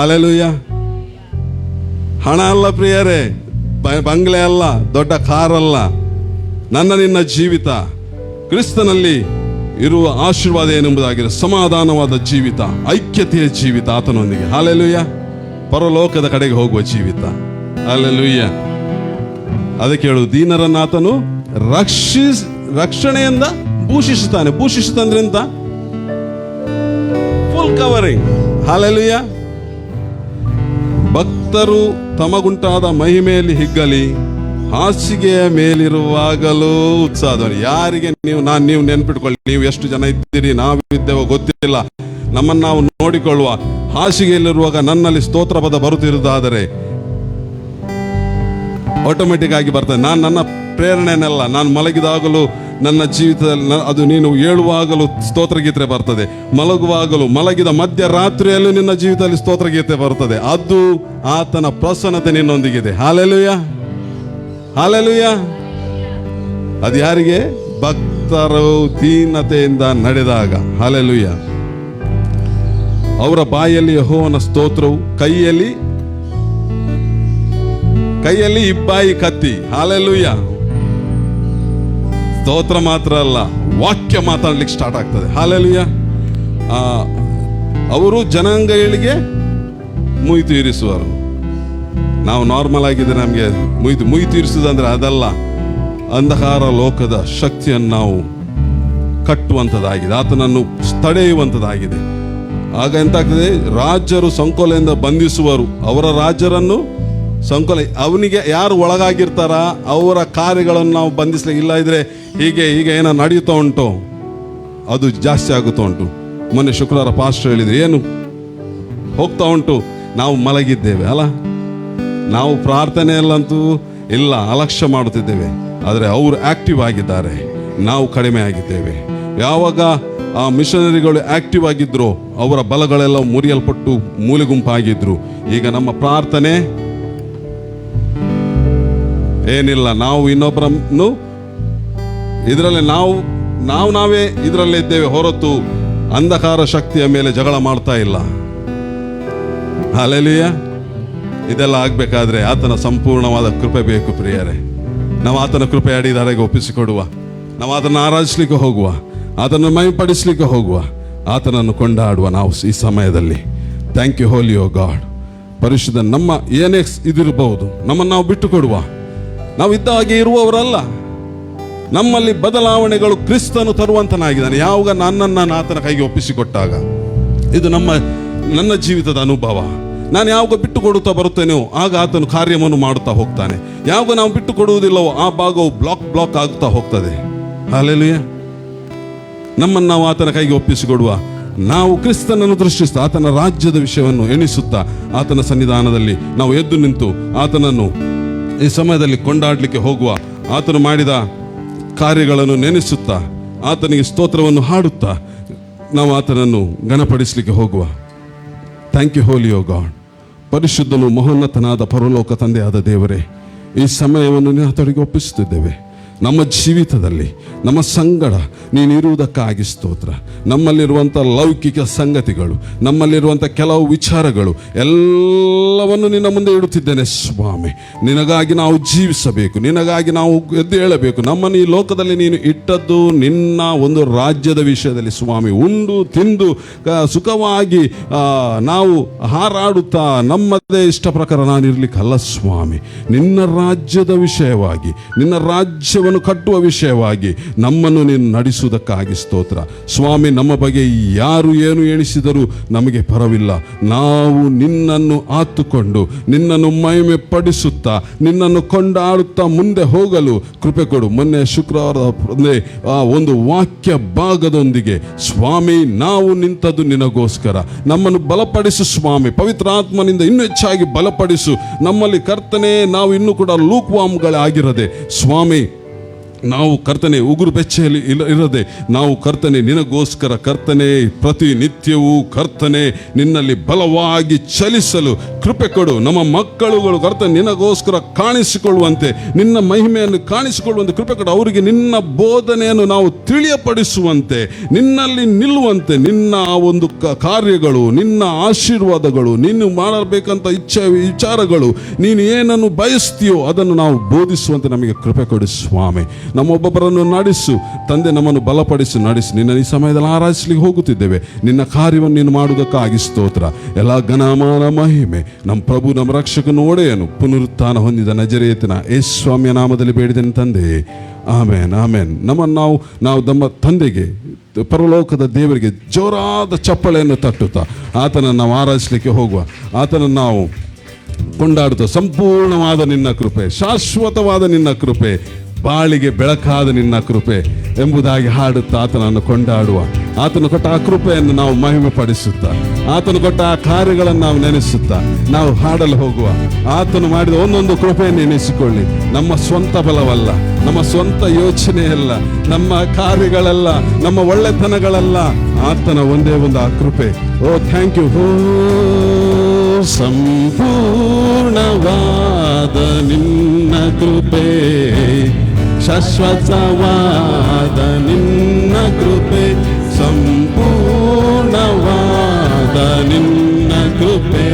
Hallelujah. ಹಣ ಅಲ್ಲ ಪ್ರಿಯರೇ, ಬಂಗ್ಲೆ ಅಲ್ಲ, ದೊಡ್ಡ ಕಾರಲ್ಲ. ನನ್ನ ನಿನ್ನ ಜೀವಿತ ಕ್ರಿಸ್ತನಲ್ಲಿ ಇರುವ ಆಶೀರ್ವಾದ ಏನೆಂಬುದಾಗಿದೆ ಸಮಾಧಾನವಾದ ಜೀವಿತ, ಐಕ್ಯತೆಯ ಜೀವಿತ ಆತನೊಂದಿಗೆ. ಹಲ್ಲೆಲೂಯಾ. ಪರಲೋಕದ ಕಡೆಗೆ ಹೋಗುವ ಜೀವಿತ. ಹಲ್ಲೆಲೂಯಾ. ಅದಕ್ಕೆ ಹೇಳು, ದೀನರನ್ನ ಆತನು ರಕ್ಷಣೆಯಿಂದ ಭೂಷಿಸುತ್ತಾನೆ. ಭೂಷಿಸುತ್ತಂದ್ರೆ ಎಂತ? Full covering. ಹಲ್ಲೆಲೂಯಾ. ಭಕ್ತರು ತಮಗುಂಟಾದ ಮಹಿಮೆಯಲ್ಲಿ ಹಿಗ್ಗಲಿ, ಹಾಸಿಗೆಯ ಮೇಲಿರುವಾಗಲೂ ಉತ್ಸಾಹದವನು. ಯಾರಿಗೆ ನೀವು ನೆನ್ಪಿಟ್ಕೊಳ್ಳಿ, ನೀವು ಎಷ್ಟು ಜನ ಇದ್ದೀರಿ, ನಾವಿದ್ದೇವೋ ಗೊತ್ತಿಲ್ಲ. ನಮ್ಮನ್ನು ನಾವು ನೋಡಿಕೊಳ್ಳುವ. ಹಾಸಿಗೆಯಲ್ಲಿರುವಾಗ ನನ್ನಲ್ಲಿ ಸ್ತೋತ್ರ ಪದ ಬರುತ್ತಿರುವುದಾದರೆ ಆಟೋಮೆಟಿಕ್ ಆಗಿ ಬರ್ತದೆ. ನನ್ನ ಪ್ರೇರಣೆನಲ್ಲ, ನಾನು ಮಲಗಿದಾಗಲೂ ನನ್ನ ಜೀವಿತದಲ್ಲಿ ಅದು ನೀನು ಏಳುವಾಗಲೂ ಸ್ತೋತ್ರಗೀತೆ ಬರ್ತದೆ, ಮಲಗಿದ ಮಧ್ಯರಾತ್ರಿಯಲ್ಲೂ ನಿನ್ನ ಜೀವಿತದಲ್ಲಿ ಸ್ತೋತ್ರಗೀತೆ ಬರ್ತದೆ. ಅದು ಆತನ ಪ್ರಸನ್ನತೆ ನಿನ್ನೊಂದಿಗಿದೆ. ಹಲ್ಲೆಲೂಯಾ. ಹಲ್ಲೆಲೂಯಾ. ಅದು ಯಾರಿಗೆ? ಭಕ್ತರು ದೀನತೆಯಿಂದ ನಡೆದಾಗ. ಹಲ್ಲೆಲೂಯಾ. ಅವರ ಬಾಯಲ್ಲಿ ಯೆಹೋವನ ಸ್ತೋತ್ರವು, ಕೈಯಲ್ಲಿ ಇಬ್ಬಾಯಿ ಕತ್ತಿ. ಹಲ್ಲೆಲೂಯಾ. ಸ್ತೋತ್ರ ಮಾತ್ರ ಅಲ್ಲ, ವಾಕ್ಯ ಮಾತಾಡ್ಲಿಕ್ಕೆ ಸ್ಟಾರ್ಟ್ ಆಗ್ತದೆ. ಹಲ್ಲೆಲೂಯಾ. ಅವರು ಜನಾಂಗಗಳಿಗೆ ಮುಯಿ ತೀರಿಸುವರು. ನಾವು ನಾರ್ಮಲ್ ಆಗಿದ್ರೆ ನಮಗೆ ಮುಯಿ ತೀರಿಸುವುದಂದ್ರೆ ಅದಲ್ಲ, ಅಂಧಕಾರ ಲೋಕದ ಶಕ್ತಿಯನ್ನು ನಾವು ಕಟ್ಟುವಂಥದ್ದಾಗಿದೆ, ಆತನನ್ನು ತಡೆಯುವಂಥದ್ದಾಗಿದೆ. ಆಗ ಎಂತಾಗ್ತದೆ? ರಾಜರು ಸಂಕೋಲೆಯಿಂದ ಬಂಧಿಸುವರು, ಅವರ ರಾಜರನ್ನು ಸಂಕೋಲೆ. ಅವನಿಗೆ ಯಾರು ಒಳಗಾಗಿರ್ತಾರ ಅವರ ಕಾರ್ಯಗಳನ್ನು ನಾವು ಬಂಧಿಸ್ಲಿಕ್ಕೆ ಇಲ್ಲ. ಇದ್ರೆ ಹೀಗೆ ಏನೋ ನಡೆಯುತ್ತಾ ಉಂಟು, ಅದು ಜಾಸ್ತಿ ಆಗುತ್ತಾ ಉಂಟು. ಮೊನ್ನೆ ಶುಕ್ರವಾರ ಪಾಸ್ಟರ್ ಹೇಳಿದ್ರು, ಏನು ಹೋಗ್ತಾ ಉಂಟು, ನಾವು ಮಲಗಿದ್ದೇವೆ ಅಲ್ಲ, ನಾವು ಪ್ರಾರ್ಥನೆಯಲ್ಲಂತೂ ಇಲ್ಲ, ಅಲಕ್ಷ್ಯ ಮಾಡುತ್ತಿದ್ದೇವೆ. ಆದರೆ ಅವರು ಆಕ್ಟಿವ್ ಆಗಿದ್ದಾರೆ, ನಾವು ಕಡಿಮೆ ಆಗಿದ್ದೇವೆ. ಯಾವಾಗ ಆ ಮಿಷನರಿಗಳು ಆಕ್ಟಿವ್ ಆಗಿದ್ರು, ಅವರ ಬಲಗಳೆಲ್ಲ ಮುರಿಯಲ್ಪಟ್ಟು ಮೂಲೆ ಗುಂಪಾಗಿದ್ರು. ಈಗ ನಮ್ಮ ಪ್ರಾರ್ಥನೆ ಏನಿಲ್ಲ, ನಾವು ಇನ್ನೊಬ್ಬರನ್ನು ಇದರಲ್ಲಿ ನಾವೇ ಇದರಲ್ಲೇ ಇದ್ದೇವೆ ಹೊರತು ಅಂಧಕಾರ ಶಕ್ತಿಯ ಮೇಲೆ ಜಗಳ ಮಾಡ್ತಾ ಇಲ್ಲ. ಹಲ್ಲೆಲೂಯಾ. ಇದೆಲ್ಲ ಆಗ್ಬೇಕಾದ್ರೆ ಆತನ ಸಂಪೂರ್ಣವಾದ ಕೃಪೆ ಬೇಕು ಪ್ರಿಯರೇ. ನಾವು ಆತನ ಕೃಪೆ ಅಡಿದಾರೆಗೆ ಒಪ್ಪಿಸಿಕೊಡುವ, ನಾವು ಆತನ ಆರಾಧಿಸ್ಲಿಕ್ಕೆ ಹೋಗುವ, ಆತನನ್ನು ಮಹಿಮೆಪಡಿಸ್ಲಿಕ್ಕೆ ಹೋಗುವ, ಆತನನ್ನು ಕೊಂಡಾಡುವ ನಾವು ಈ ಸಮಯದಲ್ಲಿ. Thank you holy O God. ಪರಿಶುದ್ಧ ನಮ್ಮ ಏನೇ ಇದಿರಬಹುದು, ನಮ್ಮನ್ನು ನಾವು ಬಿಟ್ಟು ಕೊಡುವ. ನಾವು ಇದ್ದ ಹಾಗೆ ಇರುವವರಲ್ಲ. ನಮ್ಮಲ್ಲಿ ಬದಲಾವಣೆಗಳು ಕ್ರಿಸ್ತನು ತರುವಂತನಾಗಿದ್ದಾನೆ. ಯಾವಾಗ ನನ್ನನ್ನು ಆತನ ಕೈಗೆ ಒಪ್ಪಿಸಿಕೊಟ್ಟಾಗ, ಇದು ನನ್ನ ಜೀವಿತದ ಅನುಭವ. ನಾನು ಯಾವಾಗ ಬಿಟ್ಟು ಕೊಡುತ್ತಾ ಬರುತ್ತೇನೋ ಆಗ ಆತನು ಕಾರ್ಯವನ್ನು ಮಾಡುತ್ತಾ ಹೋಗ್ತಾನೆ. ಯಾವಾಗ ನಾವು ಬಿಟ್ಟು ಕೊಡುವುದಿಲ್ಲವೋ ಆ ಭಾಗವು ಬ್ಲಾಕ್ ಆಗುತ್ತಾ ಹೋಗ್ತದೆ. ಹಲ್ಲೆಲೂಯಾ. ನಮ್ಮನ್ನು ನಾವು ಆತನ ಕೈಗೆ ಒಪ್ಪಿಸಿಕೊಡುವ. ನಾವು ಕ್ರಿಸ್ತನನ್ನು ದೃಷ್ಟಿಸ್ತಾ ಆತನ ರಾಜ್ಯದ ವಿಷಯವನ್ನು ಎಣಿಸುತ್ತಾ ಆತನ ಸನ್ನಿಧಾನದಲ್ಲಿ ನಾವು ಎದ್ದು ನಿಂತು ಆತನನ್ನು ಈ ಸಮಯದಲ್ಲಿ ಕೊಂಡಾಡಲಿಕ್ಕೆ ಹೋಗುವ. ಆತನು ಮಾಡಿದ ಕಾರ್ಯಗಳನ್ನು ನೆನೆಸುತ್ತಾ ಆತನಿಗೆ ಸ್ತೋತ್ರವನ್ನು ಹಾಡುತ್ತಾ ನಾವು ಆತನನ್ನು ಘನಪಡಿಸಲಿಕ್ಕೆ ಹೋಗುವ. Thank you holy O God. ಪರಿಶುದ್ಧನು ಮಹೋನ್ನತನಾದ ಪರಲೋಕ ತಂದೆಯಾದ ದೇವರೇ, ಈ ಸಮಯವನ್ನು ನಿನ್ನ ಹತ್ತಿರಕ್ಕೆ ಒಪ್ಪಿಸುತ್ತಿದ್ದೇವೆ. ನಮ್ಮ ಜೀವಿತದಲ್ಲಿ ನಮ್ಮ ಸಂಗಡ ನೀನಿರುವುದಕ್ಕಾಗಿ ಸ್ತೋತ್ರ. ನಮ್ಮಲ್ಲಿರುವಂಥ ಲೌಕಿಕ ಸಂಗತಿಗಳು, ನಮ್ಮಲ್ಲಿರುವಂಥ ಕೆಲವು ವಿಚಾರಗಳು ಎಲ್ಲವನ್ನು ನಿನ್ನ ಮುಂದೆ ಇಡುತ್ತಿದ್ದೇನೆ ಸ್ವಾಮಿ. ನಿನಗಾಗಿ ನಾವು ಜೀವಿಸಬೇಕು, ನಿನಗಾಗಿ ನಾವು ಎದ್ದು ಹೇಳಬೇಕು. ನಮ್ಮನ್ನು ಈ ಲೋಕದಲ್ಲಿ ನೀನು ಇಟ್ಟದ್ದು ನಿನ್ನ ಒಂದು ರಾಜ್ಯದ ವಿಷಯದಲ್ಲಿ ಸ್ವಾಮಿ. ಉಂಡು ತಿಂದು ಸುಖವಾಗಿ ನಾವು ಹಾರಾಡುತ್ತಾ ನಮ್ಮದೇ ಇಷ್ಟ ಪ್ರಕಾರ ನಾನು ಇರಲಿಕ್ಕಲ್ಲ ಸ್ವಾಮಿ. ನಿನ್ನ ರಾಜ್ಯದ ವಿಷಯವಾಗಿ, ನಿನ್ನ ರಾಜ್ಯವನ್ನು ಕಟ್ಟುವ ವಿಷಯವಾಗಿ ನಮ್ಮನ್ನು ನೀನು ನಡೆಸುವುದಕ್ಕಾಗಿ ಸ್ತೋತ್ರ ಸ್ವಾಮಿ. ನಮ್ಮ ಬಗ್ಗೆ ಯಾರು ಏನು ಎಣಿಸಿದರೂ ನಮಗೆ ಪರವಿಲ್ಲ. ನಾವು ನಿನ್ನನ್ನು ಆತುಕೊಂಡು ನಿನ್ನನ್ನು ಮಹಿಮೆ ಪಡಿಸುತ್ತಾ ನಿನ್ನನ್ನು ಕೊಂಡಾಡುತ್ತಾ ಮುಂದೆ ಹೋಗಲು ಕೃಪೆ ಕೊಡು. ಮೊನ್ನೆ ಶುಕ್ರವಾರ ಒಂದು ವಾಕ್ಯ ಭಾಗದೊಂದಿಗೆ ಸ್ವಾಮಿ ನಾವು ನಿಂತದ್ದು ನಿನಗೋಸ್ಕರ. ನಮ್ಮನ್ನು ಬಲಪಡಿಸು ಸ್ವಾಮಿ, ಪವಿತ್ರಾತ್ಮನಿಂದ ಇನ್ನೂ ಹೆಚ್ಚಾಗಿ ಬಲಪಡಿಸು. ನಮ್ಮಲ್ಲಿ ಕರ್ತನೆ ನಾವು ಇನ್ನೂ ಕೂಡ ಲೂಕ್ವಾಮ್ಗಳಾಗಿರದೆ ಸ್ವಾಮಿ, ನಾವು ಕರ್ತನೆ ಉಗುರು ಬೆಚ್ಚೆಯಲ್ಲಿ ಇರದೆ ನಾವು ಕರ್ತನೆ ನಿನಗೋಸ್ಕರ ಕರ್ತನೆ ಪ್ರತಿನಿತ್ಯವೂ ಕರ್ತನೆ ನಿನ್ನಲ್ಲಿ ಬಲವಾಗಿ ಚಲಿಸಲು ಕೃಪೆ ಕೊಡು. ನಮ್ಮ ಮಕ್ಕಳುಗಳು ಕರ್ತ ನಿನಗೋಸ್ಕರ ಕಾಣಿಸಿಕೊಳ್ಳುವಂತೆ, ನಿನ್ನ ಮಹಿಮೆಯನ್ನು ಕಾಣಿಸಿಕೊಳ್ಳುವಂತೆ ಕೃಪೆ ಕೊಡು. ಅವರಿಗೆ ನಿನ್ನ ಬೋಧನೆಯನ್ನು ನಾವು ತಿಳಿಯಪಡಿಸುವಂತೆ, ನಿನ್ನಲ್ಲಿ ನಿಲ್ಲುವಂತೆ, ನಿನ್ನ ಆ ಒಂದು ಕಾರ್ಯಗಳು, ನಿನ್ನ ಆಶೀರ್ವಾದಗಳು, ನೀನು ಮಾಡಬೇಕಂತ ವಿಚಾರಗಳು, ನೀನು ಏನನ್ನು ಬಯಸ್ತೀಯೋ ಅದನ್ನು ನಾವು ಬೋಧಿಸುವಂತೆ ನಮಗೆ ಕೃಪೆ ಕೊಡು ಸ್ವಾಮಿ. ನಮ್ಮೊಬ್ಬೊಬ್ಬರನ್ನು ನಡೆಸು ತಂದೆ, ನಮ್ಮನ್ನು ಬಲಪಡಿಸಿ ನಡೆಸಿ. ನಿನ್ನ ಈ ಸಮಯದಲ್ಲಿ ಆರಾಧಿಸಲಿಕ್ಕೆ ಹೋಗುತ್ತಿದ್ದೇವೆ. ನಿನ್ನ ಕಾರ್ಯವನ್ನು ನೀನು ಮಾಡುವುದಕ್ಕಾಗಿ ಸ್ತೋತ್ರ. ಎಲ್ಲ ಘನಮಾನ ಮಹಿಮೆ ನಮ್ಮ ಪ್ರಭು, ನಮ್ಮ ರಕ್ಷಕನು, ಒಡೆಯನು, ಪುನರುತ್ಥಾನ ಹೊಂದಿದ ನಜರೇತಿನ ಯೇಸುಸ್ವಾಮಿಯ ನಾಮದಲ್ಲಿ ಬೇಡಿದೆನು ತಂದೆ, ಆಮೇನ್ ಆಮೇನ್. ನಾವು ನಮ್ಮ ತಂದೆಗೆ, ಪರಲೋಕದ ದೇವರಿಗೆ ಜೋರಾದ ಚಪ್ಪಳೆಯನ್ನು ತಟ್ಟುತ್ತಾ ಆತನನ್ನು ನಾವು ಆರಾಧಿಸಲಿಕ್ಕೆ ಹೋಗುವ. ಆತನನ್ನು ನಾವು ಕೊಂಡಾಡುತ್ತಾ, ಸಂಪೂರ್ಣವಾದ ನಿನ್ನ ಕೃಪೆ, ಶಾಶ್ವತವಾದ ನಿನ್ನ ಕೃಪೆ, ಬಾಳಿಗೆ ಬೆಳಕಾದ ನಿನ್ನ ಕೃಪೆ ಎಂಬುದಾಗಿ ಹಾಡುತ್ತಾ ಆತನನ್ನು ಕೊಂಡಾಡುವ. ಆತನು ಕೊಟ್ಟ ಆ ಕೃಪೆಯನ್ನು ನಾವು ಮಹಿಮೆ ಪಡಿಸುತ್ತಾ, ಆತನು ಕೊಟ್ಟ ಆ ಕಾರ್ಯಗಳನ್ನು ನಾವು ನೆನೆಸುತ್ತಾ ನಾವು ಹಾಡಲು ಹೋಗುವ. ಆತನು ಮಾಡಿದ ಒಂದೊಂದು ಕೃಪೆಯನ್ನು ಎನಿಸಿಕೊಳ್ಳಿ. ನಮ್ಮ ಸ್ವಂತ ಬಲವಲ್ಲ, ನಮ್ಮ ಸ್ವಂತ ಯೋಚನೆಯಲ್ಲ, ನಮ್ಮ ಕಾರ್ಯಗಳಲ್ಲ, ನಮ್ಮ ಒಳ್ಳೆತನಗಳಲ್ಲ, ಆತನ ಒಂದೇ ಒಂದು ಆ ಕೃಪೆ. ಓ ಥ್ಯಾಂಕ್ ಯು. ಸಂಪೂರ್ಣವಾದ ನಿನ್ನ ಕೃಪೆ, ಶಾಶ್ವತವಾದ ನಿನ್ನ ಕೃಪೆ, ಸಂಪೂರ್ಣವಾದ ನಿನ್ನ ಕೃಪೆ,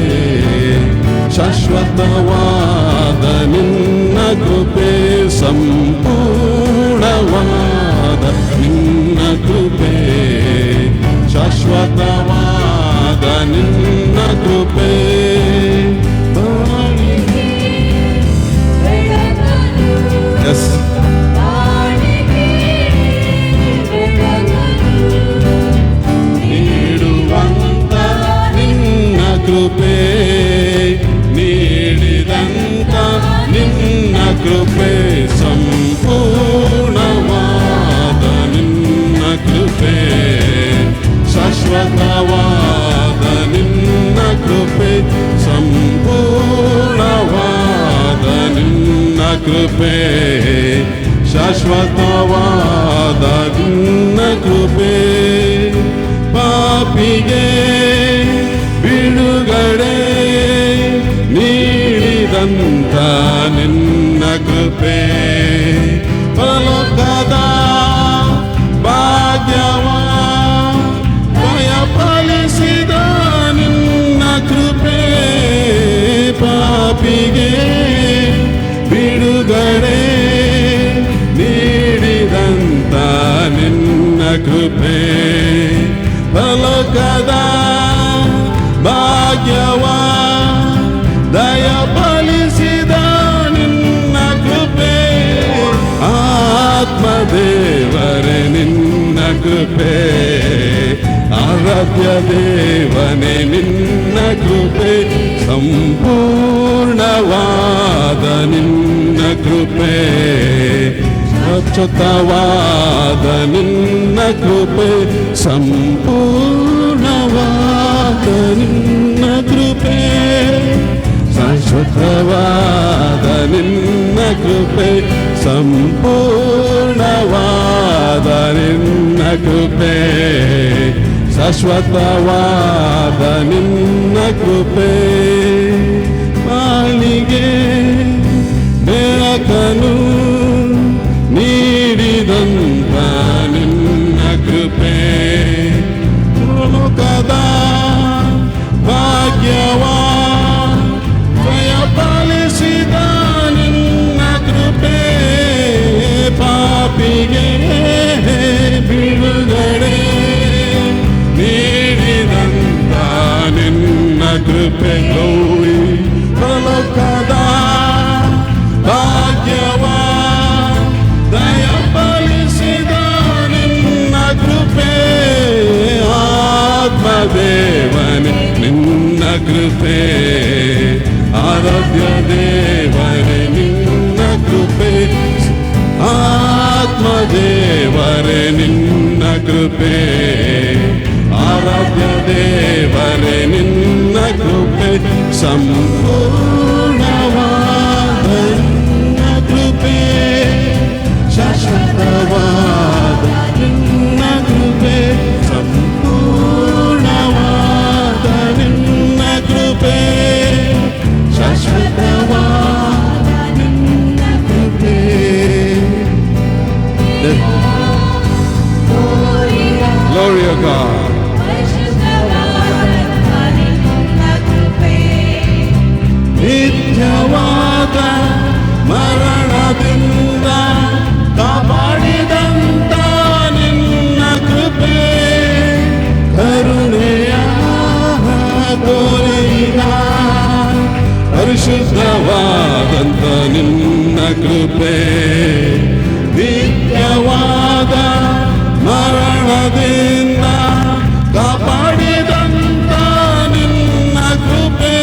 ಶಾಶ್ವತವಾದ ನಿನ್ನ ಕೃಪೆ, ಸಂಪೂರ್ಣವಾದ ನಿನ್ನ ಕೃಪೆ, ಶಾಶ್ವತವಾದ ನಿನ್ನ ಕೃಪೆ. ಎಸ್, ನೀಡುವಂತ ನಿನ್ನ ಕೃಪೆ, ನೀಡಿದಂತ ನಿನ್ನ ಕೃಪೆ, ಸಂಪೂರ್ಣವಾದ ನಿನ್ನ ಕೃಪೆ, ಶಾಶ್ವತವಾದ ನಿನ್ನ ಕೃಪೆ, ಸಂಪೂರ್ಣವಾದ ನಿನ್ನ ಕೃಪೆ, ಶಾಶ್ವತವಾದ ನಿನ್ನ ಕೃಪೆ. ಪಾಪಿಗೆ ಬಿಡುಗಡೆ ನೀಡಿದಂತ ನಿನ್ನ ಕೃಪೆ, ಪಲಕದ ಭಾಗ್ಯವ ದಯಪಾಲಿಸಿದ ನಿನ್ನ ಕೃಪೆ, ಪಾಪಿಗೆ ಬಿಡುಗಡೆ ನೀಡಿದಂತ ನಿನ್ನ ಕೃಪೆ, ಪಲಕದ ಭಾಗ್ಯವ ದಯಪಾಲಿಸಿದ ನಿನ್ನ ಕೃಪೆ, ಆತ್ಮದೇವರೇ ನಿನ್ನ ಕೃಪೆ, ಆರಾಧ್ಯ ದೇವನೇ ನಿನ್ನ ಕೃಪೆ, ಸಂಪೂರ್ಣವಾದ ನಿನ್ನ ಕೃಪೆ, ಶಾಶ್ವತವಾದ ನಿನ್ನ ಕೃಪೆ, ಸಂಪೂರ್ಣವಾದ ನಿನ್ನ ಕೃಪೆ, ಶಾಶ್ವತವಾದ ನಿನ್ನ ಕೃಪೆ, ಸಂಪೂರ್ಣವಾದ ನಿನ್ನ ಕೃಪೆ, ಶಾಶ್ವತವಾದ ನಿನ್ನ ಕೃಪೆ. ಬಾಳಿಗೆ ಬೆಳಕನು ನೀಡಿದಂತ ನಿನ್ನ ಕೃಪೆ, ಲೋಕದ ಭಾಗ್ಯವ ದಯಪಾಲಿಸಿದ ನಿನ್ನ ಕೃಪೆ, ಪಾಪಿಗೆ ಬಿಡುಗಡೆ ನೀಡಿದಂತ ನಿನ್ನ ಕೃಪೆ, ಗೌರಿ ಲೋಕದ ಭಾಗ್ಯವ ದಯಪಾಲಿಸಿದ ನಿನ್ನ ಕೃಪೆ, ಆತ್ಮದೇವನೇ ನಿನ್ನ ಕೃಪೆ, ಆರಾಧ್ಯ ದೇವರೇ ನಿನ್ನ ಕೃಪೆ, ಆತ್ಮದೇವರೇ ನಿನ್ನ ಕೃಪೆ, ಆರಾಧ್ಯ ದೇವರೇ ನಿನ್ನ ಕೃಪೆ, ಸಂಪೂರ್ಣವಾದ ನಿನ್ನ ಕೃಪೆ, ಶಾಶ್ವತವಾದ ನಿನ್ನ ಕೃಪೆ, ಸಂಪೂರ್ಣವಾದ ನಿನ್ನ ಕೃಪೆ, ಮರಣದಿಂದ ಕಾಪಾಡಿದಂತ ನಿನ್ನ ಕೃಪೆ ಕರುಣೆಯ ತೋರಿದ ಪರಿಶುದ್ಧವಾದಂತ ನಿನ್ನ ಕೃಪೆ ನಿತ್ಯವಾದ ಮರಣದಿಂದ ಕಾಪಾಡಿದಂತ ನಿನ್ನ ಕೃಪೆ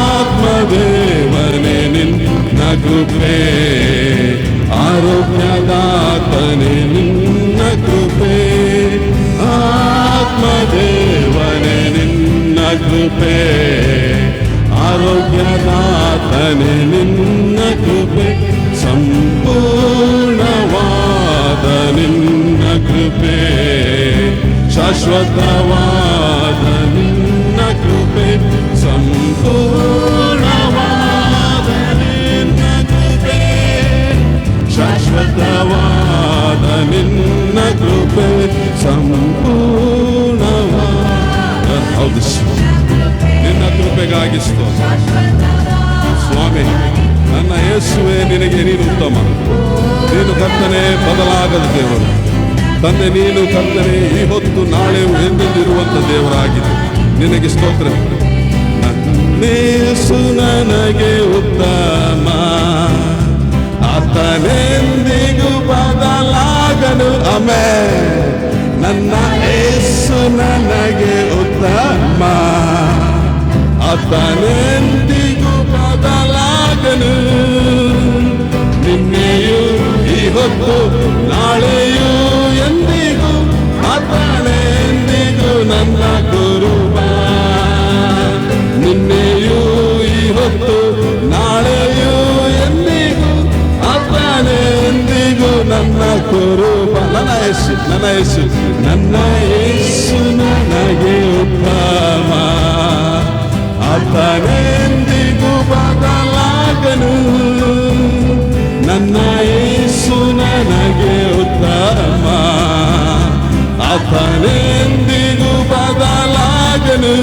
ಆತ್ಮದೇವನೇ ನಿನ್ನ ಕೃಪೆ ಆರೋಗ್ಯದಾತನೇ ನಿನ್ನ ಕೃಪೆ ಆತ್ಮದೇವನೇ ನಿನ್ನ ಕೃಪೆ ಆರೋಗ್ಯದಾತನೇ ನಿನ್ನ ಕೃಪೆ ಸಂಪೂರ್ಣವಾದ ನಿನ್ನ ಕೃಪೆ ಶಾಶ್ವತವಾದ ನಿನ್ನ ಕೃಪೆ ಸಂಪೂರ್ಣವಾದ ನಿನ್ನ ಕೃಪೆ ಶಾಶ್ವತವಾದ ನಿನ್ನ ಕೃಪೆ ಸಂಪೂರ್ಣವಾದ ಹೌದು ನಿನ್ನ ಕೃಪೆಗಾಗಿ ಸ್ತೋತ್ರ ಸ್ವಾಮಿ. ನನ್ನ ಯೇಸುವೆ ನಿನಗೆ ನೀನು ಉತ್ತಮ, ನೀನು ಕರ್ತನೆ ಬದಲಾಗದ ದೇವರು ತಂದೆ, ನೀನು ಕರ್ತನೆ ಈ ಹೊತ್ತು ನಾಳೆ ಎಂದೆಂದಿರುವಂತ ದೇವರಾಗಿದೆ. ನಿನಗೆ ಸ್ತೋತ್ರ. ಯೇಸು ನನಗೆ ಉತ್ತಮ, ಆತನೆಂದಿಗೂ ಬದಲಾಗನು. ಆಮೆನ್. ನನ್ನ ಯೇಸು ನನಗೆ ಉತ್ತಮ, ಆತನೆಂದಿಗೂ ಬದಲಾಗನು. ನಿನ್ನೆಯೂ ಈ ಹೊತ್ತು ನಾಳೆಯೂ ಎಂದಿಗೂ ಆತನೆಂದಿಗೂ ನನ್ನ ಕುರುಬ. ನಿನ್ನೆಯೂ ಈ ಹೊತ್ತು ನಾಳೆಯೂ ಎಂದಿಗೂ ಆತನೆಂದಿಗೂ ನನ್ನ ಕುರುಬ. ನನ್ನ ಯೇಸು ನನ್ನ ಯೇಸು ನನ್ನ ಯೇಸು ನನಗೆ ಉತ್ತಮ, ಆತನೆಂದಿಗೂ ಬದಲಾಗನು. ನನ್ನ ಯೇಸು ನನಗೆ ಉತ್ತಮ, ಆತನೆಂದಿಗೂ ಬದಲಾಗನು.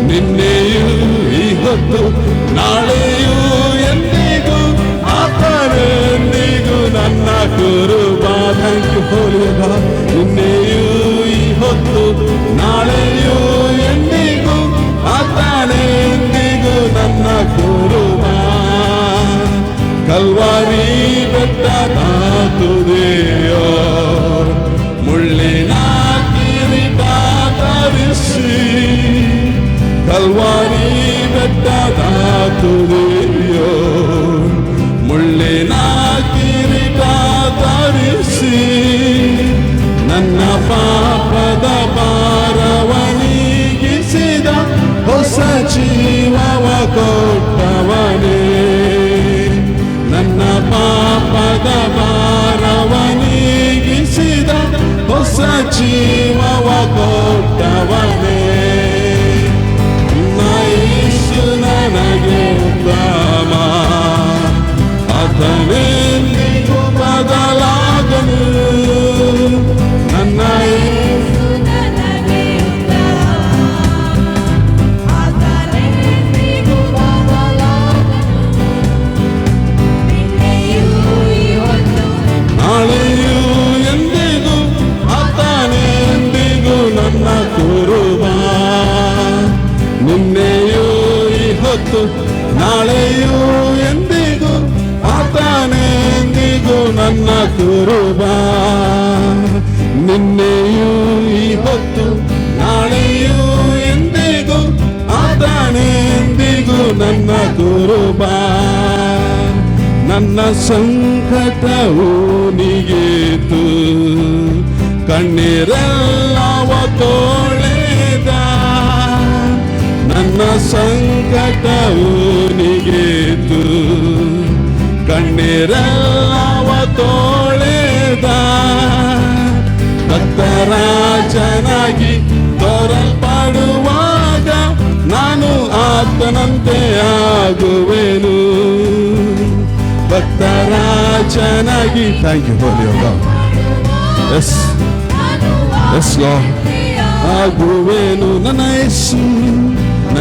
ನಿನ್ನೆಯೂ ಈ ಹೊತ್ತು ನಾಳೆಯೂ ಎಂದಿಗೂ ಆತನೆಂದಿಗೂ ನನ್ನ ಕುರುಬ. Thank you holy God. ನಿನ್ನೆಯೂ ಈ ಹೊತ್ತು ನಾಳೆಯೂ ಎಂದಿಗೂ ಆತನೆಂದಿಗೂ ನನ್ನ ಕುರುಬ. ಕಲ್ವಾರಿ ಬೆಟ್ಟದ ತುದಿಯೋ ಮುಳ್ಳಿನ ಕಿರೀಟ ಧರಿಸಿ, ಕಲ್ವಾರಿ ಬೆಟ್ಟದ ತುದಿಯೋ ಮುಳ್ಳಿನ ಕಿರೀಟ ಧರಿಸಿ, ನನ್ನ ಪಾಪದ ಭಾರವ ನೀಗಿಸಿದ ಹೊಸ ಜೀವವ ಕೊಟ್ಟವನೇ. ನನ್ನ ಪಾಪದ ಭಾರವ ನೀಗಿಸಿದ ಹೊಸ ಜೀವವ ಕೊಟ್ಟವನೇ. ಯೇಸು ನನಗೆ ಉತ್ತಮ, ಆತನೆಂದಿಗೂ ಬದಲಾಗನು. ನನ್ನ ಯೇಸು ನನಗೆ ಉತ್ತಮ, ಆತನೆಂದಿಗೂ ಬದಲಾಗನು. ನಿನ್ನೆಯೂ ಈ ಹೊತ್ತು ನಾಳೆಯೂ ಎಂದಿಗೂ ಆತನೆಂದಿಗೂ ನನ್ನ ಕುರುಬ. ನಿನ್ನೆಯೂ ಈ ಹೊತ್ತು ನಾಳೆಯೂ ಎಂದಿಗೂ ಆತನೆಂದಿಗೂ ನನ್ನ ಕುರುಬ. ನಿನ್ನೆಯೂ ಈ ಹೊತ್ತು ನಾಳೆಯೂ ಎಂದಿಗೂ ಆತನೆಂದಿಗೂ ನನ್ನ ಕುರುಬ. ನನ್ನ ಸಂಕಟವು ನೀಗಿತು, ಕಣ್ಣೀರೆಲ್ಲವ ತೊಳೆದ. ನನ್ನ ಸಂಕಟವು ನೀಗಿತು, ಕಣ್ಣೀರೆಲ್ಲವ ತೊಳೆದ. ಭಕ್ತರಾಜನಾಗಿ ತೋರಲ್ಪಡುವಾಗ ನಾನು ಆತನಂತೆ ಆಗುವೆನು. ಭಕ್ತರಾಜನಾಗಿ thank you holy God. Yes yes Lord ಆಗುವೆನು. ನನ್ನ ಯೇಸು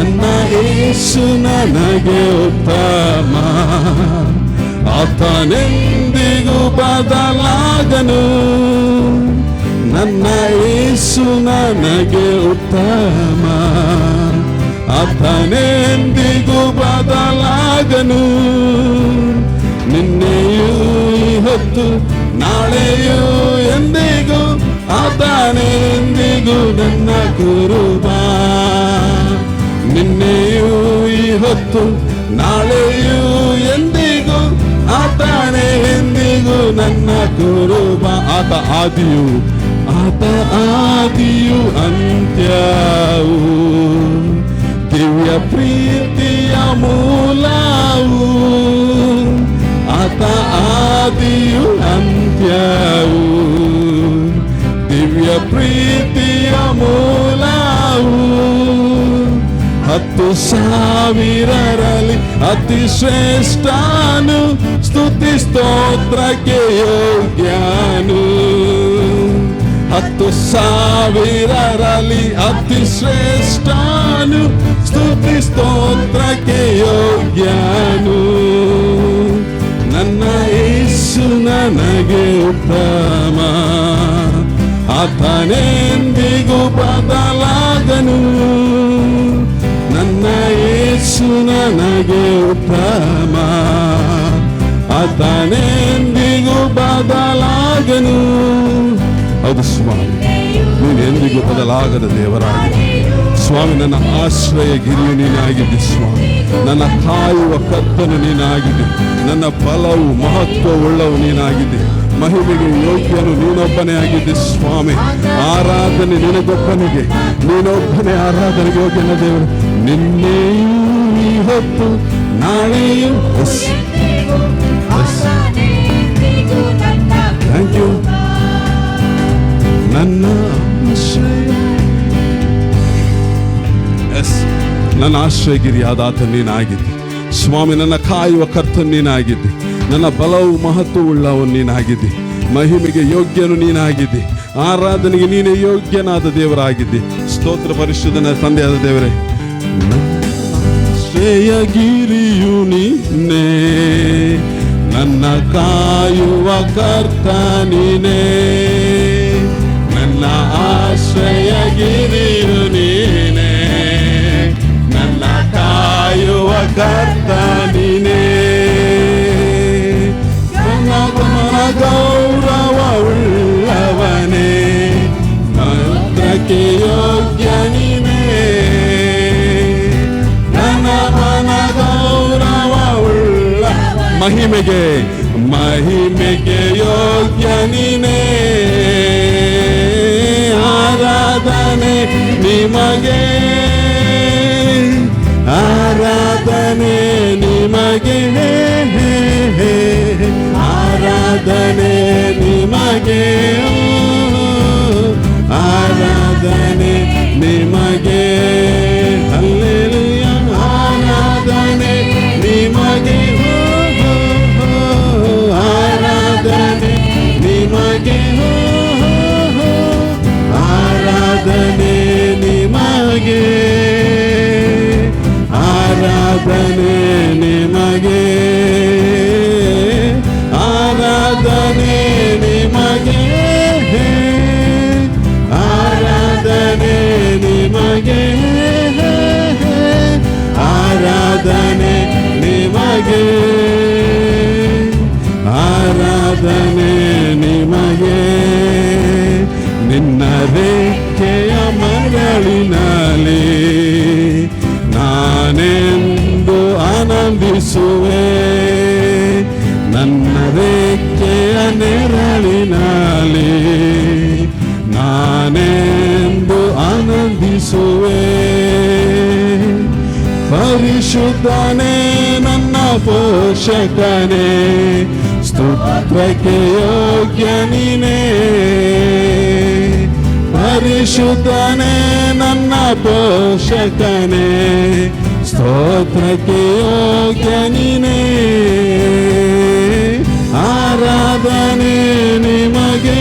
ನನ್ನ ಯೇಸು ನನಗೆ ಉತ್ತಮ, ಆತನೆಂದಿಗೂ ಬದಲಾಗನು. ನನ್ನ ಯೇಸು ನನಗೆ ಉತ್ತಮ, ಆತನೆಂದಿಗೂ ಬದಲಾಗನು. ನಿನ್ನೆಯೂ ಇವತ್ತು ನಾಳೆಯೂ ಎಂದಿಗೂ ಆತನೆಂದಿಗೂ ನನ್ನ ಕುರುಬ. ನಿನ್ನೆಯೂ ಇವತ್ತು ನಾಳೆಯೂ ಎಂದಿಗೂ ಆತನೇ ಎಂದಿಗೂ ನನ್ನ ಕುರುಬ. ಆತ ಆದಿಯು ಅಂತ್ಯವು, ದಿವ್ಯ ಪ್ರೀತಿಯ ಮೂಲವು. ಆತ ಆದಿಯು ಅಂತ್ಯವು, ದಿವ್ಯ ಪ್ರೀತಿಯ ಮೂಲವು. 10,000ರಲ್ಲಿ ಅತಿ ಶ್ರೇಷ್ಠನು, ಸ್ತುತಿ ಸ್ತೋತ್ರಕ್ಕೆ ಯೋಗ್ಯನು. 10,000ರಲ್ಲಿ ಅತಿ ಶ್ರೇಷ್ಠನು, ಸ್ತುತಿ ಸ್ತೋತ್ರಕ್ಕೆ ಯೋಗ್ಯನು. ನನ್ನ ಯೇಸು ನನಗೆ ಉತ್ತಮ, ಆತನೆಂದಿಗೂ ಬದಲಾಗನು. ನನ್ನ ಯೇಸು ನನಗೆ ಉತ್ತಮ, ಆತನೆಂದಿಗೂ ಬದಲಾಗನು. ಹೌದು ಸ್ವಾಮಿ, ನೀನು ಎಂದಿಗೂ ಬದಲಾಗದ ದೇವರಾಗಿದೆ ಸ್ವಾಮಿ. ನನ್ನ ಆಶ್ರಯ ಗಿರಿಯು ನೀನಾಗಿದ್ದೆ ಸ್ವಾಮಿ, ನನ್ನ ಕಾಯುವ ಕರ್ತನು ನೀನಾಗಿದೆ, ನನ್ನ ಬಲವು ಮಹತ್ವವುಳ್ಳವು ನೀನಾಗಿದೆ, ಮಹಿಮೆಗೆ ಯೋಗ್ಯನು ನೀನೊಬ್ಬನೇ ಆಗಿದ್ದೆ ಸ್ವಾಮಿ. ಆರಾಧನೆ ನಿನಗೊಬ್ಬನಿಗೆ, ನೀನೊಬ್ಬನೇ ಆರಾಧನೆಗೆ ಯೋಗ್ಯನ ದೇವರು. ನಿನ್ನೆಯೂ ಇವತ್ತು ನಾಳೆಯೂ ಥ್ಯಾಂಕ್ ಯು. ನನ್ನ ನನ್ನ ಆಶ್ರಯಗಿರಿಯಾದ ಆತ ನೀನಾಗಿದ್ದೆ ಸ್ವಾಮಿ. ನನ್ನ ಕಾಯುವ ಕರ್ತನ್ ನೀನಾಗಿದ್ದೆ, ನನ್ನ ಬಲವು ಮಹತ್ವವುಳ್ಳವನು ನೀನಾಗಿದ್ದೆ, ಮಹಿಮೆಗೆ ಯೋಗ್ಯನು ನೀನಾಗಿದ್ದೆ, ಆರಾಧನೆಗೆ ನೀನೇ ಯೋಗ್ಯನಾದ ದೇವರಾಗಿದ್ದೆ. ಸ್ತೋತ್ರ ಪರಿಶುದ್ಧನ ತಂದೆಯಾದ ದೇವರೇ, ಆಶ್ರಯಗಿರಿಯು ನೀನೇ, ನನ್ನ ಕಾಯುವ ಕರ್ತ ನೀನೇ. ನನ್ನ ಆಶ್ರಯಗಿರಿಯು ನೀನೇ, ನನ್ನ ಕಾಯುವ ಕರ್ತ ನೀನೇ. ನನ್ನ ಗೌರವವುಳ್ಳವನೇ, ಮಂತ್ರಕ್ಕೆ ಯೋಗ್ಯ ನೀನೇ. ನನ್ನ ಮನ ಗೌರವವುಳ್ಳ ಮಹಿಮೆಗೆ ಯೋಗ್ಯ ನೀನೇ. ಆರಾಧನೆ ನಿಮಗೆ, ಆರಾಧನೆ ನಿಮಗೆ, ಆರಾಧನೆ ನಿಮಗೆ, ಆರಾಧನೆ ನಿಮಗೆ. ಹಲ್ಲೆಲೂಯಾ. ಆರಾಧನೆ ನಿಮಗೆ, ಆರಾಧನೆ ನಿಮಗೆ, ಆರಾಧನೆ ನಿಮಗೆ, ಆರಾಧನೆ ನಿಮಗೆ, ಆರಾಧನೆ ನಿಮಗೆ, ಆರಾಧನೆ ನಿಮಗೆ, ಆರಾಧನೆ ನಿಮಗೆ, ಆರಾಧನೆ ನಿಮಗೆ. ನಿನ್ನ ರೇಖೆಯ ಮರಳಿನಲ್ಲಿ ನಾನೆಂದು ಆನಂದಿಸುವೆ, ನನ್ನ ರೇಖೆಯ ನೆರಳಿನಲ್ಲಿ ನಾನೆಂದು ಆನಂದಿಸುವೆ. ಪರಿಶುದ್ಧನೇ ನನ್ನ ಪೋಷಕನೇ, ಸ್ತೋತ್ರಕ್ಕೆ ಯೋಗ್ಯ ನೀನೇ. ಪರಿಶುದ್ಧನೇ ನನ್ನ ಪೋಷಕನೇ, ಸ್ತೋತ್ರಕ್ಕೆ ಯೋಗ್ಯ ನೀನೇ. ಆರಾಧನೆ ನಿಮಗೆ,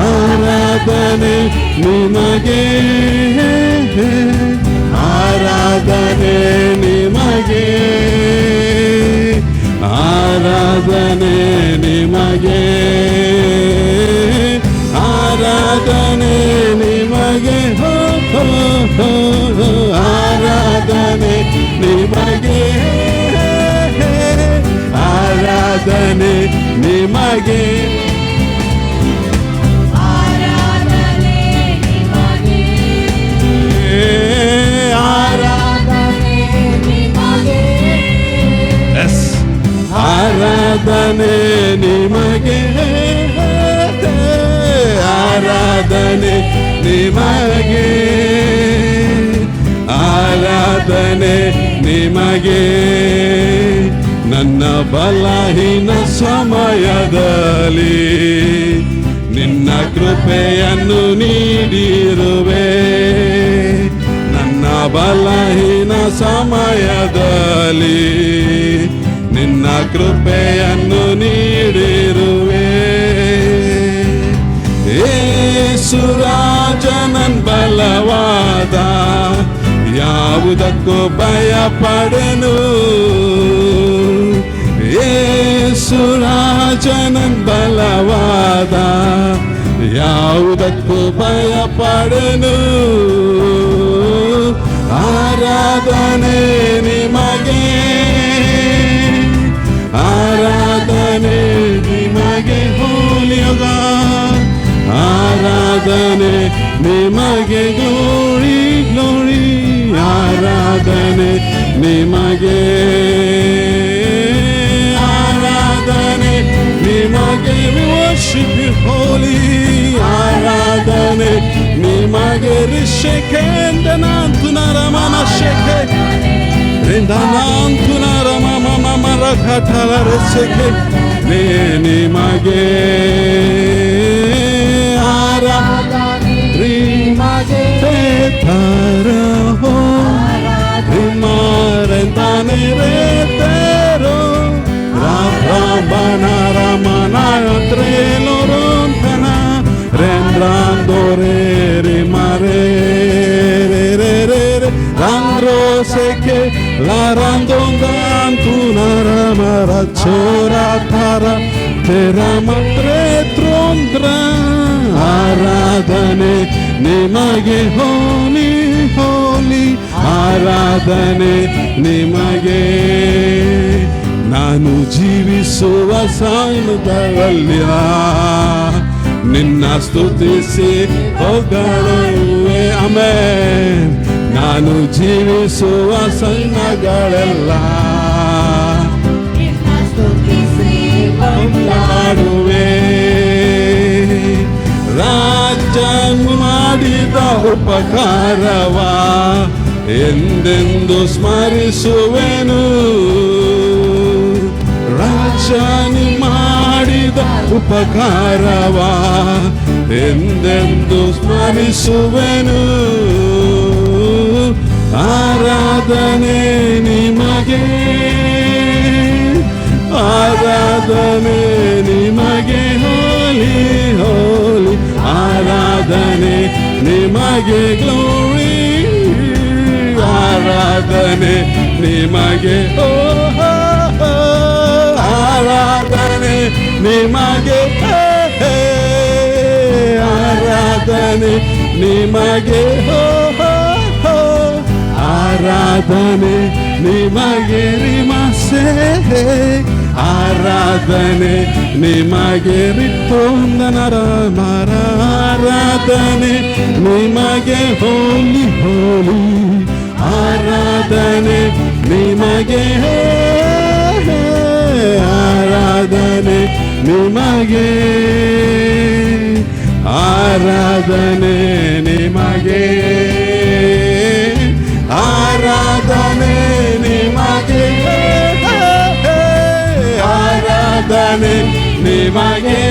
ಆರಾಧನೆ ನಿಮಗೆ, ನಿಮಗೆ ಆರಾಧನೆ ನಿಮಗೆ, ಆರಾಧನೆ ನಿಮಗೆ, ಆರಾಧನೆ ನಿಮಗೆ. ನನ್ನ ಬಲಹೀನ ಸಮಯದಲ್ಲಿ ನಿನ್ನ ಕೃಪೆಯನ್ನು ನೀಡಿರುವೆ. ನನ್ನ ಬಲಹೀನ ಸಮಯದಲ್ಲಿ ನಿನ್ನ ಕೃಪೆಯನ್ನು ನೀಡಿರುವೆ. ಯೇಸುರಾಜನನ್ ಬಲವಾದ ಯಾವುದಕ್ಕೂ ಭಯಪಡೆನು. ಯೇಸುರಾಜನನ್ ಬಲವಾದ ಯಾವುದಕ್ಕೂ ಭಯಪಡೆನು. ಆರಾಧನೆ ನಿಮಗೆ, ಆರಾಧನೆ ನಿಮಗೆ ಹೋಲಿಯೋಗ, ಆರಾಧನೆ ನಿಮಗೆ ಗ್ಲೋರಿ ಗ್ಲೋರಿ, ಆರಾಧನೆ ನಿಮಗೆ, ಆರಾಧನೆ ನಿಮಗೆ. We worship you holy, ಆರಾಧನೆ ನಿಮಗೆ. ರಿಷೆಕೆಂದನಾಂತು ನರಮನ ಶೆಕೆ ರೆಂದನಾಂತು ನರಮ ಮರ ಕಠಲ ರೆಸೆಕೆ ನಿಮಗೆ. ಆರಾಧನೆ ನಿಮಗೆ ತೇತರಹೋ ರಿಮಾರೆಂತಾನೆ ರೇತರೋ ರಾಬನ ರಮನ ತ್ರೇಲೋರೋಂತನ ರೆಂದ್ರಾಂದೋರೆ ರಿಮರೆ Randro seke la randondantu naramara chora tara tera matre trondra. ಆರಾಧನೆ ನಿಮಗೆ ಹೋಲಿ ಹೋಲಿ, ಆರಾಧನೆ ನಿಮಗೆ. ನಾನು ಜೀವಿಸುವ ಸಮಯದಲ್ಲಿ ನಿನ್ನ ಸ್ತುತಿಸಿ ಹೊಗಳುವೆ. ಆಮೆನ್. ನಾನು ಜೀವಿಸುವ ಸಣ್ಣಗಳೆಲ್ಲ ಕೊಂಡಾಡುವೆ. ರಾಜ ಮಾಡಿದ ಉಪಕಾರವ ಎಂದೆಂದು ಸ್ಮರಿಸುವೆನು. ರಾಜನಿ ಮಾಡಿದ ಉಪಕಾರವ ಎಂದೆಂದು ಸ್ಮರಿಸುವೆನು. ಆರಾಧನೆ ನಿಮಗೆ, ಆರಾಧನೆ ನಿಮಗೆ ಹೋಲಿ ಹೋಲಿ, ಆರಾಧನೆ ನಿಮಗೆ ಗ್ಲೋರಿ, ಆರಾಧನೆ ನಿಮಗೆ. ಆರಾಧನೆ ನಿಮಗೆ, ಆರಾಧನೆ ನಿಮಗೆ, ಆರಾಧನೆ ನಿಮಗೆ ರಿಮಸೆ, ಆರಾಧನೆ ನಿಮಗೆ ರಿಪೊಂದನರ ಮರ. ಆರಾಧನೆ ನಿಮಗೆ ಹೋಲಿ ಹೋಲಿ, ಆರಾಧನೆ ನಿಮಗೆ, ಆರಾಧನೆ ನಿಮಗೆ, ಆರಾಧನೆ ನಿಮಗೆ, ಆರಾಧನೆ ನಿಮಗೆ, ಆರಾಧನೆ ನಿಮಗೆ,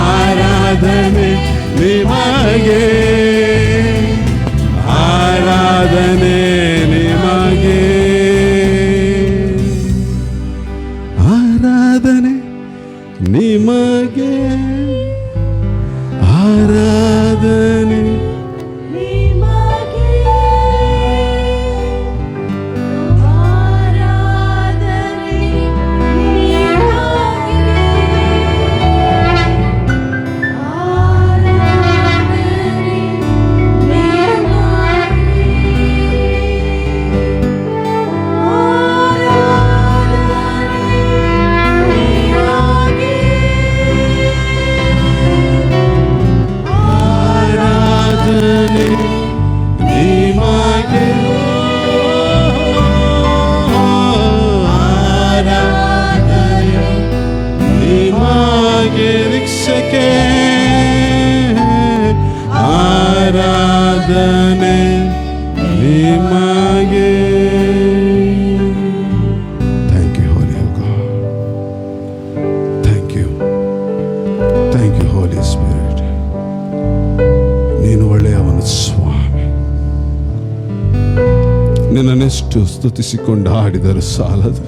ಆರಾಧನೆ ನಿಮಗೆ, ಆರಾಧನೆ ನಿಮಗೆ, ಆರಾಧನೆ ನಿಮಗೆ, ಆರಾಧನೆ ಆರಾಧನೆ ನಿಮಗೆ. Thank you holy God, thank you holy spirit. ನೀನು ಒಳ್ಳೆಯವನು ಸ್ವಾಮಿ. ನಿನ್ನನ್ನೆಷ್ಟು ಸ್ತುತಿಸಿಕೊಂಡು ಹಾಡಿದರೂ ಸಾಲದು.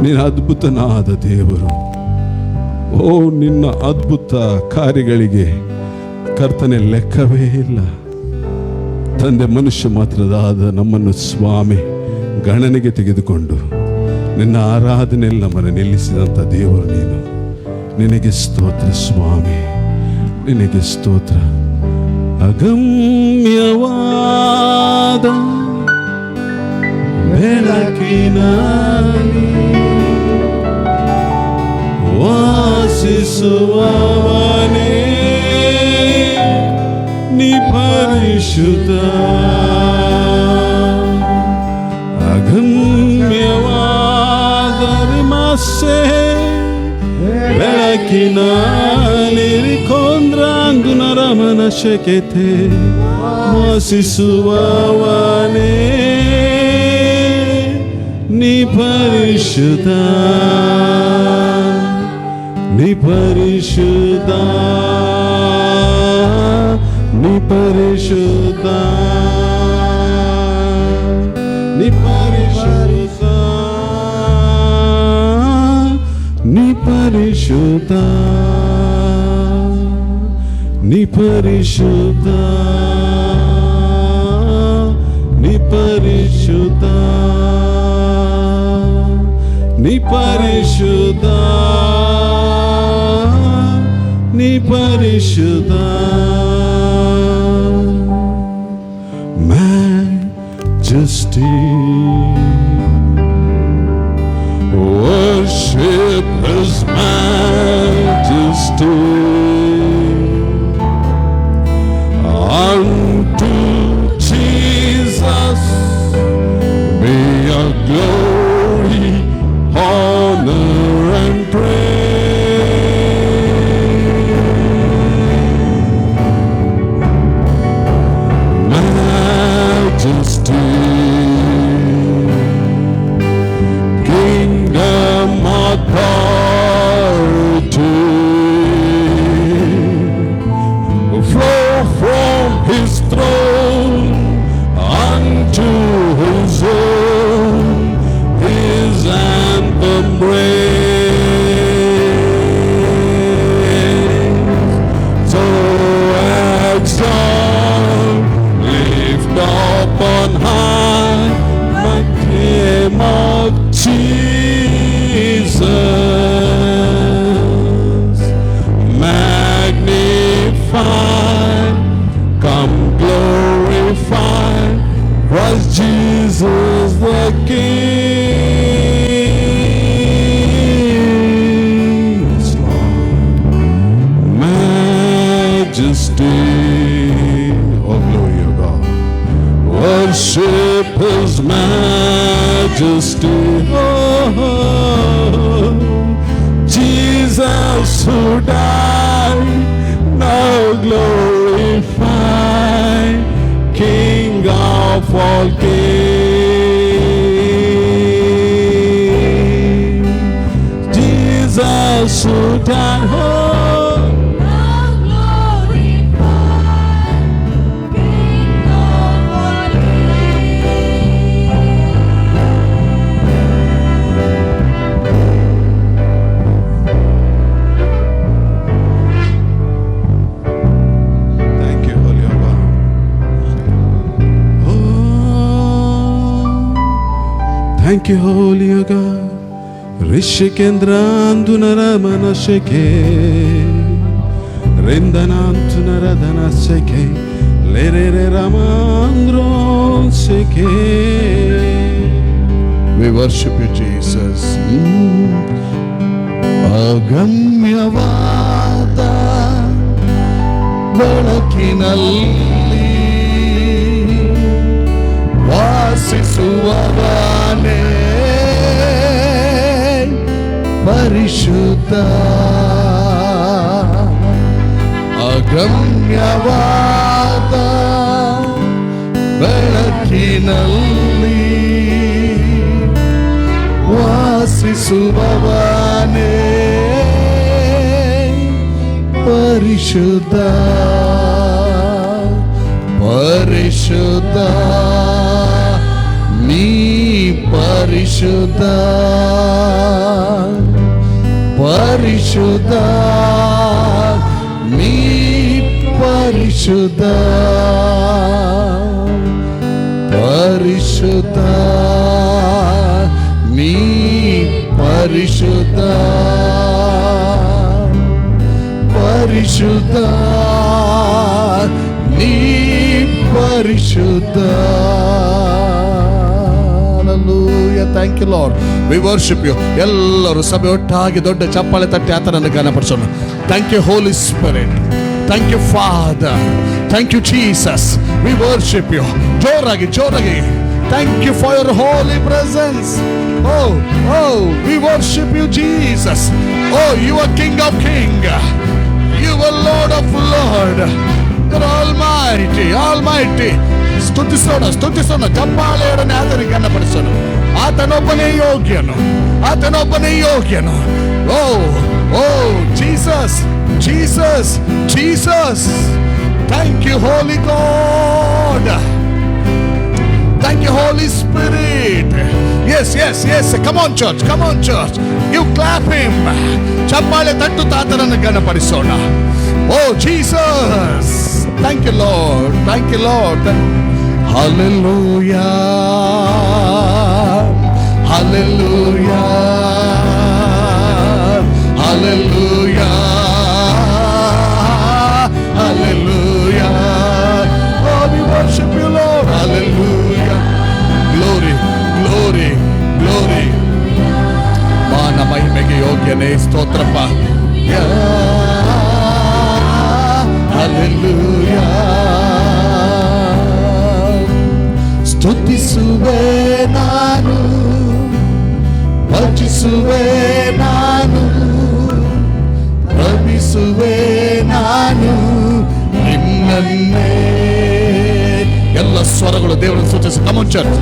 ನೀನು ಅದ್ಭುತನಾದ ದೇವರು. ಓ, ನಿನ್ನ ಅದ್ಭುತ ಕಾರ್ಯಗಳಿಗೆ ಕರ್ತನೆ ಲೆಕ್ಕವೇ ಇಲ್ಲ. ತಂದೆ, ಮನುಷ್ಯ ಮಾತ್ರದಾದ ನಮ್ಮನ್ನು ಸ್ವಾಮಿ ಗಣನೆಗೆ ತೆಗೆದುಕೊಂಡು ನಿನ್ನ ಆರಾಧನೆಯಲ್ಲಿ ನಮ್ಮನ್ನು ನಿಲ್ಲಿಸಿದಂಥ ದೇವರು ನೀನು. ನಿನಗೆ ಸ್ತೋತ್ರ ಸ್ವಾಮಿ, ನಿನಗೆ ಸ್ತೋತ್ರ. ಅಗಮ್ಯವಾದ ಬೆಳಕಿನಲ್ಲಿ ವಾಸಿಸುವವನೇ ನೀ ಪರಿಶುದ್ಧ. ಅಗಮ್ಯವಾದ ಮಸೆ ಬೆಳಕಿನಲ್ಲಿ ಕೊಂದ್ರಾಂಗುನರ ಮನಶಕೆತೆ ವಾಸಿಸುವವನೇ ನೀ ಪರಿಶುದ್ಧ, ನೀ ಪರಿಶುದ್ಧ, ನೀ ಪರಿಶುದ್ಧ, ನೀ ಪರಿಶುದ್ಧ, ನೀ ಪರಿಶುದ್ಧ, ನೀ ಪರಿಶುದ್ಧ, ನೀ ಪರಿಶುದ್ಧ, ನೀ ಪರಿಶುದ್ಧ, ನೀ ಪರಿಶುದ್ಧ. Majesty, worship His majesty. Unto Jesus be a glory, honor and praise. Majesty, kingdom, authority flow from His throne unto His own. His anthem praise. So exalt, lift up on high the name of Jesus. Magnify, come glorify Christ Jesus the King. Yes, Lord. Majesty, oh glory of God. Worship His majesty. Oh, Jesus who died, now glorify, King of all kings. Jesus who died, oh, Now glorify, King of all thank you, Holy God. Oh, thank you, Holy God. Rishikendrandunar manasheke, Rindanantunar danaseke, Lerere ramandron seke. We worship you, Jesus. ಅಗಮ್ಯವಾದ ಬೆಳಕಿನಲ್ಲಿ ವಾಸಿಸುವವನೇ ಪರಿಶುದ್ಧ. ಅಗಮ್ಯವಾದ ಬೆಳಕಿನಲ್ಲಿ ವಾಸಿಸುವವನೇ ಪರಿಶುದ್ಧ ಪರಿಶುದ್ಧ ನೀ ಪರಿಶುದ್ಧ ಪರಿಶುದ್ಧ ನೀ ಪರಿಶುದ್ಧ ಪರಿಶುದ್ಧ ನೀ ಪರಿಶುದ್ಧ ಪರಿಶುದ್ಧ ನೀ ಪರಿಶುದ್ಧ. Hallelujah. Thank you, Lord. We worship you. ಎಲ್ಲರೂ ಸಭೆ ಒಟ್ಟಾಗಿ ದೊಡ್ಡ ಚಪ್ಪಾಳೆ ತಟ್ಟಿ ಆತನನ್ನು ಗಾನಪಡಿಸೋಣ. Thank you, Holy Spirit. Thank you, Father. Thank you, Jesus. We worship you. ಜೋರಾಗಿ ಜೋರಾಗಿ. Thank you for your holy presence. Oh, we worship you, Jesus. Oh, you are King of Kings. You are Lord of Lords. You're Almighty, Almighty. ಸ್ತುತಿಸೋಣ ಸ್ತುತಿಸೋಣ, ಚಪ್ಪಾಳೆಯೊಡನೆ ಆತನಿಗೆ ಘನಪಡಿಸೋಣ. ಆತನೊಬ್ಬನೇ ಯೋಗ್ಯನು, ಆತನೊಬ್ಬನೇ ಯೋಗ್ಯನು. O O Jesus Jesus Jesus. Thank you holy God. Thank you, Holy Spirit. Yes, yes, yes. Come on, church. Come on, church. You clap him. ಚಪ್ಪಾಳೆ ತಟ್ಟು ತಾತನನ್ನು ಘನಪಡಿಸೋಣ. Oh, Jesus. Thank you, Lord. Thank you, Lord. Hallelujah. Hallelujah. Hallelujah. Hallelujah. Oh, we worship you, Lord. Hallelujah. Glory, glory, glory. ಮಾನ ಮಹಿಮೆಗೆ ಯೋಗ್ಯನೇ ಸ್ತೋತ್ರಪ್ಪ. Hallelujah. ಸ್ತುತಿಸುವೆ ನಾನು, ಭಜಿಸುವೆ ನಾನು, ರಮಿಸುವೆ ನಾನು ನಿನ್ನನ್ನೇ. ಎಲ್ಲ ಸ್ವರಗಳು ದೇವರನ್ನು ಸೂಚಿಸಿ. Come on, church.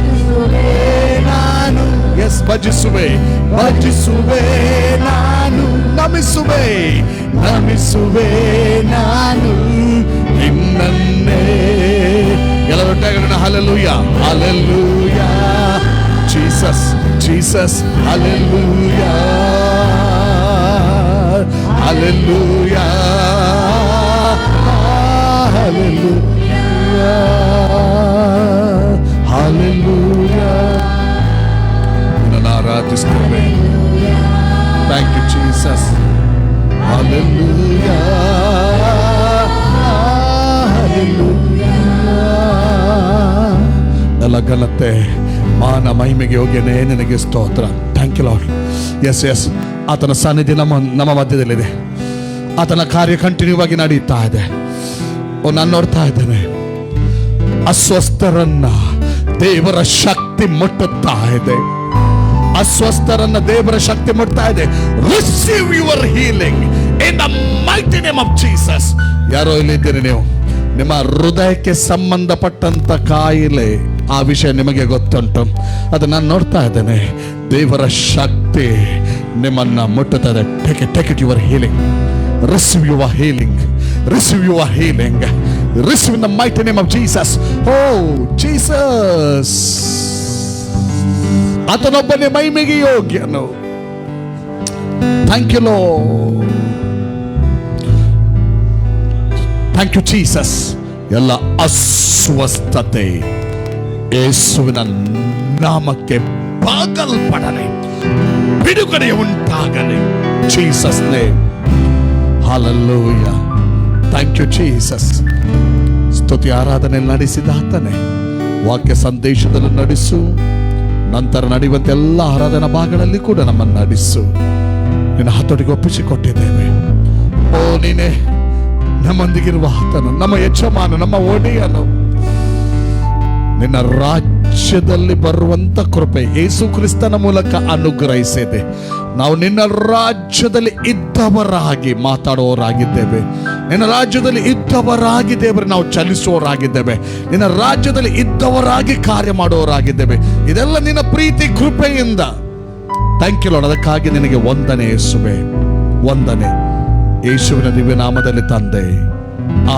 ನಾನು ಎಸ್ ಭಜಿಸುವೆ ಭಜಿಸುವೆ ನಾನು, ನಮಿಸುವೆ ನಮಿಸುವೆ ನಾನು ನಿನ್ನನ್ನೇ. ಎಲ್ಲರೂ ಒಟ್ಟಾಗಿ hallelujah hallelujah. Jesus Jesus hallelujah hallelujah hallelujah hallelujah. ಆರಾಧಿಸ್ತೇವೆ. Thank you Jesus. Hallelujah hallelujah. ಎಲ್ಲ ಘನತೆ ಮಾನ ಮಹಿಮೆಗೆ ಯೋಗ್ಯನೇ ನಿನಗೆ ಸ್ತೋತ್ರ. Thank you Lord. Yes yes, ಆತನ ಸಾನ್ನಿಧ್ಯ ನಮ್ಮ ಮಧ್ಯದಲ್ಲಿದೆ. ಆತನ ಕಾರ್ಯ ಕಂಟಿನ್ಯೂ ಆಗಿ ನಡೀತಾ ಇದೆ. ನಾನು ನೋಡ್ತಾ ಇದ್ದೇನೆ, ಅಸ್ವಸ್ಥರನ್ನ ದೇವರ ಶಕ್ತಿ ಮುಟ್ಟುತ್ತಾ ಇದೆ. ಅಸ್ವಸ್ಥರನ್ನ ದೇವರ ಶಕ್ತಿ ಮುಟ್ತಾ ಇದೆ. Receive your healing in the mighty name of Jesus. ಯಾರೋ ಇಲ್ಲಿದ್ದೀರಿ, ನೀವು ನಿಮ್ಮ ಹೃದಯಕ್ಕೆ ಸಂಬಂಧಪಟ್ಟಂತ ಕಾಯಿಲೆ, ಆ ವಿಷಯ ನಿಮಗೆ ಗೊತ್ತುಂಟು. ಅದು ನಾನು ನೋಡ್ತಾ ಇದ್ದೇನೆ. ದೇವರ ಶಕ್ತಿ ನಿಮ್ಮನ್ನ ಮುಟ್ಟುತ್ತದೆ. Take it your healing. Receive your healing. Receive your healing. Receive in the mighty name of Jesus. Oh, Jesus. ಆತನೊಬ್ಬನೇ ಮಹಿಮೆಗೆ ಯೋಗ್ಯನು. Thank you, Lord. Thank you, Jesus. ಎಲ್ಲ ಅಸ್ವಸ್ಥತೆ ಯೇಸುವಿನ ನಾಮಕ್ಕೆ ಬಾಗಲ್ಪಡಲಿ, ಬಿಡುಗಡೆ ಉಂಟಾಗಲಿ. Jesus name. Hallelujah. Thank you, Jesus. ಸ್ತುತಿ ಆರಾಧನೆ ನಡೆಸಿದ ಆತನೇ, ವಾಕ್ಯ ಸಂದೇಶದಲ್ಲಿ ನಡೆಸು, ನಂತರ ನಡೆಯುವಂತೆ ಎಲ್ಲ ಆರಾಧನಾ ಭಾಗಗಳಲ್ಲಿ ಕೂಡ ನಮ್ಮನ್ನು ನಡೆಸು. ನಿನ್ನ ಹತೋಟಿಗೆ ಒಪ್ಪಿಸಿಕೊಟ್ಟಿದ್ದೇವೆ. ಓ, ನೀನೇ ನಮ್ಮೊಂದಿಗಿರುವ ಆತನು, ನಮ್ಮ ಯಜಮಾನ, ನಮ್ಮ ಒಡೆಯನು. ನಿನ್ನ ರಾಜ್ಯ ರಾಜ್ಯದಲ್ಲಿ ಬರುವಂತ ಕೃಪೆ ಯೇಸು ಕ್ರಿಸ್ತನ ಮೂಲಕ ಅನುಗ್ರಹಿಸಿದೆ. ನಾವು ನಿನ್ನ ರಾಜ್ಯದಲ್ಲಿ ಇದ್ದವರಾಗಿ ಮಾತಾಡುವವರಾಗಿದ್ದೇವೆ. ನಿನ್ನ ರಾಜ್ಯದಲ್ಲಿ ಇದ್ದವರಾಗಿ ದೇವರೇ ನಾವು ಚಲಿಸುವವರಾಗಿದ್ದೇವೆ. ನಿನ್ನ ರಾಜ್ಯದಲ್ಲಿ ಇದ್ದವರಾಗಿ ಕಾರ್ಯ ಮಾಡುವವರಾಗಿದ್ದೇವೆ. ಇದೆಲ್ಲ ನಿನ್ನ ಪ್ರೀತಿ ಕೃಪೆಯಿಂದ. Thank you Lord. ಅದಕ್ಕಾಗಿ ನಿನಗೆ ವಂದನೆ ಯೇಸುವೆ, ವಂದನೆ ಯೇಸುವಿನ ದಿವ್ಯ ನಾಮದಲ್ಲಿ ತಂದೆ.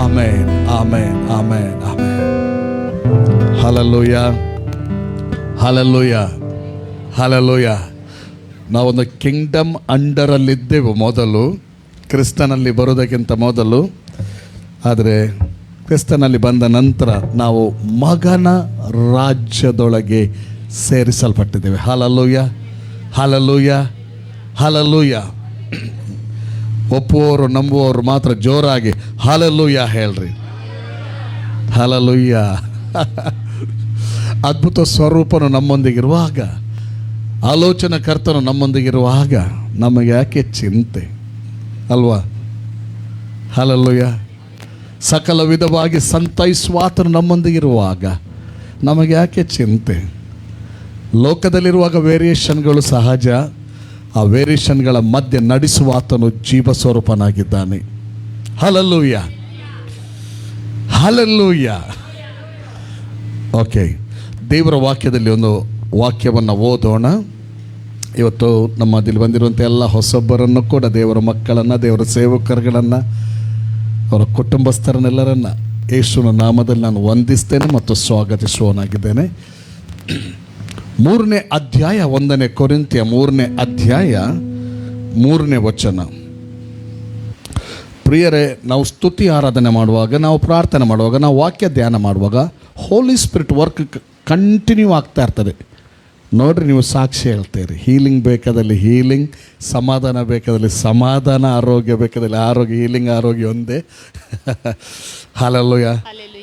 Amen, amen, amen, amen. Hallelujah, hallelujah, hallelujah. ನಾವೊಂದು ಕಿಂಗ್ಡಮ್ ಅಂಡರಲ್ಲಿದ್ದೆವು ಮೊದಲು, ಕ್ರಿಸ್ತನಲ್ಲಿ ಬರೋದಕ್ಕಿಂತ ಮೊದಲು. ಆದರೆ ಕ್ರಿಸ್ತನಲ್ಲಿ ಬಂದ ನಂತರ ನಾವು ಮಗನ ರಾಜ್ಯದೊಳಗೆ ಸೇರಿಸಲ್ಪಟ್ಟಿದ್ದೇವೆ. Hallelujah, hallelujah, hallelujah. ಒಪ್ಪುವವರು ನಂಬುವವರು ಮಾತ್ರ ಜೋರಾಗಿ ಹಲ್ಲೆಲೂಯಾ ಹೇಳ್ರಿ. ಹಲ್ಲೆಲೂಯಾ. ಅದ್ಭುತ ಸ್ವರೂಪನು ನಮ್ಮೊಂದಿಗಿರುವಾಗ, ಆಲೋಚನಾ ಕರ್ತನು ನಮ್ಮೊಂದಿಗಿರುವಾಗ ನಮಗೆ ಯಾಕೆ ಚಿಂತೆ ಅಲ್ವಾ? ಹಲ್ಲೆಲೂಯಾ. ಸಕಲ ವಿಧವಾಗಿ ಸಂತೈಸುವಾತನು ನಮ್ಮೊಂದಿಗಿರುವಾಗ ನಮಗೆ ಯಾಕೆ ಚಿಂತೆ? ಲೋಕದಲ್ಲಿರುವಾಗ ವೇರಿಯೇಷನ್ಗಳು ಸಹಜ. ಆ ವೇರಿಯೇಷನ್ಗಳ ಮಧ್ಯೆ ನಡೆಸುವಾತನು ಜೀವ ಸ್ವರೂಪನಾಗಿದ್ದಾನೆ. Hallelujah, hallelujah. ಓಕೆ, ದೇವರ ವಾಕ್ಯದಲ್ಲಿ ಒಂದು ವಾಕ್ಯವನ್ನು ಓದೋಣ. ಇವತ್ತು ನಮ್ಮಲ್ಲಿ ಬಂದಿರುವಂಥ ಎಲ್ಲ ಹೊಸೊಬ್ಬರನ್ನು ಕೂಡ, ದೇವರ ಮಕ್ಕಳನ್ನು, ದೇವರ ಸೇವಕರುಗಳನ್ನು, ಅವರ ಕುಟುಂಬಸ್ಥರನ್ನೆಲ್ಲರನ್ನು ಯೇಸುವಿನ ನಾಮದಲ್ಲಿ ನಾನು ವಂದಿಸ್ತೇನೆ ಮತ್ತು ಸ್ವಾಗತಿಸುವನಾಗಿದ್ದೇನೆ. 3ನೇ ಅಧ್ಯಾಯ 1ನೇ ಕೊರಿಂಥಿಯ 3ನೇ ಅಧ್ಯಾಯ 3ನೇ ವಚನ. ಪ್ರಿಯರೇ, ನಾವು ಸ್ತುತಿ ಆರಾಧನೆ ಮಾಡುವಾಗ, ನಾವು ಪ್ರಾರ್ಥನೆ ಮಾಡುವಾಗ, ನಾವು ವಾಕ್ಯ ಧ್ಯಾನ ಮಾಡುವಾಗ ಹೋಲಿ ಸ್ಪಿರಿಟ್ ವರ್ಕ್ ಕಂಟಿನ್ಯೂ ಆಗ್ತಾ ಇರ್ತದೆ. ನೋಡ್ರಿ, ನೀವು ಸಾಕ್ಷಿ ಹೇಳ್ತೀರಿ. ಹೀಲಿಂಗ್ ಬೇಕಾದಲ್ಲಿ ಹೀಲಿಂಗ್, ಸಮಾಧಾನ ಬೇಕಾದಲ್ಲಿ ಸಮಾಧಾನ, ಆರೋಗ್ಯ ಬೇಕಾದಲ್ಲಿ ಆರೋಗ್ಯ. ಹೀಲಿಂಗ್ ಆರೋಗ್ಯ ಒಂದೇ. ಹಲ್ಲೆಲೂಯಾ.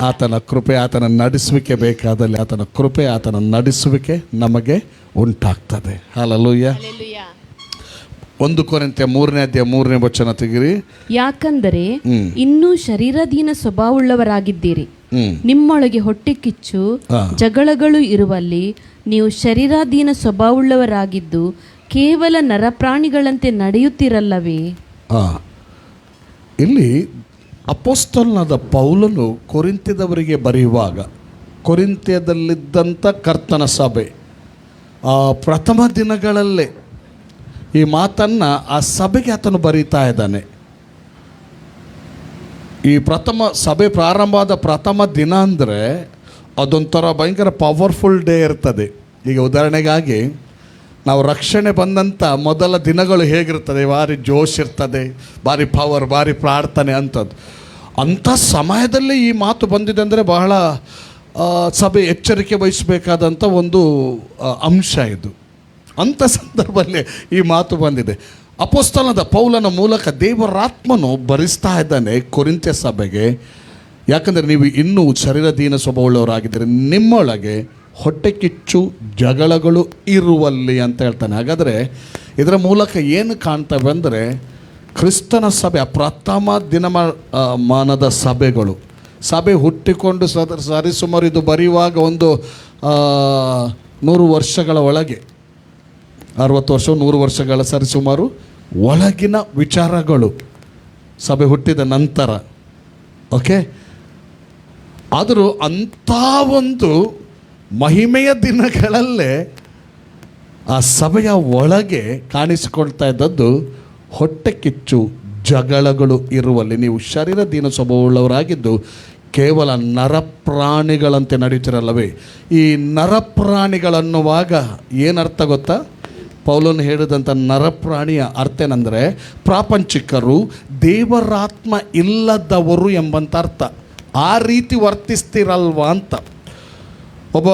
ಆತನ ಕೃಪೆ, ಆತನ ನಡೆಸುವಿಕೆ ಬೇಕಾದಲ್ಲಿ ಆತನ ಕೃಪೆ, ಆತನ ನಡೆಸುವಿಕೆ ನಮಗೆ ಉಂಟಾಗ್ತದೆ. ಹಲ್ಲೆಲೂಯಾ. 1 ಕೊರಿಂಥಿಯ 3ನೇ ಅಧ್ಯಾಯ 3ನೇ ವಚನ ತೆಗಿರಿ. ಯಾಕಂದರೆ ಇನ್ನೂ ಶರೀರಾಧೀನ ಸ್ವಭಾವವುಳ್ಳವರಾಗಿದ್ದೀರಿ. ನಿಮ್ಮೊಳಗೆ ಹೊಟ್ಟೆ ಕಿಚ್ಚು ಜಗಳಗಳು ಇರುವಲ್ಲಿ ನೀವು ಶರೀರಾಧೀನ ಸ್ವಭಾವವುಳ್ಳವರಾಗಿದ್ದು ಕೇವಲ ನರಪ್ರಾಣಿಗಳಂತೆ ನಡೆಯುತ್ತಿರಲ್ಲವೇ? ಇಲ್ಲಿ ಅಪೊಸ್ತಲನಾದ ಪೌಲನು ಕೊರಿಂಥದವರಿಗೆ ಬರೆಯುವಾಗ, ಕೊರಿಂಥದಲ್ಲಿದ್ದಂಥ ಕರ್ತನ ಸಭೆ ಪ್ರಥಮ ದಿನಗಳಲ್ಲೇ ಈ ಮಾತನ್ನು ಆ ಸಭೆಗೆ ಆತನು ಬರೀತಾ ಇದ್ದಾನೆ. ಈ ಸಭೆ ಪ್ರಾರಂಭ ಆದ ಪ್ರಥಮ ದಿನ ಅಂದರೆ ಅದೊಂಥರ ಭಯಂಕರ ಪವರ್ಫುಲ್ ಡೇ ಇರ್ತದೆ. ಈಗ ಉದಾಹರಣೆಗಾಗಿ ನಾವು ರಕ್ಷಣೆ ಬಂದಂಥ ಮೊದಲ ದಿನಗಳು ಹೇಗಿರ್ತದೆ, ಭಾರಿ ಜೋಶ್ ಇರ್ತದೆ, ಭಾರಿ ಪವರ್, ಭಾರಿ ಪ್ರಾರ್ಥನೆ ಅಂಥದ್ದು. ಅಂಥ ಸಮಯದಲ್ಲಿ ಈ ಮಾತು ಬಂದಿದೆ ಅಂದರೆ ಬಹಳ ಸಭೆ ಎಚ್ಚರಿಕೆ ವಹಿಸಬೇಕಾದಂಥ ಒಂದು ಅಂಶ ಇದು. ಅಂಥ ಸಂದರ್ಭದಲ್ಲಿ ಈ ಮಾತು ಬಂದಿದೆ. ಅಪೊಸ್ತಲನಾದ ಪೌಲನ ಮೂಲಕ ದೇವರಾತ್ಮನು ಬರೆಸ್ತಾ ಇದ್ದಾನೆ ಕೊರಿಂಥ್ಯ ಸಭೆಗೆ. ಯಾಕಂದರೆ ನೀವು ಇನ್ನೂ ಶರೀರಾಧೀನ ಸ್ವಭಾವವುಳ್ಳವರಾಗಿದ್ದರೆ ನಿಮ್ಮೊಳಗೆ ಹೊಟ್ಟೆ ಕಿಚ್ಚು ಜಗಳಗಳು ಇರುವಲ್ಲಿ ಅಂತ ಹೇಳ್ತಾನೆ. ಹಾಗಾದರೆ ಇದರ ಮೂಲಕ ಏನು ಕಾಣ್ತವೆ ಅಂದರೆ, ಕ್ರಿಸ್ತನ ಸಭೆ, ಪ್ರಥಮ ದಿನಮಾನದ ಸಭೆಗಳು, ಸಭೆ ಹುಟ್ಟಿಕೊಂಡು ಸರಿಸುಮಾರು ಇದು ಬರೆಯುವಾಗ ಒಂದು 100 ವರ್ಷಗಳ ಒಳಗೆ, 60 ವರ್ಷ 100 ವರ್ಷಗಳ ಸರಿಸುಮಾರು ಒಳಗಿನ ವಿಚಾರಗಳು ಸಭೆ ಹುಟ್ಟಿದ ನಂತರ. ಓಕೆ, ಆದರೂ ಅಂಥ ಒಂದು ಮಹಿಮೆಯ ದಿನಗಳಲ್ಲೇ ಆ ಸಭೆಯ ಒಳಗೆ ಕಾಣಿಸಿಕೊಳ್ತಾ ಇದ್ದದ್ದು ಹೊಟ್ಟೆ ಕಿಚ್ಚು ಜಗಳಗಳು ಇರುವಲ್ಲಿ ನೀವು ಶರೀರಾಧೀನ ಸ್ವಭಾವವುಳ್ಳವರಾಗಿದ್ದು ಕೇವಲ ನರಪ್ರಾಣಿಗಳಂತೆ ನಡೆಯುತ್ತಿರಲ್ಲವೇ? ಈ ನರಪ್ರಾಣಿಗಳನ್ನುವಾಗ ಏನರ್ಥ ಗೊತ್ತಾ? ಪೌಲನು ಹೇಳಿದಂಥ ನರಪ್ರಾಣಿಯ ಅರ್ಥ ಏನಂದರೆ ಪ್ರಾಪಂಚಿಕರು, ದೇವರಾತ್ಮ ಇಲ್ಲದವರು ಎಂಬಂಥ ಅರ್ಥ. ಆ ರೀತಿ ವರ್ತಿಸ್ತಿರಲ್ವಾ ಅಂತ. ಒಬ್ಬ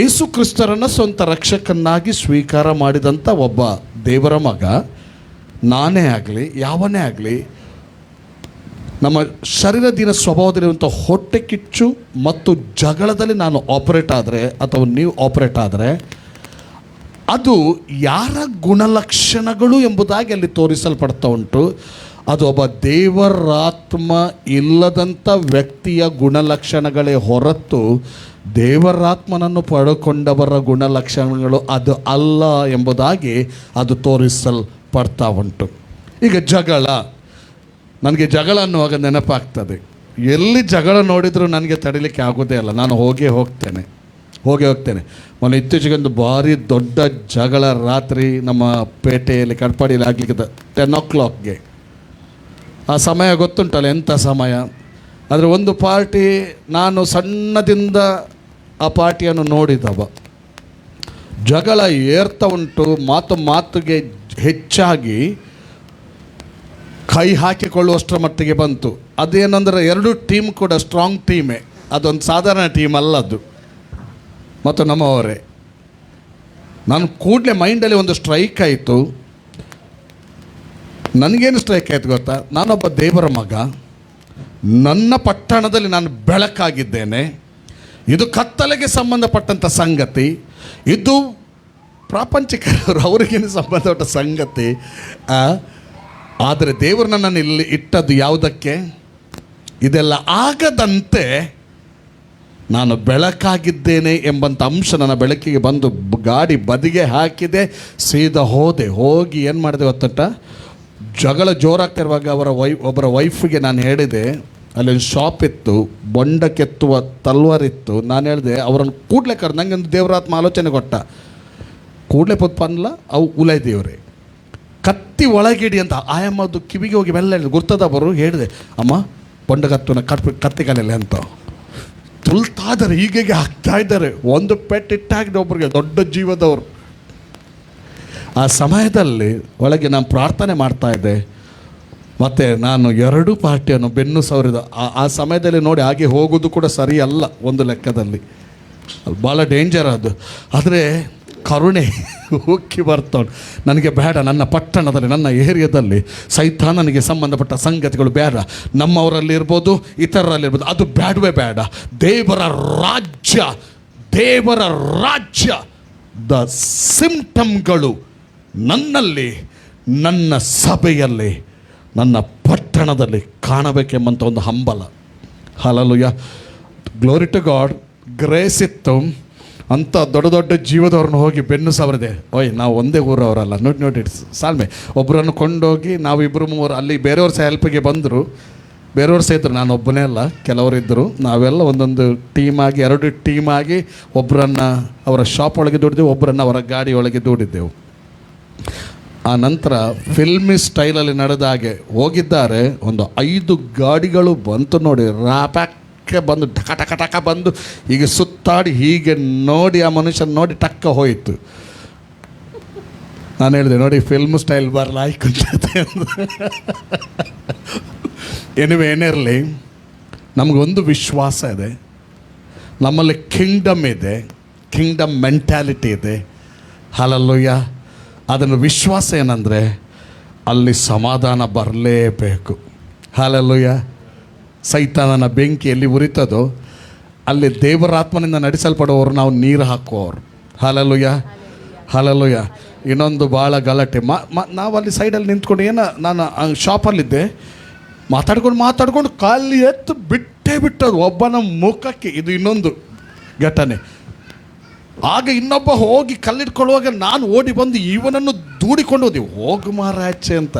ಯೇಸು ಕ್ರಿಸ್ತರನ್ನು ಸ್ವಂತ ರಕ್ಷಕನಾಗಿ ಸ್ವೀಕಾರ ಮಾಡಿದಂಥ ಒಬ್ಬ ದೇವರ ಮಗ, ನಾನೇ ಆಗಲಿ ಯಾವನೇ ಆಗಲಿ, ನಮ್ಮ ಶರೀರಾಧೀನ ಸ್ವಭಾವದಲ್ಲಿರುವಂಥ ಹೊಟ್ಟೆ ಕಿಚ್ಚು ಮತ್ತು ಜಗಳದಲ್ಲಿ ನಾನು ಆಪರೇಟ್ ಆದರೆ ಅಥವಾ ನೀವು ಆಪರೇಟ್ ಆದರೆ ಅದು ಯಾರ ಗುಣಲಕ್ಷಣಗಳು ಎಂಬುದಾಗಿ ಅಲ್ಲಿ ತೋರಿಸಲ್ಪಡ್ತಾ ಉಂಟು. ಅದು ಒಬ್ಬ ದೇವರಾತ್ಮ ಇಲ್ಲದಂಥ ವ್ಯಕ್ತಿಯ ಗುಣಲಕ್ಷಣಗಳೇ ಹೊರತು ದೇವರಾತ್ಮನನ್ನು ಪಡ್ಕೊಂಡವರ ಗುಣಲಕ್ಷಣಗಳು ಅದು ಅಲ್ಲ ಎಂಬುದಾಗಿ ಅದು ತೋರಿಸಲ್ಪಡ್ತಾ ಉಂಟು. ಈಗ ಜಗಳ, ನನಗೆ ಜಗಳ ಅನ್ನುವಾಗ ನೆನಪಾಗ್ತದೆ. ಎಲ್ಲಿ ಜಗಳ ನೋಡಿದರೂ ನನಗೆ ತಡಿಲಿಕ್ಕೆ ಆಗೋದೇ ಇಲ್ಲ, ನಾನು ಹೋಗೇ ಹೋಗ್ತೇನೆ. ಮೊನ್ನೆ ಇತ್ತೀಚೆಗೊಂದು ಭಾರಿ ದೊಡ್ಡ ಜಗಳ ರಾತ್ರಿ ನಮ್ಮ ಪೇಟೆಯಲ್ಲಿ ಕಡ್ಪಾಡಿಯಲ್ಲಿ ಆಗಲಿಕ್ಕೆ 10 o'clockಗೆ. ಆ ಸಮಯ ಗೊತ್ತುಂಟಲ್ಲ ಎಂಥ ಸಮಯ. ಆದರೆ ಒಂದು ಪಾರ್ಟಿ, ನಾನು ಸಣ್ಣದಿಂದ ಆ ಪಾರ್ಟಿಯನ್ನು ನೋಡಿದವ. ಜಗಳ ಏರ್ತಾ ಉಂಟು, ಮಾತಿಗೆ ಹೆಚ್ಚಾಗಿ ಕೈ ಹಾಕಿಕೊಳ್ಳುವಷ್ಟರ ಮಟ್ಟಿಗೆ ಬಂತು. ಅದೇನೆಂದರೆ 2 ಟೀಮ್ ಕೂಡ ಸ್ಟ್ರಾಂಗ್ ಟೀಮೇ, ಅದೊಂದು ಸಾಧಾರಣ ಟೀಮ್ ಅಲ್ಲ ಅದು. ಮತ್ತು ನಮ್ಮವರೇ, ನಾನು ಕೂಡಲೇ ಮೈಂಡಲ್ಲಿ ಒಂದು ಸ್ಟ್ರೈಕ್ ಆಯಿತು. ನನಗೇನು ಸ್ಟ್ರೈಕ್ ಆಯಿತು ಗೊತ್ತಾ? ನಾನೊಬ್ಬ ದೇವರ ಮಗ, ನನ್ನ ಪಟ್ಟಣದಲ್ಲಿ ನಾನು ಬೆಳಕಾಗಿದ್ದೇನೆ. ಇದು ಕತ್ತಲೆಗೆ ಸಂಬಂಧಪಟ್ಟಂಥ ಸಂಗತಿ, ಇದು ಪ್ರಾಪಂಚಿಕರು ಅವರಿಗೇನು ಸಂಬಂಧಪಟ್ಟ ಸಂಗತಿ. ಆದರೆ ದೇವರು ನನ್ನನ್ನು ಇಲ್ಲಿ ಇಟ್ಟದ್ದು ಯಾವುದಕ್ಕೆ? ಇದೆಲ್ಲ ಆಗದಂತೆ ನಾನು ಬೆಳಕಾಗಿದ್ದೇನೆ ಎಂಬಂಥ ಅಂಶ ನನ್ನ ಬೆಳಕಿಗೆ ಬಂದು ಗಾಡಿ ಬದಿಗೆ ಹಾಕಿದೆ, ಸೀದಾ ಹೋಗಿ ಏನು ಮಾಡಿದೆ ಗೊತ್ತಟ? ಜಗಳ ಜೋರಾಗ್ತಿರುವಾಗ ಒಬ್ಬರ ವೈಫಿಗೆ ನಾನು ಹೇಳಿದೆ, ಅಲ್ಲಿ ಒಂದು ಶಾಪ್ ಇತ್ತು, ಬೊಂಡ ಕೆತ್ತುವ ತಲ್ವಾರಿತ್ತು. ನಾನು ಹೇಳಿದೆ ಅವರನ್ನು ಕೂಡಲೇ ಕರೆದು, ನನಗೆ ಒಂದು ದೇವರಾತ್ಮ ಆಲೋಚನೆ ಕೊಟ್ಟ. ಕೂಡಲೇ ಪನ್ಲ ಅವು ಉಲೈ ದೇವರೇ ಕತ್ತಿ ಒಳಗಿಡಿ ಅಂತ ಆಯಮ್ಮದು ಕಿವಿಗೆ ಹೋಗಿ ಮೆಲ್ಲ ಹೇಳಿದೆ. ಗುರ್ತದ ಬರು ಹೇಳಿದೆ, ಅಮ್ಮ ಬೊಂಡ ಕತ್ತುನ ಕತ್ತಿ ಕಾಲಲ್ಲಿ ಅಂತ ತುಳ್ತಾ ಇದ್ದಾರೆ, ಹೀಗೆ ಹಾಕ್ತಾ ಇದ್ದಾರೆ. ಒಂದು ಪೆಟ್ಟಿಟ್ಟಾಗಿದೆ ಒಬ್ಬರಿಗೆ, ದೊಡ್ಡ ಜೀವದವರು. ಆ ಸಮಯದಲ್ಲಿ ಒಳಗೆ ನಾನು ಪ್ರಾರ್ಥನೆ ಮಾಡ್ತಾ ಇದ್ದೆ. ಮತ್ತು ನಾನು 2 ಪಾರ್ಟಿಯನ್ನು ಬೆನ್ನು ಸವರಿದ. ಆ ಸಮಯದಲ್ಲಿ ನೋಡಿ, ಹಾಗೆ ಹೋಗೋದು ಕೂಡ ಸರಿಯಲ್ಲ ಒಂದು ಲೆಕ್ಕದಲ್ಲಿ, ಅದು ಭಾಳ ಡೇಂಜರ್ ಅದು. ಆದರೆ ಕರುಣೆ ಉಕ್ಕಿ ಬರ್ತಾವೆ. ನನಗೆ ಬೇಡ, ನನ್ನ ಪಟ್ಟಣದಲ್ಲಿ, ನನ್ನ ಏರಿಯಾದಲ್ಲಿ ಸೈತಾನನಿಗೆ ಸಂಬಂಧಪಟ್ಟ ಸಂಗತಿಗಳು ಬೇಡ. ನಮ್ಮವರಲ್ಲಿ ಇರ್ಬೋದು, ಇತರರಲ್ಲಿರ್ಬೋದು, ಅದು ಬೇಡವೇ ಬೇಡ. ದೇವರ ರಾಜ್ಯ ದ ಸಿಂಪ್ಟಮ್ಗಳು ನನ್ನಲ್ಲಿ, ನನ್ನ ಸಭೆಯಲ್ಲಿ, ನನ್ನ ಪಟ್ಟಣದಲ್ಲಿ ಕಾಣಬೇಕೆಂಬಂಥ ಒಂದು ಹಂಬಲ. Hallelujah, glory to God. Grace ಇತ್ತು ಅಂತ ದೊಡ್ಡ ಜೀವದವ್ರನ್ನ ಹೋಗಿ ಬೆನ್ನು ಸವರಿದೆ. ನಾವು ಒಂದೇ ಊರವರಲ್ಲ, ನೋಡಿ ಸಾಲ್ಮೆ ಒಬ್ಬರನ್ನು ಕೊಂಡೋಗಿ ನಾವು 2-3 ಅಲ್ಲಿ ಬೇರೆಯವ್ರ ಸಹ ಹೆಲ್ಪಿಗೆ ಬಂದರು. ಬೇರೆಯವ್ರು ಸಹ ಇದ್ದರು, ನಾನು ಒಬ್ಬನೇ ಅಲ್ಲ, ಕೆಲವರು ಇದ್ದರು. ನಾವೆಲ್ಲ ಒಂದೊಂದು ಟೀಮಾಗಿ 2 ಟೀಮಾಗಿ ಒಬ್ಬರನ್ನು ಅವರ ಶಾಪ್ ಒಳಗೆ ದುಡಿದೆವು, ಒಬ್ಬರನ್ನು ಅವರ ಗಾಡಿ ಒಳಗೆ ದುಡಿದ್ದೆವು. ಆ ನಂತರ ಫಿಲ್ಮಿ ಸ್ಟೈಲಲ್ಲಿ ನಡೆದ ಹಾಗೆ ಹೋಗಿದ್ದಾರೆ. ಒಂದು 5 ಗಾಡಿಗಳು ಬಂತು ನೋಡಿ, ರಾಪ್ಯಾಕ್ ಬಂದು ಟಕ ಬಂದು ಹೀಗೆ ಸುತ್ತಾಡಿ ಹೀಗೆ ನೋಡಿ ಆ ಮನುಷ್ಯನ ನೋಡಿ ಟಕ್ಕ ಹೋಯಿತು. ನಾನು ಹೇಳಿದೆ, ನೋಡಿ ಫಿಲ್ಮ್ ಸ್ಟೈಲ್ ಬರಲ್ಲ ಆಯ್ಕೊಂಡತೆ ಅಂತ. ಏನೇ ಇರಲಿ, ನಮಗೊಂದು ವಿಶ್ವಾಸ ಇದೆ, ನಮ್ಮಲ್ಲಿ ಕಿಂಗ್ಡಮ್ ಇದೆ, ಕಿಂಗ್ಡಮ್ ಮೆಂಟ್ಯಾಲಿಟಿ ಇದೆ. ಹಲ್ಲೆಲೂಯಾ. ಅದನ್ನು ವಿಶ್ವಾಸ ಏನಂದರೆ ಅಲ್ಲಿ ಸಮಾಧಾನ ಬರಲೇಬೇಕು. ಹಲ್ಲೆಲೂಯಾ. ಸೈತಾನನ ಬೆಂಕಿಯಲ್ಲಿ ಉರಿತದೋ ಅಲ್ಲಿ ದೇವರಾತ್ಮನಿಂದ ನಡೆಸಲ್ಪಡುವವರು ನಾವು ನೀರು ಹಾಕುವವರು. ಹಲ್ಲೆಲೂಯಾ. ಇನ್ನೊಂದು ಭಾಳ ಗಲಾಟೆ. ನಾವು ಅಲ್ಲಿ ಸೈಡಲ್ಲಿ ನಿಂತ್ಕೊಂಡು ನಾನು ಶಾಪಲ್ಲಿದ್ದೆ, ಮಾತಾಡ್ಕೊಂಡು ಕಾಲಿ ಎತ್ತು ಬಿಟ್ಟರು ಒಬ್ಬನ ಮುಖಕ್ಕೆ. ಇದು ಇನ್ನೊಂದು ಘಟನೆ. ಆಗ ಇನ್ನೊಬ್ಬ ಹೋಗಿ ಕಲ್ಲಿಟ್ಕೊಳ್ಳುವಾಗ ನಾನು ಓಡಿ ಬಂದು ಇವನನ್ನು ದೂಡಿಕೊಂಡು ಹೋದೆವು, ಹೋಗು ಮಾರಾಚೆ ಅಂತ.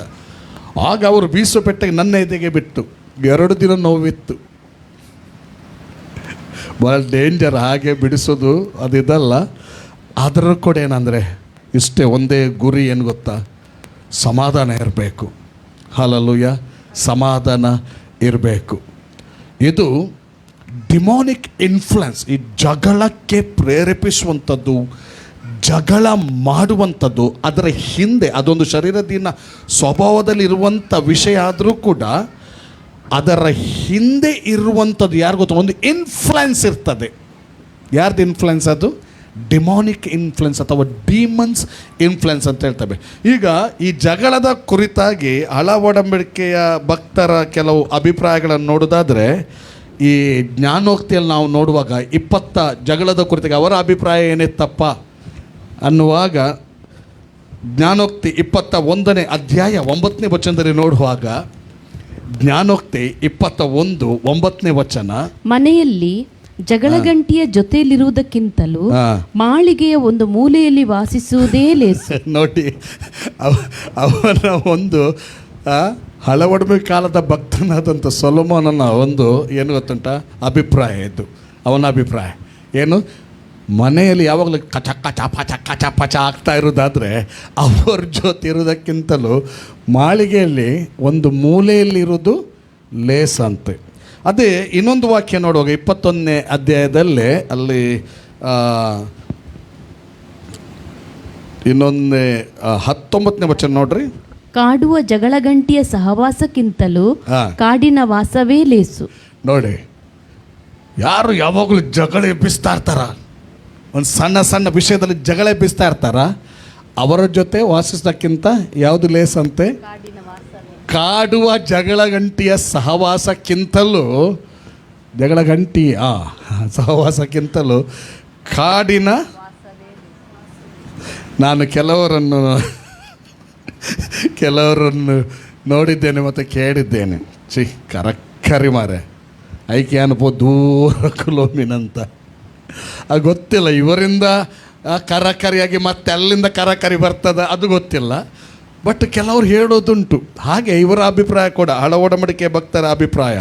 ಆಗ ಅವರು ಬೀಸು ಪೆಟ್ಟಿಗೆ ನನ್ನ ಎದೆಗೆ ಬಿಟ್ಟು 2 ದಿನ ನೋವಿತ್ತು. ಭಾಳ ಡೇಂಜರ್ ಹಾಗೆ ಬಿಡಿಸೋದು, ಅದಿದಲ್ಲ. ಅದರ ಕೂಡ ಏನಂದರೆ ಇಷ್ಟೇ, ಒಂದೇ ಗುರಿ ಏನು ಗೊತ್ತಾ? ಸಮಾಧಾನ ಇರಬೇಕು. ಹಲ್ಲೆಲೂಯಾ, ಸಮಾಧಾನ ಇರಬೇಕು. ಇದು ಡಿಮಾನಿಕ್ ಇನ್ಫ್ಲುಯೆನ್ಸ್, ಈ ಜಗಳಕ್ಕೆ ಪ್ರೇರೇಪಿಸುವಂಥದ್ದು, ಜಗಳ ಮಾಡುವಂಥದ್ದು. ಅದರ ಹಿಂದೆ ಅದೊಂದು ಶರೀರದೀನ ಸ್ವಭಾವದಲ್ಲಿರುವಂಥ ವಿಷಯ ಆದರೂ ಕೂಡ ಅದರ ಹಿಂದೆ ಇರುವಂಥದ್ದು ಯಾರು ಗೊತ್ತು? ಒಂದು ಇನ್ಫ್ಲುಯೆನ್ಸ್ ಇರ್ತದೆ. ಯಾರ್ದು ಇನ್ಫ್ಲುಯೆನ್ಸ್ ಅದು? ಡಿಮಾನಿಕ್ ಇನ್ಫ್ಲುಯೆನ್ಸ್ ಅಥವಾ ಡೀಮನ್ಸ್ ಇನ್ಫ್ಲುಯೆನ್ಸ್ ಅಂತ ಹೇಳ್ತೇವೆ. ಈಗ ಈ ಜಗಳದ ಕುರಿತಾಗಿ ಹಳ ಒಡಂಬಡಿಕೆಯ ಭಕ್ತರ ಕೆಲವು ಅಭಿಪ್ರಾಯಗಳನ್ನು ನೋಡೋದಾದರೆ, ಈ ಜ್ಞಾನೋಕ್ತಿಯಲ್ಲಿ ನಾವು ನೋಡುವಾಗ 20 ಜಗಳದ ಕುರಿತಾಗಿ ಅವರ ಅಭಿಪ್ರಾಯ ಏನಿತ್ತಪ್ಪ ಅನ್ನುವಾಗ, ಜ್ಞಾನೋಕ್ತಿ 21ನೇ ಅಧ್ಯಾಯ 9ನೇ ವಚನದಲ್ಲಿ ನೋಡುವಾಗ ಜ್ಞಾನೋಕ್ತಿ 21:9 ಮನೆಯಲ್ಲಿ ಜಗಳಗಂಟಿಯ ಜೊತೆಯಲ್ಲಿರುವುದಕ್ಕಿಂತಲೂ ಹಾ. ಮಾಳಿಗೆಯ ಒಂದು ಮೂಲೆಯಲ್ಲಿ ವಾಸಿಸುವುದೇ ಲೇಸು. ನೋಡಿ, ಅವನ ಒಂದು ಹಳವಡಿಮೆ ಕಾಲದ ಭಕ್ತನಾದಂಥ ಸೊಲೊಮೋನನ ಒಂದು ಏನು ಗೊತ್ತುಂಟ ಅಭಿಪ್ರಾಯ ಇದು. ಅವನ ಅಭಿಪ್ರಾಯ ಏನು, ಮನೆಯಲ್ಲಿ ಯಾವಾಗಲೂ ಕಚ ಕಚ ಪಚ ಕಚ ಪಚ ಆಗ್ತಾ ಇರೋದಾದರೆ ಅವ್ರ ಜೊತೆ ಇರೋದಕ್ಕಿಂತಲೂ ಮಾಳಿಗೆಯಲ್ಲಿ ಒಂದು ಮೂಲೆಯಲ್ಲಿರೋದು ಲೇಸಂತೆ. ಅದೇ ಇನ್ನೊಂದು ವಾಕ್ಯ ನೋಡುವಾಗ 21ನೇ ಅಧ್ಯಾಯದಲ್ಲೇ ಅಲ್ಲಿ ಇನ್ನೊಂದೇ 19ನೇ ವಚನ ನೋಡ್ರಿ. ಕಾಡುವ ಜಗಳಗಂಟಿಯ ಸಹವಾಸಕ್ಕಿಂತಲೂ ಹಾ. ಕಾಡಿನ ವಾಸವೇ ಲೇಸು. ನೋಡಿ, ಯಾರು ಯಾವಾಗಲೂ ಜಗಳ ಎಬ್ಬಿಸ್ತಾ ಇರ್ತಾರ, ಒಂದು ಸಣ್ಣ ಸಣ್ಣ ವಿಷಯದಲ್ಲಿ ಜಗಳ ಎಬ್ಬಿಸ್ತಾ ಇರ್ತಾರ, ಅವರ ಜೊತೆ ವಾಸಿಸೋದಕ್ಕಿಂತ ಯಾವುದು ಲೇಸಂತೆ? ಕಾಡುವ ಜಗಳಗಂಟಿಯ ಸಹವಾಸಕ್ಕಿಂತಲೂ ಸಹವಾಸಕ್ಕಿಂತಲೂ ಕಾಡಿನ. ನಾನು ಕೆಲವರನ್ನು ನೋಡಿದ್ದೇನೆ ಮತ್ತು ಕೇಳಿದ್ದೇನೆ. ಕರಕ್ಕರಿ ಮಾರೆ ಐಕೆ ಅನ್ಬೋ ದೂರ ಕಿಲೋಮೀನಂತ ಗೊತ್ತಿಲ್ಲ. ಇವರಿಂದ ಕರಕರಿಯಾಗಿ ಮತ್ತೆ ಅಲ್ಲಿಂದ ಕರಕರಿ ಬರ್ತದ ಅದು ಗೊತ್ತಿಲ್ಲ. ಬಟ್ ಕೆಲವರು ಹೇಳೋದುಂಟು ಹಾಗೆ. ಇವರ ಅಭಿಪ್ರಾಯ ಕೂಡ ಹಳವಡಮಡಿಕೆ ಭಕ್ತರ ಅಭಿಪ್ರಾಯ.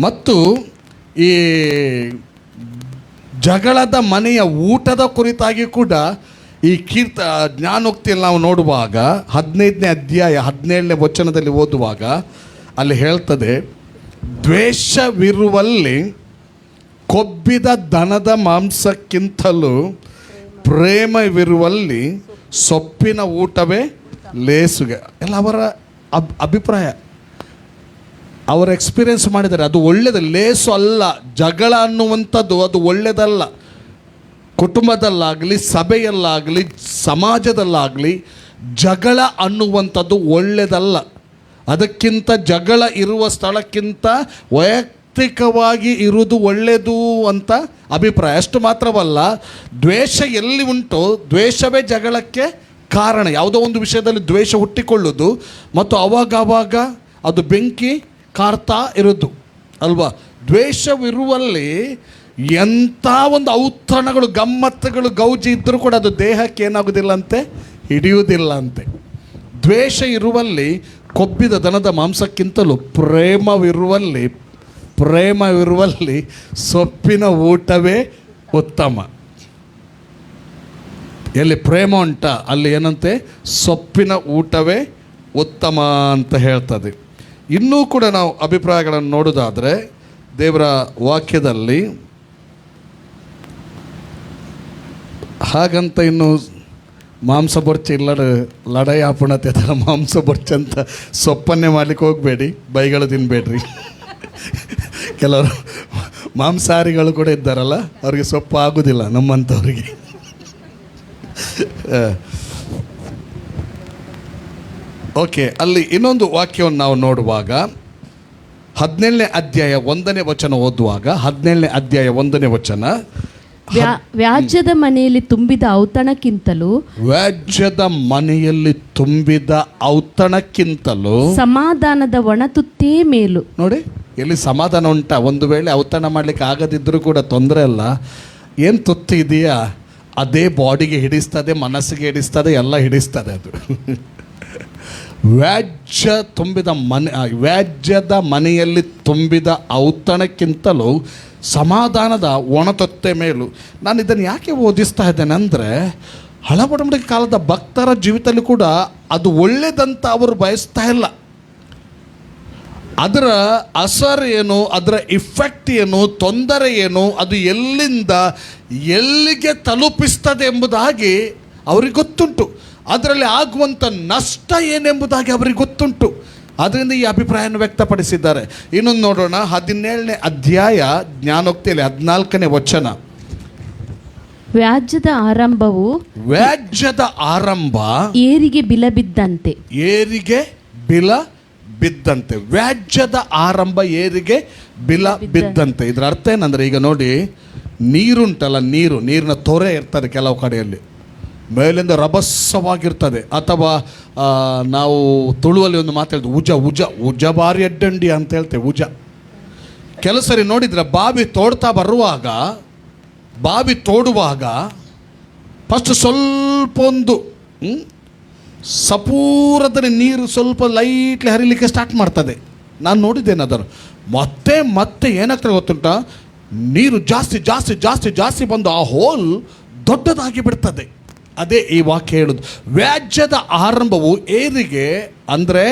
ಮತ್ತು ಈ ಜಗಳದ ಮನೆಯ ಊಟದ ಕುರಿತಾಗಿ ಕೂಡ ಈ ಜ್ಞಾನೋಕ್ತಿಯಲ್ಲಿ ನಾವು ನೋಡುವಾಗ 15ನೇ ಅಧ್ಯಾಯ 17ನೇ ವಚನದಲ್ಲಿ ಓದುವಾಗ ಅಲ್ಲಿ ಹೇಳ್ತದೆ, ದ್ವೇಷವಿರುವಲ್ಲಿ ಕೊಬ್ಬಿದ ದನದ ಮಾಂಸಕ್ಕಿಂತಲೂ ಪ್ರೇಮವಿರುವಲ್ಲಿ ಸೊಪ್ಪಿನ ಊಟವೇ ಲೇಸುಗೆ. ಎಲ್ಲ ಅವರ ಅಭಿಪ್ರಾಯ, ಅವರ ಎಕ್ಸ್ಪೀರಿಯನ್ಸ್ ಮಾಡಿದ್ದಾರೆ. ಅದು ಒಳ್ಳೆಯದು, ಲೇಸು ಅಲ್ಲ. ಜಗಳ ಅನ್ನುವಂಥದ್ದು ಅದು ಒಳ್ಳೆಯದಲ್ಲ. ಕುಟುಂಬದಲ್ಲಾಗಲಿ, ಸಭೆಯಲ್ಲಾಗಲಿ, ಸಮಾಜದಲ್ಲಾಗಲಿ ಜಗಳ ಅನ್ನುವಂಥದ್ದು ಒಳ್ಳೆಯದಲ್ಲ. ಅದಕ್ಕಿಂತ ಜಗಳ ಇರುವ ಸ್ಥಳಕ್ಕಿಂತ ವೈಯಕ್ತಿಕವಾಗಿ ಇರುವುದು ಒಳ್ಳೆಯದು ಅಂತ ಅಭಿಪ್ರಾಯ. ಅಷ್ಟು ಮಾತ್ರವಲ್ಲ, ದ್ವೇಷ ಎಲ್ಲಿ ಉಂಟೋ ದ್ವೇಷವೇ ಜಗಳಕ್ಕೆ ಕಾರಣ. ಯಾವುದೋ ಒಂದು ವಿಷಯದಲ್ಲಿ ದ್ವೇಷ ಹುಟ್ಟಿಕೊಳ್ಳೋದು ಮತ್ತು ಆವಾಗ ಅದು ಬೆಂಕಿ ಕಾರ್ತಾ ಇರೋದು ಅಲ್ವಾ. ದ್ವೇಷವಿರುವಲ್ಲಿ ಎಂಥ ಒಂದು ಔತಣಗಳು, ಗಮ್ಮತ್ತುಗಳು, ಗೌಜಿ ಇದ್ದರೂ ಕೂಡ ಅದು ದೇಹಕ್ಕೆ ಏನಾಗೋದಿಲ್ಲಂತೆ, ಹಿಡಿಯುವುದಿಲ್ಲಂತೆ. ದ್ವೇಷ ಇರುವಲ್ಲಿ ಕೊಬ್ಬಿದ ದನದ ಮಾಂಸಕ್ಕಿಂತಲೂ ಪ್ರೇಮವಿರುವಲ್ಲಿ ಸೊಪ್ಪಿನ ಊಟವೇ ಉತ್ತಮ. ಎಲ್ಲಿ ಪ್ರೇಮ ಉಂಟ ಅಲ್ಲಿ ಏನಂತೆ, ಸೊಪ್ಪಿನ ಊಟವೇ ಉತ್ತಮ ಅಂತ ಹೇಳ್ತದೆ. ಇನ್ನೂ ಕೂಡ ನಾವು ಅಭಿಪ್ರಾಯಗಳನ್ನು ನೋಡೋದಾದರೆ ದೇವರ ವಾಕ್ಯದಲ್ಲಿ ಹಾಗಂತ ಇನ್ನು ಮಾಂಸ ಬೊರ್ಚ ಇಲ್ಲಡ ಲಡಾಯಿ ಆಪುಣತೆ ಥರ ಮಾಂಸ ಬೊರ್ಚ ಅಂತ ಸೊಪ್ಪನ್ನೇ ಮಾಡ್ಲಿಕ್ಕೆ ಹೋಗಬೇಡಿ, ಬೈಗಳು ತಿನ್ನಬೇಡ್ರಿ. ಕೆಲವರು ಮಾಂಸಾಹಾರಿಗಳು ಕೂಡ ಇದ್ದಾರಲ್ಲ, ಅವ್ರಿಗೆ ಸೊಪ್ಪು ಆಗೋದಿಲ್ಲ ನಮ್ಮಂಥವ್ರಿಗೆ. ಓಕೆ, ಅಲ್ಲಿ ಇನ್ನೊಂದು ವಾಕ್ಯವನ್ನು ನಾವು ನೋಡುವಾಗ 17ನೇ ಅಧ್ಯಾಯ 1ನೇ ವಚನ ಓದುವಾಗ 17ನೇ ಅಧ್ಯಾಯ 1ನೇ ವಚನ, ವ್ಯಾಜ್ಯದ ಮನೆಯಲ್ಲಿ ತುಂಬಿದ ಔತಣಕ್ಕಿಂತಲೂ ಸಮಾಧಾನದ ಒಣತುತ್ತೇ ಮೇಲು. ನೋಡಿ, ಎಲ್ಲಿ ಸಮಾಧಾನ ಉಂಟಾ? ಒಂದು ವೇಳೆ ಔತಣ ಮಾಡ್ಲಿಕ್ಕೆ ಆಗದಿದ್ದರೂ ಕೂಡ ತೊಂದರೆ ಅಲ್ಲ. ಏನು ತುತ್ತು ಇದೆಯಾ ಅದೇ ಬಾಡಿಗೆ ಹಿಡಿಸ್ತದೆ, ಮನಸ್ಸಿಗೆ ಹಿಡಿಸ್ತದೆ, ಎಲ್ಲ ಹಿಡಿಸ್ತದೆ ಅದು. ವ್ಯಾಜ್ಯದ ಮನೆಯಲ್ಲಿ ತುಂಬಿದ ಔತಣಕ್ಕಿಂತಲೂ ಸಮಾಧಾನದ ಒಣತೊತ್ತೆ ಮೇಲು. ನಾನು ಇದನ್ನು ಯಾಕೆ ಓದಿಸ್ತಾ ಇದ್ದೇನೆ ಅಂದರೆ, ಹಳಬಡಂಬಡಿಕೆ ಕಾಲದ ಭಕ್ತರ ಜೀವಿತದಲ್ಲಿ ಕೂಡ ಅದು ಒಳ್ಳೆಯದಂತ ಅವರು ಬಯಸ್ತಾ ಇಲ್ಲ. ಅದರ ಅಸರ್ ಏನು, ಅದರ ಇಫೆಕ್ಟ್ ಏನು, ತೊಂದರೆ ಏನು, ಅದು ಎಲ್ಲಿಂದ ಎಲ್ಲಿಗೆ ತಲುಪಿಸ್ತದೆ ಎಂಬುದಾಗಿ ಅವ್ರಿಗೆ ಗೊತ್ತುಂಟು. ಅದರಲ್ಲಿ ಆಗುವಂಥ ನಷ್ಟ ಏನೆಂಬುದಾಗಿ ಅವರಿಗೆ ಗೊತ್ತುಂಟು. ಅದರಿಂದ ಈ ಅಭಿಪ್ರಾಯವನ್ನು ವ್ಯಕ್ತಪಡಿಸಿದ್ದಾರೆ. ಇನ್ನೊಂದು ನೋಡೋಣ, 17ನೇ ಅಧ್ಯಾಯ ಜ್ಞಾನೋಕ್ತಿಯಲ್ಲಿ 14ನೇ ವಚನ. ವ್ಯಾಜ್ಯದ ಆರಂಭ ಏರಿಗೆ ಬಿಲ ಬಿದ್ದಂತೆ. ವ್ಯಾಜ್ಯದ ಆರಂಭ ಏರಿಗೆ ಬಿಲ ಬಿದ್ದಂತೆ. ಇದರ ಅರ್ಥ ಏನಂದರೆ, ಈಗ ನೋಡಿ, ನೀರುಂಟಲ್ಲ, ನೀರಿನ ತೊರೆ ಇರ್ತದೆ ಕೆಲವು ಕಡೆಯಲ್ಲಿ. ಮೇಲಿಂದ ರಭಸವಾಗಿರ್ತದೆ. ಅಥವಾ ನಾವು ತುಳುವಲ್ಲಿ ಒಂದು ಮಾತಾಡಿದ್ದು ಉಜ ಬಾರಿ ಅಡ್ಡಂಡಿ ಅಂತ ಹೇಳ್ತೇವೆ. ಕೆಲವು ಸರಿ ನೋಡಿದ್ರೆ ಬಾವಿ ತೋಡುವಾಗ ಫಸ್ಟ್ ಸ್ವಲ್ಪ ಒಂದು ಸಪೂರದಲ್ಲಿ ನೀರು ಸ್ವಲ್ಪ ಲೈಟ್ಲಿ ಹರಿಲಿಕ್ಕೆ ಸ್ಟಾರ್ಟ್ ಮಾಡ್ತದೆ. ನಾನು ನೋಡಿದ್ದೇನೆ ಅದನ್ನು. ಮತ್ತೆ ಏನಾಗ್ತದೆ ಗೊತ್ತುಂಟ, ನೀರು ಜಾಸ್ತಿ ಬಂದು ಆ ಹೋಲ್ ದೊಡ್ಡದಾಗಿ ಬಿಡ್ತದೆ. ಅದೇ ಈ ವಾಕ್ಯ ಹೇಳುದು. ವ್ಯಾಜ್ಯದ ಆರಂಭವು ಏರಿಗೆ ಅಂದರೆ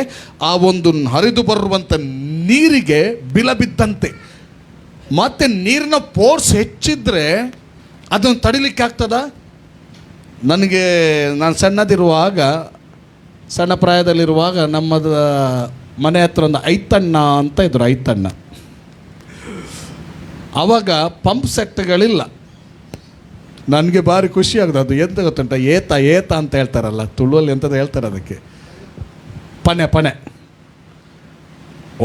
ಆ ಒಂದು ಹರಿದು ಬರುವಂಥ ನೀರಿಗೆ ಬಿಲಬಿದ್ದಂತೆ. ಮತ್ತೆ ನೀರಿನ ಫೋರ್ಸ್ ಹೆಚ್ಚಿದ್ರೆ ಅದನ್ನು ತಡಿಲಿಕ್ಕೆ ಆಗ್ತದ? ನಾನು ಸಣ್ಣ ಪ್ರಾಯದಲ್ಲಿರುವಾಗ ನಮ್ಮದು ಮನೆ ಹತ್ರ ಒಂದು ಐತಣ್ಣ ಅಂತ ಇದ್ರು. ಐತಣ್ಣ ಆವಾಗ ಪಂಪ್ ಸೆಟ್ಗಳಿಲ್ಲ. ನನಗೆ ಭಾರಿ ಖುಷಿ ಆಗೋದು. ಅದು ಎಂತ ಗೊತ್ತುಂಟ, ಏತ ಅಂತ ಹೇಳ್ತಾರಲ್ಲ ತುಳುವಲ್ಲಿ, ಎಂಥದ್ದು ಹೇಳ್ತಾರೆ ಅದಕ್ಕೆ, ಪನೆ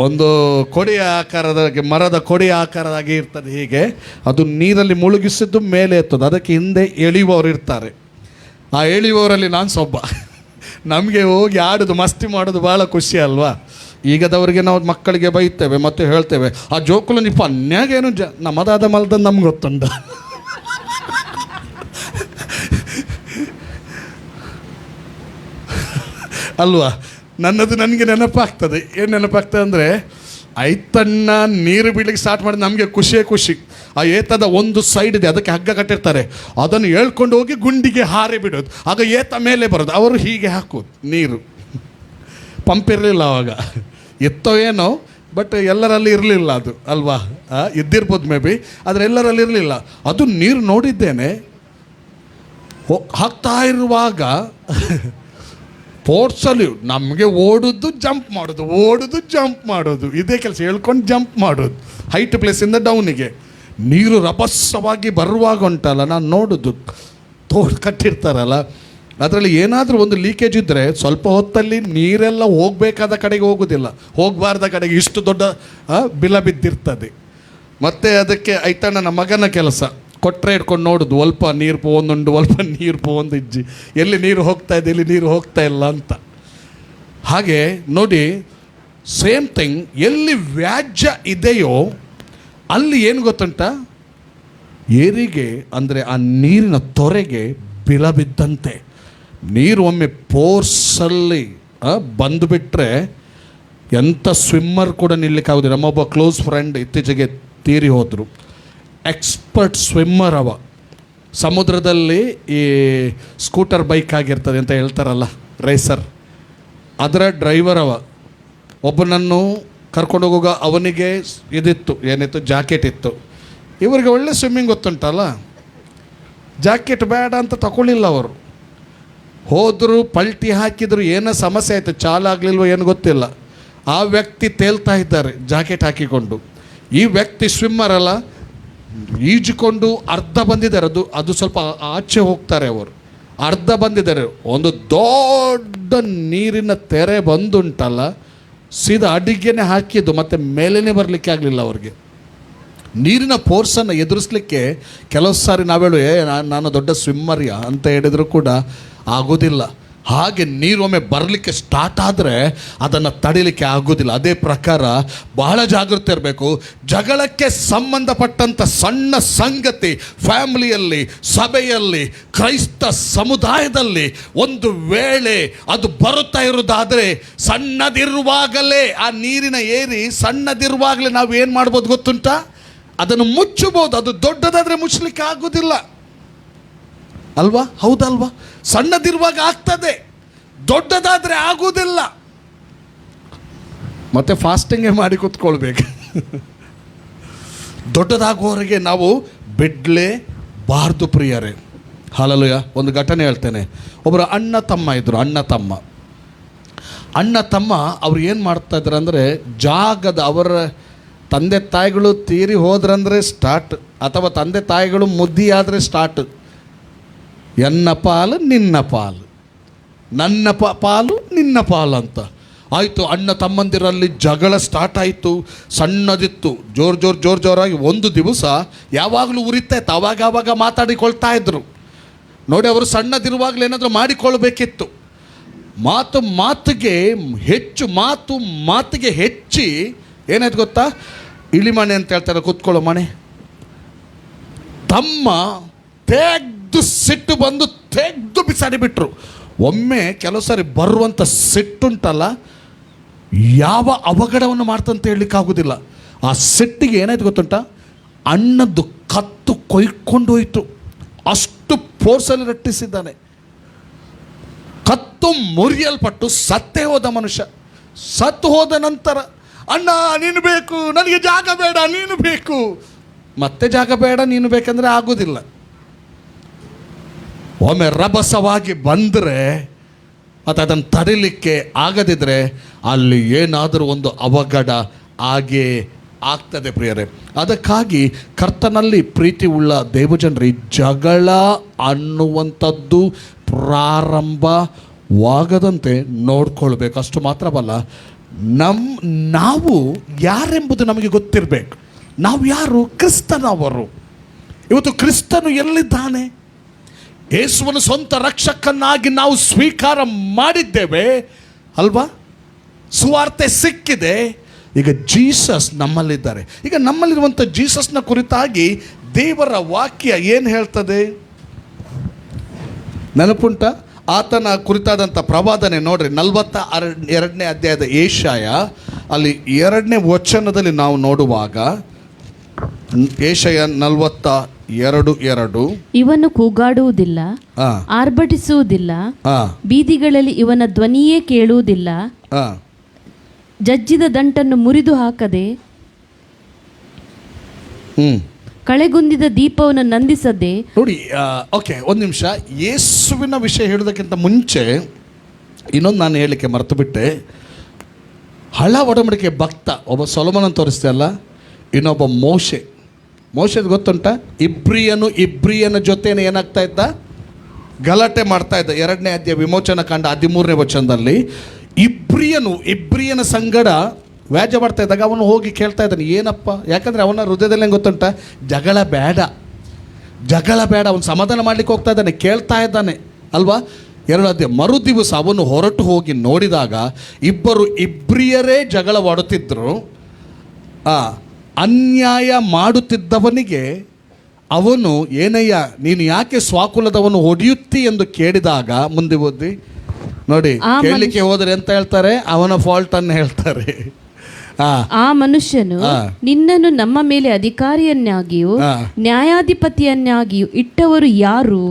ಒಂದು ಕೊಡೆಯ ಆಕಾರದಾಗಿ, ಮರದ ಕೊಡೆಯ ಆಕಾರದಾಗಿ ಇರ್ತದೆ. ಹೀಗೆ ಅದು ನೀರಲ್ಲಿ ಮುಳುಗಿಸಿದ್ದು ಮೇಲೆ ಎತ್ತದು. ಅದಕ್ಕೆ ಹಿಂದೆ ಎಳೆಯುವವರು ಇರ್ತಾರೆ. ಆ ಎಳೆಯುವವರಲ್ಲಿ ನಾನು ಸೊಬ್ಬ. ನಮಗೆ ಹೋಗಿ ಆಡೋದು, ಮಸ್ತಿ ಮಾಡೋದು ಭಾಳ ಖುಷಿ ಅಲ್ವಾ? ಈಗದವರಿಗೆ ನಾವು ಮಕ್ಕಳಿಗೆ ಬೈತೇವೆ ಮತ್ತು ಹೇಳ್ತೇವೆ, ಆ ಜೋಕುಲು ನಿಪ್ಪ ಅನ್ಯಾಗೇನು ನಮ್ಮದಾದ ಮಲ್ದ ನಮ್ಗೆ ಗೊತ್ತುಂಟ. ಅಲ್ವಾ? ನನ್ನದು ನನಗೆ ನೆನಪಾಗ್ತದೆ. ಏನು ನೆನಪಾಗ್ತದೆ ಅಂದರೆ, ಐತಣ್ಣ ನೀರು ಬೀಳಲಿಕ್ಕೆ ಸ್ಟಾರ್ಟ್ ಮಾಡಿ ನಮಗೆ ಖುಷಿ. ಆ ಏತದ ಒಂದು ಸೈಡ್ ಇದೆ, ಅದಕ್ಕೆ ಹಗ್ಗ ಕಟ್ಟಿರ್ತಾರೆ. ಅದನ್ನು ಹೇಳ್ಕೊಂಡು ಹೋಗಿ ಗುಂಡಿಗೆ ಹಾರಿ ಬಿಡೋದು. ಆಗ ಏತ ಮೇಲೆ ಬರೋದು, ಅವರು ಹೀಗೆ ಹಾಕೋದು. ನೀರು ಪಂಪ್ ಇರಲಿಲ್ಲ ಆವಾಗ, ಎತ್ತೋ ಏನೋ, ಬಟ್ ಎಲ್ಲರಲ್ಲಿ ಇರಲಿಲ್ಲ ಅದು, ಅಲ್ವಾ? ಇದ್ದಿರ್ಬೋದು ಮೇ ಬಿ, ಆದರೆ ಎಲ್ಲರಲ್ಲಿ ಇರಲಿಲ್ಲ. ಅದು ನೀರು ನೋಡಿದ್ದೇನೆ. ಹಾಕ್ತಾ ಇರುವಾಗ ಫೋರ್ಸಲ್ಲಿ ನಮಗೆ ಓಡೋದು ಜಂಪ್ ಮಾಡೋದು ಇದೇ ಕೆಲಸ. ಹೇಳ್ಕೊಂಡು ಜಂಪ್ ಮಾಡೋದು ಹೈಟ್ ಪ್ಲೇಸಿಂದ ಡೌನಿಗೆ. ನೀರು ರಭಸವಾಗಿ ಬರುವಾಗ ಉಂಟಲ್ಲ, ನಾನು ನೋಡೋದು ಕಟ್ಟಿರ್ತಾರಲ್ಲ, ಅದರಲ್ಲಿ ಏನಾದರೂ ಒಂದು ಲೀಕೇಜ್ ಇದ್ದರೆ ಸ್ವಲ್ಪ ಹೊತ್ತಲ್ಲಿ ನೀರೆಲ್ಲ ಹೋಗಬೇಕಾದ ಕಡೆಗೆ ಹೋಗೋದಿಲ್ಲ, ಹೋಗಬಾರ್ದ ಕಡೆಗೆ ಇಷ್ಟು ದೊಡ್ಡ ಬಿಲ ಬಿದ್ದಿರ್ತದೆ. ಮತ್ತು ಅದಕ್ಕೆ ಐತಣ್ಣನ ಮಗನ ಕೆಲಸ, ಕೊಟ್ಟರೆ ಇಟ್ಕೊಂಡು ನೋಡೋದು, ಸ್ವಲ್ಪ ನೀರು ಪೋವೊಂದು ಇಜ್ಜಿ, ಎಲ್ಲಿ ನೀರು ಹೋಗ್ತಾ ಇದೆ, ಎಲ್ಲಿ ನೀರು ಹೋಗ್ತಾ ಇಲ್ಲ ಅಂತ. ಹಾಗೆ ನೋಡಿ, ಸೇಮ್ ಥಿಂಗ್, ಎಲ್ಲಿ ವ್ಯಾಜ್ಯ ಇದೆಯೋ ಅಲ್ಲಿ ಏನು ಗೊತ್ತುಂಟ, ಏರಿಗೆ ಅಂದರೆ ಆ ನೀರಿನ ತೊರೆಗೆ ಬಿಲಬಿದ್ದಂತೆ. ನೀರು ಒಮ್ಮೆ ಫೋರ್ಸಲ್ಲಿ ಬಂದುಬಿಟ್ರೆ ಎಂಥ ಸ್ವಿಮ್ಮರ್ ಕೂಡ ನಿಲ್ಲಕ್ಕಾಗೋದಿಲ್ಲ. ನಮ್ಮೊಬ್ಬ ಕ್ಲೋಸ್ ಫ್ರೆಂಡ್ ಇತ್ತೀಚೆಗೆ ತೀರಿ ಹೋದರು. ಎಕ್ಸ್ಪರ್ಟ್ ಸ್ವಿಮ್ಮರ್ ಅವ. ಸಮುದ್ರದಲ್ಲಿ ಈ ಸ್ಕೂಟರ್ ಬೈಕ್ ಆಗಿರ್ತದೆ ಅಂತ ಹೇಳ್ತಾರಲ್ಲ, ರೇಸರ್, ಅದರ ಡ್ರೈವರ್ ಅವ. ಒಬ್ಬನನ್ನು ಕರ್ಕೊಂಡು ಹೋಗುವಾಗ ಅವನಿಗೆ ಏನಿತ್ತು, ಜಾಕೆಟ್ ಇತ್ತು. ಇವರಿಗೆ ಒಳ್ಳೆ ಸ್ವಿಮ್ಮಿಂಗ್ ಗೊತ್ತುಂಟಲ್ಲ, ಜಾಕೆಟ್ ಬೇಡ ಅಂತ ತಗೊಳ್ಳಿಲ್ಲ ಅವರು. ಹೋದರು, ಪಲ್ಟಿ ಹಾಕಿದ್ರು, ಏನೋ ಸಮಸ್ಯೆ ಆಯಿತು, ಚಾಲಾಗಲಿಲ್ವೋ ಏನು ಗೊತ್ತಿಲ್ಲ. ಆ ವ್ಯಕ್ತಿ ತೇಲ್ತಾ ಇದ್ದಾರೆ ಜಾಕೆಟ್ ಹಾಕಿಕೊಂಡು. ಈ ವ್ಯಕ್ತಿ ಸ್ವಿಮ್ಮರ್ ಅಲ್ಲ, ಈಜಿಕೊಂಡು ಅರ್ಧ ಬಂದಿದ್ದಾರೆ. ಅದು ಸ್ವಲ್ಪ ಆಚೆ ಹೋಗ್ತಾರೆ ಅವರು, ಅರ್ಧ ಬಂದಿದ್ದಾರೆ. ಒಂದು ದೊಡ್ಡ ನೀರಿನ ತೆರೆ ಬಂದುಂಟಲ್ಲ, ಸೀದಾ ಅಡಿಗೆನೆ ಹಾಕಿದ್ದು, ಮತ್ತು ಮೇಲೇ ಬರಲಿಕ್ಕೆ ಆಗಲಿಲ್ಲ ಅವ್ರಿಗೆ. ನೀರಿನ ಫೋರ್ಸನ್ನು ಎದುರಿಸಲಿಕ್ಕೆ ಕೆಲವು ಸಾರಿ ನಾವೇಳು ನಾನು ದೊಡ್ಡ ಸ್ವಿಮ್ಮರ್ಯಾ ಅಂತ ಹೇಳಿದರೂ ಕೂಡ ಆಗೋದಿಲ್ಲ. ಹಾಗೆ ನೀರು ಒಮ್ಮೆ ಬರಲಿಕ್ಕೆ ಸ್ಟಾರ್ಟ್ ಆದರೆ ಅದನ್ನು ತಡಿಲಿಕ್ಕೆ ಆಗೋದಿಲ್ಲ. ಅದೇ ಪ್ರಕಾರ ಬಹಳ ಜಾಗೃತಿ ಇರಬೇಕು. ಜಗಳಕ್ಕೆ ಸಂಬಂಧಪಟ್ಟಂಥ ಸಣ್ಣ ಸಂಗತಿ ಫ್ಯಾಮಿಲಿಯಲ್ಲಿ, ಸಭೆಯಲ್ಲಿ, ಕ್ರೈಸ್ತ ಸಮುದಾಯದಲ್ಲಿ ಒಂದು ವೇಳೆ ಅದು ಬರುತ್ತಾ ಇರೋದಾದರೆ, ಸಣ್ಣದಿರುವಾಗಲೇ ಆ ನೀರಿನ ಏರಿ ಸಣ್ಣದಿರುವಾಗಲೇ ನಾವು ಏನು ಮಾಡ್ಬೋದು ಗೊತ್ತುಂಟ, ಅದನ್ನು ಮುಚ್ಚಬಹುದು. ಅದು ದೊಡ್ಡದಾದರೆ ಮುಚ್ಚಲಿಕ್ಕೆ ಆಗೋದಿಲ್ಲ ಅಲ್ವಾ? ಹೌದಲ್ವಾ? ಸಣ್ಣದಿರುವಾಗ ಆಗ್ತದೆ, ದೊಡ್ಡದಾದರೆ ಆಗುವುದಿಲ್ಲ. ಮತ್ತೆ ಫಾಸ್ಟಿಂಗೇ ಮಾಡಿ ಕೂತ್ಕೊಳ್ಬೇಕು. ದೊಡ್ಡದಾಗುವವರೆಗೆ ನಾವು ಬಿಡಲೇಬಾರ್ದು ಪ್ರಿಯರೇ. ಹಲ್ಲೆಲೂಯಾ. ಒಂದು ಘಟನೆ ಹೇಳ್ತೇನೆ. ಒಬ್ಬರು ಅಣ್ಣ ತಮ್ಮ ಅವ್ರು ಏನು ಮಾಡ್ತಾ ಇದ್ರು ಅಂದರೆ, ಅವರ ತಂದೆ ತಾಯಿಗಳು ತೀರಿ ಹೋದ್ರಂದರೆ ಸ್ಟಾರ್ಟ್, ಅಥವಾ ತಂದೆ ತಾಯಿಗಳು ಮುದ್ದಿ ಆದರೆ ಸ್ಟಾರ್ಟ್. ಎನ್ನ ಪಾಲು ನಿನ್ನ ಪಾಲು, ನನ್ನ ಪಾಲು ನಿನ್ನ ಪಾಲು ಅಂತ ಆಯಿತು. ಅಣ್ಣ ತಮ್ಮಂದಿರಲ್ಲಿ ಜಗಳ ಸ್ಟಾರ್ಟ್ ಆಯಿತು. ಸಣ್ಣದಿತ್ತು, ಜೋರಾಗಿ ಒಂದು ದಿವಸ ಯಾವಾಗಲೂ ಉರಿತಾ ಇತ್ತು. ಅವಾಗ ಮಾತಾಡಿಕೊಳ್ತಾ ಇದ್ರು. ನೋಡಿ, ಅವರು ಸಣ್ಣದಿರುವಾಗಲೇ ಏನಾದರೂ ಮಾಡಿಕೊಳ್ಬೇಕಿತ್ತು. ಮಾತಿಗೆ ಹೆಚ್ಚಿ ಏನಾಯ್ತು ಗೊತ್ತಾ? ಇಳಿಮಣೆ ಅಂತ ಹೇಳ್ತಾರೆ, ಕೂತ್ಕೊಳ್ಳೋ ಮಣೆ. ತಮ್ಮ ತೆಗೆದು ಸಿಟ್ಟು ಬಂದು ತೆಗೆದು ಬಿಸಾಡಿಬಿಟ್ರು. ಒಮ್ಮೆ ಕೆಲವು ಸಾರಿ ಬರುವಂಥ ಸಿಟ್ಟುಂಟಲ್ಲ, ಯಾವ ಅವಘಡವನ್ನು ಮಾಡ್ತಂತ ಹೇಳಲಿಕ್ಕಾಗೋದಿಲ್ಲ. ಆ ಸಿಟ್ಟಿಗೆ ಏನಾಯ್ತು ಗೊತ್ತುಂಟ? ಅಣ್ಣದ್ದು ಕತ್ತು ಕೊಯ್ಕೊಂಡು ಹೋಯಿತು. ಅಷ್ಟು ಫೋರ್ಸಲ್ಲಿ ರಟ್ಟಿಸಿದ್ದಾನೆ. ಕತ್ತು ಮುರಿಯಲ್ಪಟ್ಟು ಸತ್ತೇ ಹೋದ ಮನುಷ್ಯ. ಸತ್ತು ಹೋದ ನಂತರ, ಅಣ್ಣ ನೀನು ಬೇಕು, ನನಗೆ ಜಾಗ ಬೇಡ, ನೀನು ಬೇಕು. ಮತ್ತೆ ಜಾಗ ಬೇಡ, ನೀನು ಬೇಕಂದ್ರೆ ಆಗೋದಿಲ್ಲ. ಒಮ್ಮೆ ರಭಸವಾಗಿ ಬಂದರೆ ಮತ್ತು ಅದನ್ನು ತಡಿಲಿಕ್ಕೆ ಆಗದಿದ್ದರೆ ಅಲ್ಲಿ ಏನಾದರೂ ಒಂದು ಅವಘಡ ಆಗೇ ಆಗ್ತದೆ ಪ್ರಿಯರೇ. ಅದಕ್ಕಾಗಿ ಕರ್ತನಲ್ಲಿ ಪ್ರೀತಿ ಉಳ್ಳ ದೇವಜನರಿ, ಜಗಳ ಅನ್ನುವಂಥದ್ದು ಪ್ರಾರಂಭವಾಗದಂತೆ ನೋಡ್ಕೊಳ್ಬೇಕು. ಅಷ್ಟು ಮಾತ್ರವಲ್ಲ, ನಾವು ಯಾರೆಂಬುದು ನಮಗೆ ಗೊತ್ತಿರಬೇಕು. ನಾವು ಯಾರು? ಕ್ರಿಸ್ತನವರು. ಇವತ್ತು ಕ್ರಿಸ್ತನು ಎಲ್ಲಿದ್ದಾನೆ? ಯೇಸುವನ್ನು ಸ್ವಂತ ರಕ್ಷಕನಾಗಿ ನಾವು ಸ್ವೀಕಾರ ಮಾಡಿದ್ದೇವೆ ಅಲ್ವಾ? ಸುವಾರ್ತೆ ಸಿಕ್ಕಿದೆ. ಈಗ ಜೀಸಸ್ ನಮ್ಮಲ್ಲಿದ್ದಾರೆ. ಈಗ ನಮ್ಮಲ್ಲಿರುವಂಥ ಜೀಸಸ್ನ ಕುರಿತಾಗಿ ದೇವರ ವಾಕ್ಯ ಏನು ಹೇಳ್ತದೆ ನೆನಪುಂಟ? ಆತನ ಕುರಿತಾದಂಥ ಪ್ರವಾದನೆ ನೋಡ್ರಿ, 42ನೇ ಅಧ್ಯಾಯದ ಏಷಾಯ ಅಲ್ಲಿ 2ನೇ ವಚನದಲ್ಲಿ ನಾವು ನೋಡುವಾಗ, ಏಷಾಯ 42:2, ಇವನು ಕೂಗಾಡುವುದಿಲ್ಲ, ಆರ್ಭಟಿಸುವುದಿಲ್ಲ, ಬೀದಿಗಳಲ್ಲಿ ಇವನ ಧ್ವನಿಯೇ ಕೇಳುವುದಿಲ್ಲ, ಜಜ್ಜಿದ ದಂಟನ್ನು ಮುರಿದು ಹಾಕದೆ, ಕಳೆಗುಂದಿದ ದೀಪವನ್ನು ನಂದಿಸದೆ. ನೋಡಿ, ಓಕೆ, ಒಂದು ನಿಮಿಷ. ಯೇಸುವಿನ ವಿಷಯ ಹೇಳೋದಕ್ಕಿಂತ ಮುಂಚೆ ಇನ್ನೊಂದು ನಾನು ಹೇಳಲಿಕ್ಕೆ ಮರೆತು ಬಿಟ್ಟೆ. ಹಳ ಒಡಂಬಡಿಕೆ ಭಕ್ತ ಒಬ್ಬ ಸೊಲೊಮೋನನ ತೋರಿಸ್ತೆ ಅಲ್ಲ, ಇನ್ನೊಬ್ಬ ಮೋಶೆದು ಗೊತ್ತುಂಟ? ಇಬ್ರಿಯನ ಜೊತೆನೇ ಏನಾಗ್ತಾ ಇದ್ದ? ಗಲಾಟೆ ಮಾಡ್ತಾ ಇದ್ದ. 2ನೇ ಅಧ್ಯಾಯ ವಿಮೋಚನ ಕಾಂಡ 13ನೇ ವಚನದಲ್ಲಿ ಇಬ್ರಿಯನ ಸಂಗಡ ವ್ಯಾಜ್ಯ ಮಾಡ್ತಾ ಇದ್ದಾಗ ಅವನು ಹೋಗಿ ಕೇಳ್ತಾ ಇದ್ದಾನೆ, ಏನಪ್ಪ? ಯಾಕಂದರೆ ಅವನ ಹೃದಯದಲ್ಲಿ ಹೆಂಗೆ ಗೊತ್ತುಂಟ? ಜಗಳ ಬೇಡ. ಅವನು ಸಮಾಧಾನ ಮಾಡಲಿಕ್ಕೆ ಹೋಗ್ತಾ ಇದ್ದಾನೆ, ಕೇಳ್ತಾ ಇದ್ದಾನೆ ಅಲ್ವಾ? 2 ಅಧ್ಯಾಯ. ಮರುದಿವಸ ಅವನು ಹೊರಟು ಹೋಗಿ ನೋಡಿದಾಗ ಇಬ್ರಿಯರೇ ಜಗಳವಾಡುತ್ತಿದ್ದರು. ಅನ್ಯಾಯ ಮಾಡುತ್ತಿದ್ದವನಿಗೆ ಅವನು, ಏನಯ್ಯ ನೀನು ಯಾಕೆ ಸ್ವಾಕುಲದವನು ಹೊಡೆಯುತ್ತಿ ಎಂದು ಕೇಳಿದಾಗ, ಮುಂದೆ ಓದಿ ನೋಡಿ, ಕೇಳಲಿಕ್ಕೆ ಹೋದರೆ ಅಂತ ಹೇಳ್ತಾರೆ? ಅವನ ಫಾಲ್ಟ್ ಅನ್ನು ಹೇಳ್ತಾರೆ. ಆ ಮನುಷ್ಯನು ನಿನ್ನನ್ನು ನಮ್ಮ ಮೇಲೆ ಅಧಿಕಾರಿಯನ್ನಾಗಿಯೂ ನ್ಯಾಯಾಧಿಪತಿಯನ್ನಾಗಿಯೂ ಇಟ್ಟವರು ಯಾರು?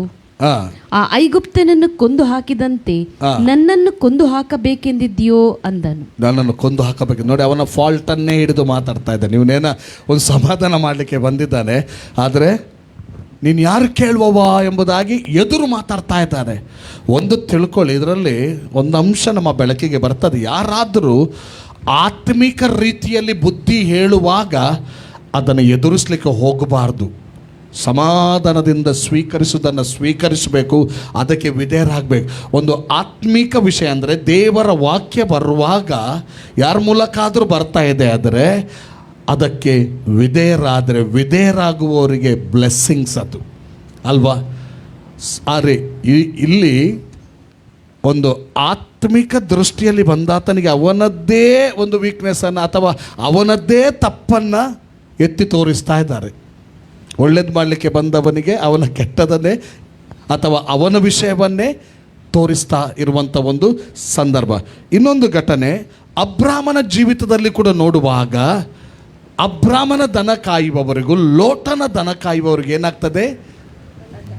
ಆ ಐಗುಪ್ತನನ್ನು ಕೊಂದು ಹಾಕಿದಂತೆ ನನ್ನನ್ನು ಕೊಂದು ಹಾಕಬೇಕೆಂದಿದ್ಯೋ ಅಂದನು. ನನ್ನನ್ನು ಕೊಂದು ಹಾಕಬೇಕು. ನೋಡಿ, ಅವನ ಫಾಲ್ಟ್ ಅನ್ನೇ ಹಿಡಿದು ಮಾತಾಡ್ತಾ ಇದ್ದಾನೆ. ಇವನೇನ ಒಂದು ಸಮಾಧಾನ ಮಾಡಲಿಕ್ಕೆ ಬಂದಿದ್ದಾನೆ, ಆದರೆ ನೀನು ಯಾರು ಕೇಳುವವ ಎಂಬುದಾಗಿ ಎದುರು ಮಾತಾಡ್ತಾ ಇದ್ದಾನೆ. ಒಂದು ತಿಳ್ಕೊಳ್ಳಿ, ಇದರಲ್ಲಿ ಒಂದು ಅಂಶ ನಮ್ಮ ಬೆಳಕಿಗೆ ಬರ್ತದೆ. ಯಾರಾದರೂ ಆತ್ಮಿಕ ರೀತಿಯಲ್ಲಿ ಬುದ್ಧಿ ಹೇಳುವಾಗ ಅದನ್ನು ಎದುರಿಸಲಿಕ್ಕೆ ಹೋಗಬಾರ್ದು. ಸಮಾಧಾನದಿಂದ ಸ್ವೀಕರಿಸುವುದನ್ನು ಸ್ವೀಕರಿಸಬೇಕು, ಅದಕ್ಕೆ ವಿಧೇಯರಾಗಬೇಕು. ಒಂದು ಆತ್ಮಿಕ ವಿಷಯ ಅಂದರೆ ದೇವರ ವಾಕ್ಯ ಬರುವಾಗ ಯಾರ ಮೂಲಕ ಆದರೂ ಬರ್ತಾ ಇದೆ, ಆದರೆ ಅದಕ್ಕೆ ವಿಧೇಯರಾಗುವವರಿಗೆ ಬ್ಲೆಸ್ಸಿಂಗ್ಸ್ ಅದು ಅಲ್ವಾ? ಆದರೆ ಇಲ್ಲಿ ಒಂದು ಆತ್ಮಿಕ ದೃಷ್ಟಿಯಲ್ಲಿ ಬಂದಾತನಿಗೆ ಅವನದ್ದೇ ಒಂದು ವೀಕ್ನೆಸ್ಸನ್ನು ಅಥವಾ ಅವನದ್ದೇ ತಪ್ಪನ್ನು ಎತ್ತಿ ತೋರಿಸ್ತಾ ಇದ್ದಾರೆ. ಒಳ್ಳೇದು ಮಾಡಲಿಕ್ಕೆ ಬಂದವನಿಗೆ ಅವನ ಕೆಟ್ಟದನ್ನೇ ಅಥವಾ ಅವನ ವಿಷಯವನ್ನೇ ತೋರಿಸ್ತಾ ಇರುವಂಥ ಒಂದು ಸಂದರ್ಭ. ಇನ್ನೊಂದು ಘಟನೆ ಅಬ್ರಾಮನ ಜೀವಿತದಲ್ಲಿ ಕೂಡ ನೋಡುವಾಗ, ಅಬ್ರಾಮನ ದನ ಕಾಯುವವರಿಗೂ ಲೋಟನ ದನ ಕಾಯುವವರಿಗೆ ಏನಾಗ್ತದೆ?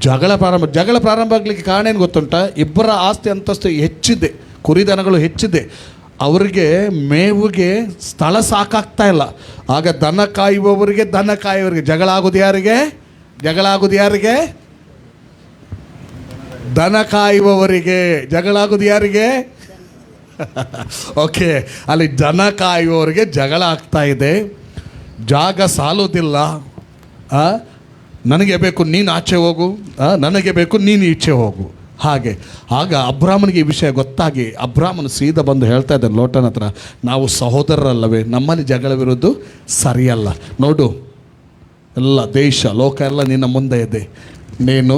ಜಗಳ ಪ್ರಾರಂಭ ಆಗಲಿಕ್ಕೆ ಕಾರಣ ಏನು ಗೊತ್ತುಂಟ? ಇಬ್ಬರ ಆಸ್ತಿ ಅಂತಸ್ತು ಹೆಚ್ಚಿದೆ, ಕುರಿದನಗಳು ಹೆಚ್ಚಿದೆ. ಅವರಿಗೆ ಮೇವಿಗೆ ಸ್ಥಳ ಸಾಕಾಗ್ತಾ ಇಲ್ಲ. ಆಗ ದನ ಕಾಯುವವರಿಗೆ ಜಗಳ ಆಗೋದು ಯಾರಿಗೆ? ದನ ಕಾಯುವವರಿಗೆ ಜಗಳ ಆಗೋದು ಯಾರಿಗೆ? ಓಕೆ, ಅಲ್ಲಿ ದನ ಕಾಯುವವರಿಗೆ ಜಗಳ ಆಗ್ತಾ ಇದೆ. ಜಾಗ ಸಾಲೋದಿಲ್ಲ. ನನಗೆ ಬೇಕು ನೀನು ಆಚೆ ಹೋಗು, ನನಗೆ ಬೇಕು ನೀನು ಈಚೆ ಹೋಗು. ಆಗ ಅಬ್ರಾಮನಿಗೆ ಈ ವಿಷಯ ಗೊತ್ತಾಗಿ ಅಬ್ರಾಮನು ಸೀದಾ ಬಂದು ಹೇಳ್ತಾ ಇದ್ದಾನೆ ಲೋಟನ ಹತ್ರ, ನಾವು ಸಹೋದರರಲ್ಲವೇ, ನಮ್ಮಲ್ಲಿ ಜಗಳವಿರೋದು ಸರಿಯಲ್ಲ. ನೋಡು, ಎಲ್ಲ ದೇಶ ಲೋಕ ಎಲ್ಲ ನಿನ್ನ ಮುಂದೆ ಇದೆ. ನೀನು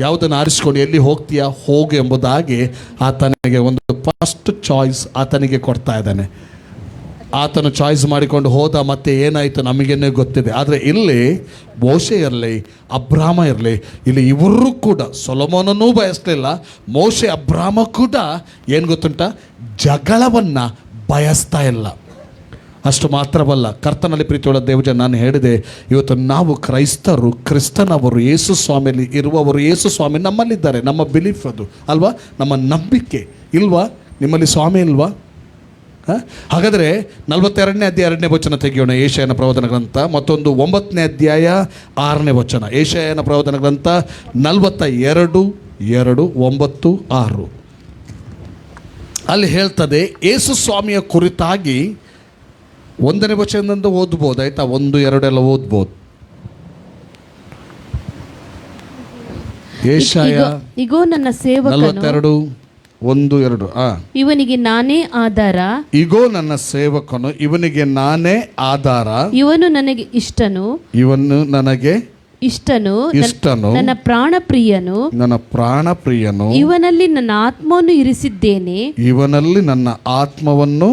ಯಾವುದನ್ನು ಆರಿಸ್ಕೊಂಡು ಎಲ್ಲಿ ಹೋಗ್ತೀಯಾ ಹೋಗು ಎಂಬುದಾಗಿ ಆತನಿಗೆ ಒಂದು ಫಸ್ಟ್ ಚಾಯ್ಸ್ ಆತನಿಗೆ ಕೊಡ್ತಾ ಇದ್ದಾನೆ. ಆತನು ಚಾಯ್ಸ್ ಮಾಡಿಕೊಂಡು ಹೋದ, ಮತ್ತೆ ಏನಾಯಿತು ನಮಗೇನೆ ಗೊತ್ತಿದೆ. ಆದರೆ ಇಲ್ಲಿ ಮೋಶೆ ಇರಲಿ, ಅಬ್ರಾಮ ಇರಲಿ, ಇಲ್ಲಿ ಇವರು ಕೂಡ ಸೊಲೊಮೋನನೂ ಬಯಸಲಿಲ್ಲ. ಮೋಶೆ ಅಬ್ರಾಮ ಕೂಡ ಏನು ಗೊತ್ತುಂಟ, ಜಗಳವನ್ನು ಬಯಸ್ತಾ ಇಲ್ಲ. ಅಷ್ಟು ಮಾತ್ರವಲ್ಲ, ಕರ್ತನಲ್ಲಿ ಪ್ರೀತಿಯುಳ್ಳ ದೇವಜನ, ನಾನು ಹೇಳಿದೆ ಇವತ್ತು ನಾವು ಕ್ರೈಸ್ತರು, ಕ್ರಿಸ್ತನವರು, ಯೇಸು ಸ್ವಾಮಿಯಲ್ಲಿ ಇರುವವರು, ಯೇಸು ಸ್ವಾಮಿ ನಮ್ಮಲ್ಲಿದ್ದಾರೆ. ನಮ್ಮ ಬಿಲೀಫ್ ಅದು ಅಲ್ವಾ, ನಮ್ಮ ನಂಬಿಕೆ ಇಲ್ವಾ? ನಿಮ್ಮಲ್ಲಿ ಸ್ವಾಮಿ ಇಲ್ವಾ? ಹಾಗಾದರೆ 42ನೇ ಅಧ್ಯಾಯ 2ನೇ ವಚನ ತೆಗೆಯೋಣ. ಏಷಯನ ಪ್ರವಾದನ ಗ್ರಂಥ, ಮತ್ತೊಂದು 9ನೇ ಅಧ್ಯಾಯ 6ನೇ ವಚನ. ಏಷಯನ ಪ್ರವಾದನ ಗ್ರಂಥ 42:2, 9, 6. ಅಲ್ಲಿ ಹೇಳ್ತದೆ, ಯೇಸು ಸ್ವಾಮಿಯ ಕುರಿತಾಗಿ 1ನೇ ವಚನದಿಂದ ಓದ್ಬೋದು, ಆಯ್ತಾ? 1, 2 ಎಲ್ಲ ಓದ್ಬೋದು. ಏಷಯ ಇಗೋ ನನ್ನ ಸೇವಕನು 42:1, 2. ಇವನಿಗೆ ನಾನೇ ಆಧಾರ, ಇಗೋ ನನ್ನ ಸೇವಕನು, ಇವನಿಗೆ ನಾನೇ ಆಧಾರ, ಇವನು ನನಗೆ ಇಷ್ಟನು, ಇವನು ನನಗೆ ಇಷ್ಟನು, ಇಷ್ಟನು, ನನ್ನ ಪ್ರಾಣ ಪ್ರಿಯನು, ನನ್ನ ಪ್ರಾಣ ಪ್ರಿಯನು, ಇವನಲ್ಲಿ ನನ್ನ ಆತ್ಮವನ್ನು ಇರಿಸಿದ್ದೇನೆ, ಇವನಲ್ಲಿ ನನ್ನ ಆತ್ಮವನ್ನು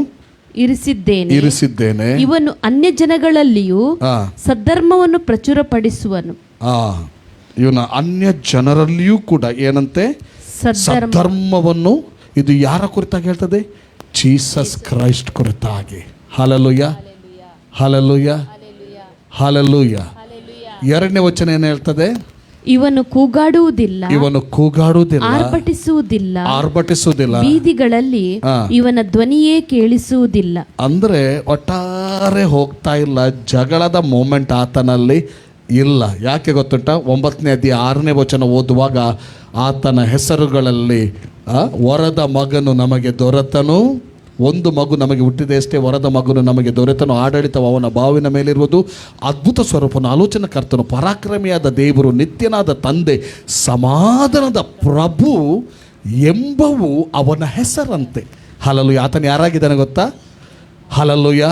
ಇರಿಸಿದ್ದೇನೆ. ಇವನು ಅನ್ಯ ಜನಗಳಲ್ಲಿಯೂ ಆ, ಸದ್ಧರ್ಮವನ್ನು ಪ್ರಚುರಪಡಿಸುವನು. ಇವನ ಅನ್ಯ ಜನರಲ್ಲಿಯೂ ಕೂಡ ಏನಂತೆ, ಸದ್ಧರ್ಮವನ್ನು. ಇದು ಯಾರ ಕುರಿತಾಗಿ ಹೇಳ್ತದೆ? ಜೀಸಸ್ ಕ್ರೈಸ್ಟ್ ಕುರಿತಾಗಿ. Hallelujah, hallelujah, hallelujah. 2ನೇ ವಚನ ಏನು ಹೇಳ್ತದೆ? ಇವನು ಕೂಗಾಡುವುದಿಲ್ಲ, ಇವನು ಕೂಗಾಡುವುದಿಲ್ಲ, ಆರ್ಭಟಿಸುವುದಿಲ್ಲ, ಬೀದಿಗಳಲ್ಲಿ ಇವನ ಧ್ವನಿಯೇ ಕೇಳಿಸುವುದಿಲ್ಲ. ಅಂದ್ರೆ ಒಟ್ಟಾರೆ ಹೋಗ್ತಾ ಇಲ್ಲ, ಜಗಳದ ಮೂಮೆಂಟ್ ಆತನಲ್ಲಿ ಇಲ್ಲ. ಯಾಕೆ ಗೊತ್ತುಂಟ? 9ನೇ ಅಧ್ಯಾಯ 6ನೇ ವಚನ ಓದುವಾಗ ಆತನ ಹೆಸರುಗಳಲ್ಲಿ ವರದ ಮಗನು ನಮಗೆ ದೊರೆತನು, ಒಂದು ಮಗು ನಮಗೆ ಹುಟ್ಟಿದೆ ಅಷ್ಟೇ, ವರದ ಮಗನು ನಮಗೆ ದೊರೆತನು, ಆಡಳಿತವು ಅವನ ಬಾವಿನ ಮೇಲಿರುವುದು, ಅದ್ಭುತ ಸ್ವರೂಪನು, ಆಲೋಚನಕರ್ತನು, ಪರಾಕ್ರಮಿಯಾದ ದೇವರು, ನಿತ್ಯನಾದ ತಂದೆ, ಸಮಾಧಾನದ ಪ್ರಭು ಎಂಬವು ಅವನ ಹೆಸರಂತೆ. ಹಲ್ಲೆಲೂಯ. ಆತನು ಯಾರಾಗಿದ್ದಾನೆ ಗೊತ್ತಾ? ಹಲ್ಲೆಲೂಯ.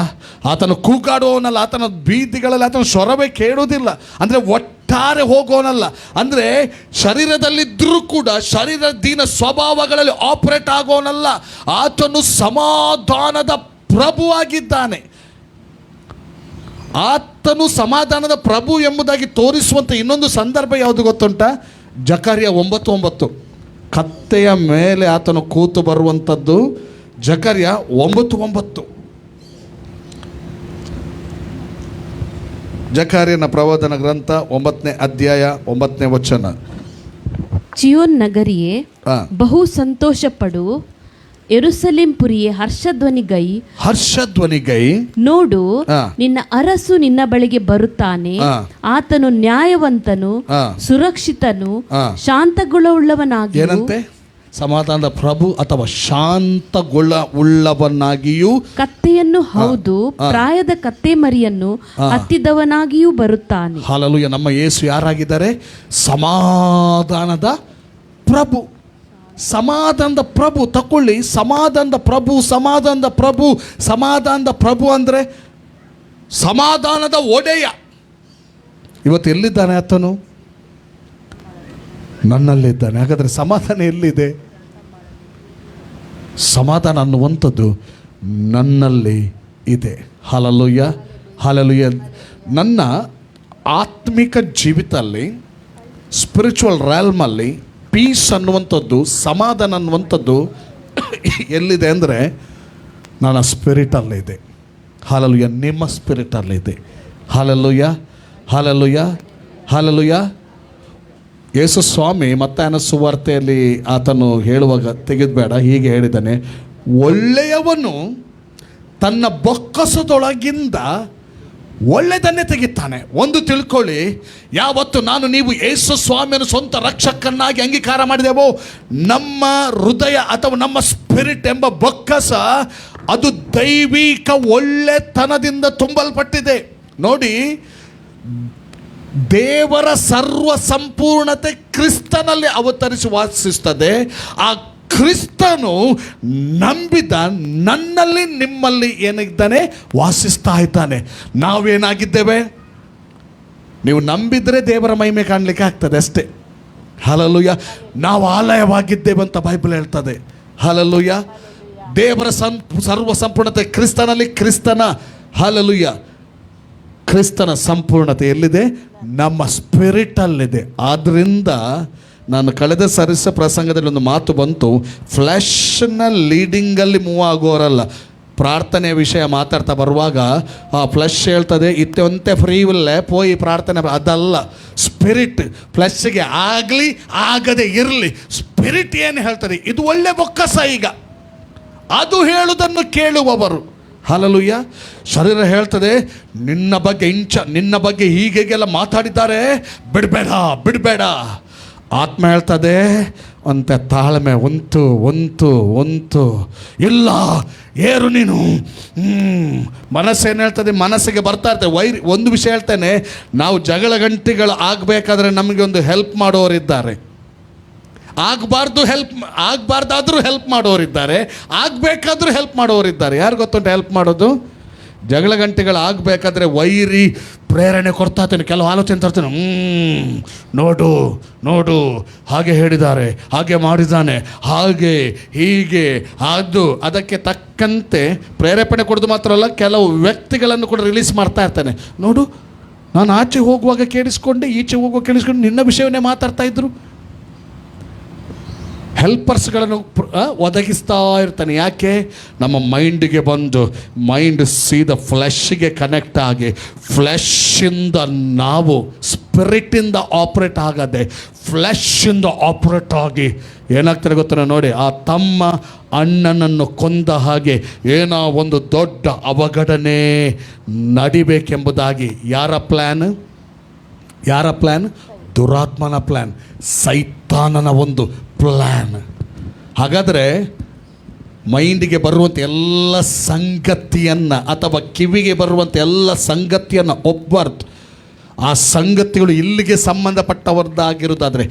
ಆತನು ಕೂಗಾಡುವವನಲ್ಲ, ಆತನ ಬೀದಿಗಳಲ್ಲಿ ಆತನ ಸ್ವರವೇ ಕೇಳುವುದಿಲ್ಲ. ಅಂದರೆ ಒಟ್ಟಾರೆ ಹೋಗೋನಲ್ಲ, ಅಂದರೆ ಶರೀರದಲ್ಲಿದ್ದರೂ ಕೂಡ ಶರೀರದೀನ ಸ್ವಭಾವಗಳಲ್ಲಿ ಆಪರೇಟ್ ಆಗೋನಲ್ಲ. ಆತನು ಸಮಾಧಾನದ ಪ್ರಭುವಾಗಿದ್ದಾನೆ. ಆತನು ಸಮಾಧಾನದ ಪ್ರಭು ಎಂಬುದಾಗಿ ತೋರಿಸುವಂಥ ಇನ್ನೊಂದು ಸಂದರ್ಭ ಯಾವುದು ಗೊತ್ತುಂಟ? ಜಕರ್ಯ 9:9. ಕತ್ತೆಯ ಮೇಲೆ ಆತನು ಕೂತು ಬರುವಂಥದ್ದು. ಜಕರ್ಯ 9:9. ಜಕರ್ಯನ ಪ್ರವಾದನ ಗ್ರಂಥ 9ನೇ ಅಧ್ಯಾಯ 9ನೇ ವಚನ. ಚಿಯೋನ್ ನಗರಿಯೇ ಬಹು ಸಂತೋಷ ಪಡು, ಯೆರೂಸಲೇಮ್ ಪುರಿಯೇ ಹರ್ಷಧ್ವನಿಗೈ, ನೋಡು ನಿನ್ನ ಅರಸು ನಿನ್ನ ಬಳಿಗೆ ಬರುತ್ತಾನೆ. ಆತನು ನ್ಯಾಯವಂತನು, ಸುರಕ್ಷಿತನು, ಶಾಂತಗುಣವುಳ್ಳವನಾಗಿ, ಏನಂತೆ? ಸಮಾಧಾನದ ಪ್ರಭು ಅಥವಾ ಶಾಂತಗೊಳ್ಳವುಳ್ಳವನಾಗಿಯೂ, ಕತ್ತೆಯನ್ನು, ಹೌದು ಪ್ರಾಯದ ಕತ್ತೆ ಮರಿಯನ್ನು ಹತ್ತಿದವನಾಗಿಯೂ ಬರುತ್ತಾನೆ. ಹಲ್ಲೆಲೂಯ. ನಮ್ಮ ಯೇಸು ಯಾರಾಗಿದ್ದಾರೆ? ಸಮಾಧಾನದ ಪ್ರಭು. ಸಮಾಧಾನದ ಪ್ರಭು ತಕೊಳ್ಳಿ. ಸಮಾಧಾನದ ಪ್ರಭು, ಸಮಾಧಾನದ ಪ್ರಭು, ಸಮಾಧಾನದ ಪ್ರಭು ಅಂದರೆ ಸಮಾಧಾನದ ಒಡೆಯ. ಇವತ್ತು ಎಲ್ಲಿದ್ದಾನೆ ಆತನು? ನನ್ನಲ್ಲಿದ್ದಾನೆ. ಹಾಗಾದರೆ ಸಮಾಧಾನ ಎಲ್ಲಿದೆ? ಸಮಾಧಾನ ಅನ್ನುವಂಥದ್ದು ನನ್ನಲ್ಲಿ ಇದೆ. Hallelujah, hallelujah. ನನ್ನ ಆತ್ಮಿಕ ಜೀವಿತದಲ್ಲಿ, ಸ್ಪಿರಿಚುವಲ್ ರ್ಯಾಲ್ಮಲ್ಲಿ ಪೀಸ್ ಅನ್ನುವಂಥದ್ದು, ಸಮಾಧಾನ ಅನ್ನುವಂಥದ್ದು ಎಲ್ಲಿದೆ ಅಂದರೆ ನನ್ನ ಸ್ಪಿರಿಟಲ್ಲಿದೆ. ಹಲ್ಲೆಲೂಯ. ನಿಮ್ಮ ಸ್ಪಿರಿಟಲ್ಲಿದೆ. Hallelujah, hallelujah, hallelujah. ಯೇಸು ಸ್ವಾಮಿ ಮತ್ತಾಯನ ಸುವಾರ್ತೆಯಲ್ಲಿ ಆತನು ಹೇಳುವಾಗ ತೆಗೆದುಬೇಡ, ಹೀಗೆ ಹೇಳಿದ್ದಾನೆ, ಒಳ್ಳೆಯವನು ತನ್ನ ಬೊಕ್ಕಸದೊಳಗಿಂದ ಒಳ್ಳೆಯದನ್ನೇ ತೆಗಿತಾನೆ. ಒಂದು ತಿಳ್ಕೊಳ್ಳಿ, ಯಾವತ್ತು ನೀವು ಯೇಸು ಸ್ವಾಮಿಯನ್ನು ಸ್ವಂತ ರಕ್ಷಕನ್ನಾಗಿ ಅಂಗೀಕಾರ ಮಾಡಿದೆವೋ, ನಮ್ಮ ಹೃದಯ ಅಥವಾ ನಮ್ಮ ಸ್ಪಿರಿಟ್ ಎಂಬ ಬೊಕ್ಕಸ ಅದು ದೈವಿಕ ಒಳ್ಳೆತನದಿಂದ ತುಂಬಲ್ಪಟ್ಟಿದೆ. ನೋಡಿ, ದೇವರ ಸರ್ವ ಸಂಪೂರ್ಣತೆ ಕ್ರಿಸ್ತನಲ್ಲಿ ಅವತರಿಸಿ ವಾಸಿಸ್ತದೆ. ಆ ಕ್ರಿಸ್ತನು ನಂಬಿದ ನನ್ನಲ್ಲಿ, ನಿಮ್ಮಲ್ಲಿ ಏನಿದ್ದಾನೆ? ವಾಸಿಸ್ತಾ ಇದ್ದಾನೆ. ನಾವೇನಾಗಿದ್ದೇವೆ? ನೀವು ನಂಬಿದರೆ ದೇವರ ಮಹಿಮೆ ಕಾಣಲಿಕ್ಕೆ ಆಗ್ತದೆ ಅಷ್ಟೇ. ಹಲ್ಲೆಲೂಯಾ. ನಾವು ಆಲಯವಾಗಿದ್ದೇವೆ ಅಂತ ಬೈಬಲ್ ಹೇಳ್ತದೆ. ಹಲ್ಲೆಲೂಯಾ. ದೇವರ ಸರ್ವ ಸಂಪೂರ್ಣತೆ ಕ್ರಿಸ್ತನಲ್ಲಿ, ಕ್ರಿಸ್ತನ ಹಲ್ಲೆಲೂಯಾ ಕ್ರಿಸ್ತನ ಸಂಪೂರ್ಣತೆ ಎಲ್ಲಿದೆ? ನಮ್ಮ ಸ್ಪಿರಿಟಲ್ಲಿದೆ. ಆದ್ದರಿಂದ ನಾನು ಕಳೆದ ಸರಿಸ ಪ್ರಸಂಗದಲ್ಲಿ ಒಂದು ಮಾತು ಬಂತು, ಫ್ಲೆಶ್ನ ಲೀಡಿಂಗಲ್ಲಿ ಮೂವ್ ಆಗೋರಲ್ಲ. ಪ್ರಾರ್ಥನೆಯ ವಿಷಯ ಮಾತಾಡ್ತಾ ಬರುವಾಗ ಆ ಫ್ಲೆಶ್ ಹೇಳ್ತದೆ ಇತ್ತೆ ಫ್ರೀ ವಿಲ್ಲೇ ಪೋಯಿ ಪ್ರಾರ್ಥನೆ, ಅದಲ್ಲ. ಸ್ಪಿರಿಟ್ ಫ್ಲೆಶ್ಗೆ ಆಗಲಿ ಆಗದೆ ಇರಲಿ, ಸ್ಪಿರಿಟ್ ಏನು ಹೇಳ್ತದೆ ಇದು ಒಳ್ಳೆ ಬೊಕ್ಕಸ. ಈಗ ಅದು ಹೇಳುವುದನ್ನು ಕೇಳುವವರು. ಹಲ್ಲೆಲೂಯಾ. ಶರೀರ ಹೇಳ್ತದೆ ನಿನ್ನ ಬಗ್ಗೆ ಹೀಗೆಲ್ಲ ಮಾತಾಡಿದ್ದಾರೆ, ಬಿಡಬೇಡ. ಆತ್ಮ ಹೇಳ್ತದೆ ಅಂತ ತಾಳ್ಮೆ, ಒಂತು ಇಲ್ಲ ಏರು ನೀನು. ಮನಸ್ಸೇನು ಹೇಳ್ತದೆ? ಮನಸ್ಸಿಗೆ ಬರ್ತಾ ಇರ್ತದೆ ಒಂದು ವಿಷಯ ಹೇಳ್ತೇನೆ, ನಾವು ಜಗಳ ಗಂಟೆಗಳು ಆಗಬೇಕಾದ್ರೆ ನಮಗೆ ಒಂದು ಹೆಲ್ಪ್ ಮಾಡೋರಿದ್ದಾರೆ, ಆಗಬಾರ್ದಾದ್ರೂ ಹೆಲ್ಪ್ ಮಾಡೋರಿದ್ದಾರೆ, ಆಗಬೇಕಾದ್ರೂ ಹೆಲ್ಪ್ ಮಾಡೋರಿದ್ದಾರೆ. ಯಾರು ಗೊತ್ತುಂಟು ಹೆಲ್ಪ್ ಮಾಡೋದು? ಜಗಳ ಗಂಟೆಗಳು ಆಗಬೇಕಾದ್ರೆ ವೈರಿ ಪ್ರೇರಣೆ ಕೊಡ್ತಾ ಇರ್ತಾನೆ, ಕೆಲವು ಆಲೋಚನೆ ತರ್ತಾನೆ. ನೋಡು ಹಾಗೆ ಹೇಳಿದ್ದಾರೆ, ಹಾಗೆ ಮಾಡಿದ್ದಾನೆ, ಹಾಗೆ ಹೀಗೆ ಅದು. ಅದಕ್ಕೆ ತಕ್ಕಂತೆ ಪ್ರೇರೇಪಣೆ ಕೊಡೋದು ಮಾತ್ರ ಅಲ್ಲ, ಕೆಲವು ವ್ಯಕ್ತಿಗಳನ್ನು ಕೂಡ ರಿಲೀಸ್ ಮಾಡ್ತಾ ಇರ್ತಾನೆ. ನೋಡು, ನಾನು ಆಚೆ ಹೋಗುವಾಗ ಕೇಳಿಸ್ಕೊಂಡೆ, ಈಚೆ ಹೋಗುವಾಗ ಕೇಳಿಸ್ಕೊಂಡು ನಿನ್ನ ವಿಷಯವನ್ನೇ ಮಾತಾಡ್ತಾ ಇದ್ರು. ಹೆಲ್ಪರ್ಸ್ಗಳನ್ನು ಒದಗಿಸ್ತಾ ಇರ್ತಾನೆ. ಯಾಕೆ? ನಮ್ಮ ಮೈಂಡಿಗೆ ಬಂದು ಮೈಂಡ್ ಸೀದಾ ಫ್ಲೆಶ್ಗೆ ಕನೆಕ್ಟ್ ಆಗಿ, ಫ್ಲೆಶ್ಶಿಂದ ನಾವು ಸ್ಪಿರಿಟಿಂದ ಆಪ್ರೇಟ್ ಆಗದೆ ಫ್ಲೆಶ್ಶಿಂದ ಆಪ್ರೇಟ್ ಆಗಿ ಏನಾಗ್ತಾರೆ ಗೊತ್ತಾ? ನೋಡಿ, ಆ ತಮ್ಮ ಅಣ್ಣನನ್ನು ಕೊಂದ ಹಾಗೆ ಏನೋ ಒಂದು ದೊಡ್ಡ ಅವಘಡನೆ ನಡಿಬೇಕೆಂಬುದಾಗಿ ಯಾರ ಪ್ಲ್ಯಾನ್? ದುರಾತ್ಮನ ಪ್ಲ್ಯಾನ್, ಸೈತಾನನ ಒಂದು ಪ್ಲ್ಯಾನ್. ಹಾಗಾದರೆ ಮೈಂಡಿಗೆ ಬರುವಂಥ ಎಲ್ಲ ಸಂಗತಿಯನ್ನು ಅಥವಾ ಕಿವಿಗೆ ಬರುವಂಥ ಎಲ್ಲ ಸಂಗತಿಯನ್ನು ಒಬ್ಬರ್ದು, ಆ ಸಂಗತಿಗಳು ಇಲ್ಲಿಗೆ ಸಂಬಂಧಪಟ್ಟವದ್ದಾಗಿರುವುದಾದರೆ,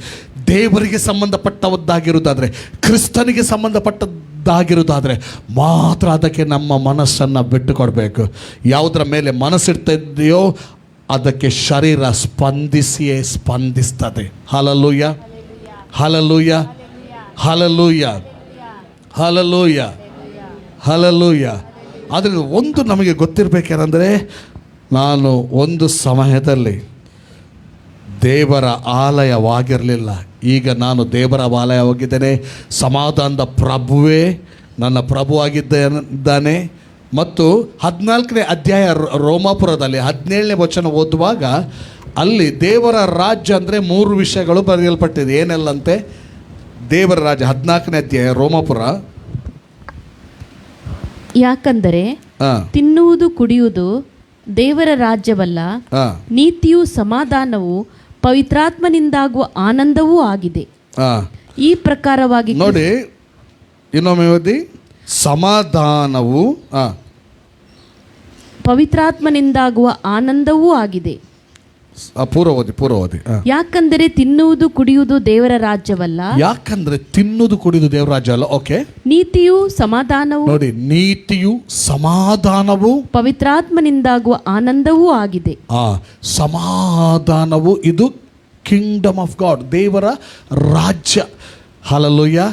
ದೇವರಿಗೆ ಸಂಬಂಧಪಟ್ಟವದ್ದಾಗಿರುವುದಾದರೆ, ಕ್ರಿಸ್ತನಿಗೆ ಸಂಬಂಧಪಟ್ಟದ್ದಾಗಿರುವುದಾದರೆ ಮಾತ್ರ ಅದಕ್ಕೆ ನಮ್ಮ ಮನಸ್ಸನ್ನು ಬಿಟ್ಟು ಕೊಡಬೇಕು. ಯಾವುದರ ಮೇಲೆ ಮನಸ್ಸಿಡ್ತಿದೆಯೋ ಅದಕ್ಕೆ ಶರೀರ ಸ್ಪಂದಿಸ್ತದೆ. ಹಲ್ಲೆಲೂಯಾ. ಆದರೆ ಒಂದು ನಮಗೆ ಗೊತ್ತಿರಬೇಕೇನೆಂದರೆ, ನಾನು ಒಂದು ಸಮಯದಲ್ಲಿ ದೇವರ ಆಲಯವಾಗಿರಲಿಲ್ಲ, ಈಗ ನಾನು ದೇವರ ಆಲಯವಾಗಿದ್ದೇನೆ. ಸಮಾಧಾನದ ಪ್ರಭುವೇ ನನ್ನ ಪ್ರಭು ಆಗಿದ್ದಾನೆ. ಮತ್ತು 14ನೇ ಅಧ್ಯಾಯ ರೋಮಾಪುರದಲ್ಲಿ 17ನೇ ವಚನ ಓದುವಾಗ ಅಲ್ಲಿ ದೇವರ ರಾಜ್ಯ ಅಂದರೆ 3 ವಿಷಯಗಳು ಬರೆಯಲ್ಪಟ್ಟಿದೆ. ಏನೆಲ್ಲಂತೆ? ದೇವರ ರಾಜ್ಯ 14ನೇ ಅಧ್ಯಾಯ ರೋಮಾಪುರ. ಯಾಕಂದರೆ ತಿನ್ನುವುದು ಕುಡಿಯುವುದು ದೇವರ ರಾಜ್ಯವಲ್ಲ, ನೀತಿಯು ಸಮಾಧಾನವು ಪವಿತ್ರಾತ್ಮನಿಂದಾಗುವ ಆನಂದವೂ ಆಗಿದೆ. ಈ ಪ್ರಕಾರವಾಗಿ ನೋಡಿ, ಇನ್ನೊಮ್ಮೆ ಓದಿ. ಸಮಾಧಾನವು ಪವಿತ್ರಾತ್ಮನಿಂದಾಗುವ ಆನಂದವೂ ಆಗಿದೆ. ಪೂರ್ವವಧಿ. ಯಾಕಂದರೆ ತಿನ್ನುವುದು ಕುಡಿಯುವುದು ದೇವರ ರಾಜ್ಯವಲ್ಲ. ಯಾಕಂದ್ರೆ ತಿನ್ನುವುದು ಕುಡಿಯುವುದು ದೇವರ ರಾಜ್ಯ ಅಲ್ಲ. ಓಕೆ. ನೀತಿಯು ಸಮಾಧಾನವು, ನೋಡಿ, ನೀತಿಯು ಸಮಾಧಾನವು ಪವಿತ್ರಾತ್ಮನಿಂದಾಗುವ ಆನಂದವೂ ಆಗಿದೆ. ಸಮಾಧಾನವು ಇದು ಕಿಂಗ್ಡಮ್ ಆಫ್ ಗಾಡ್, ದೇವರ ರಾಜ್ಯ. ಹಲ್ಲೆಲೂಯಾ.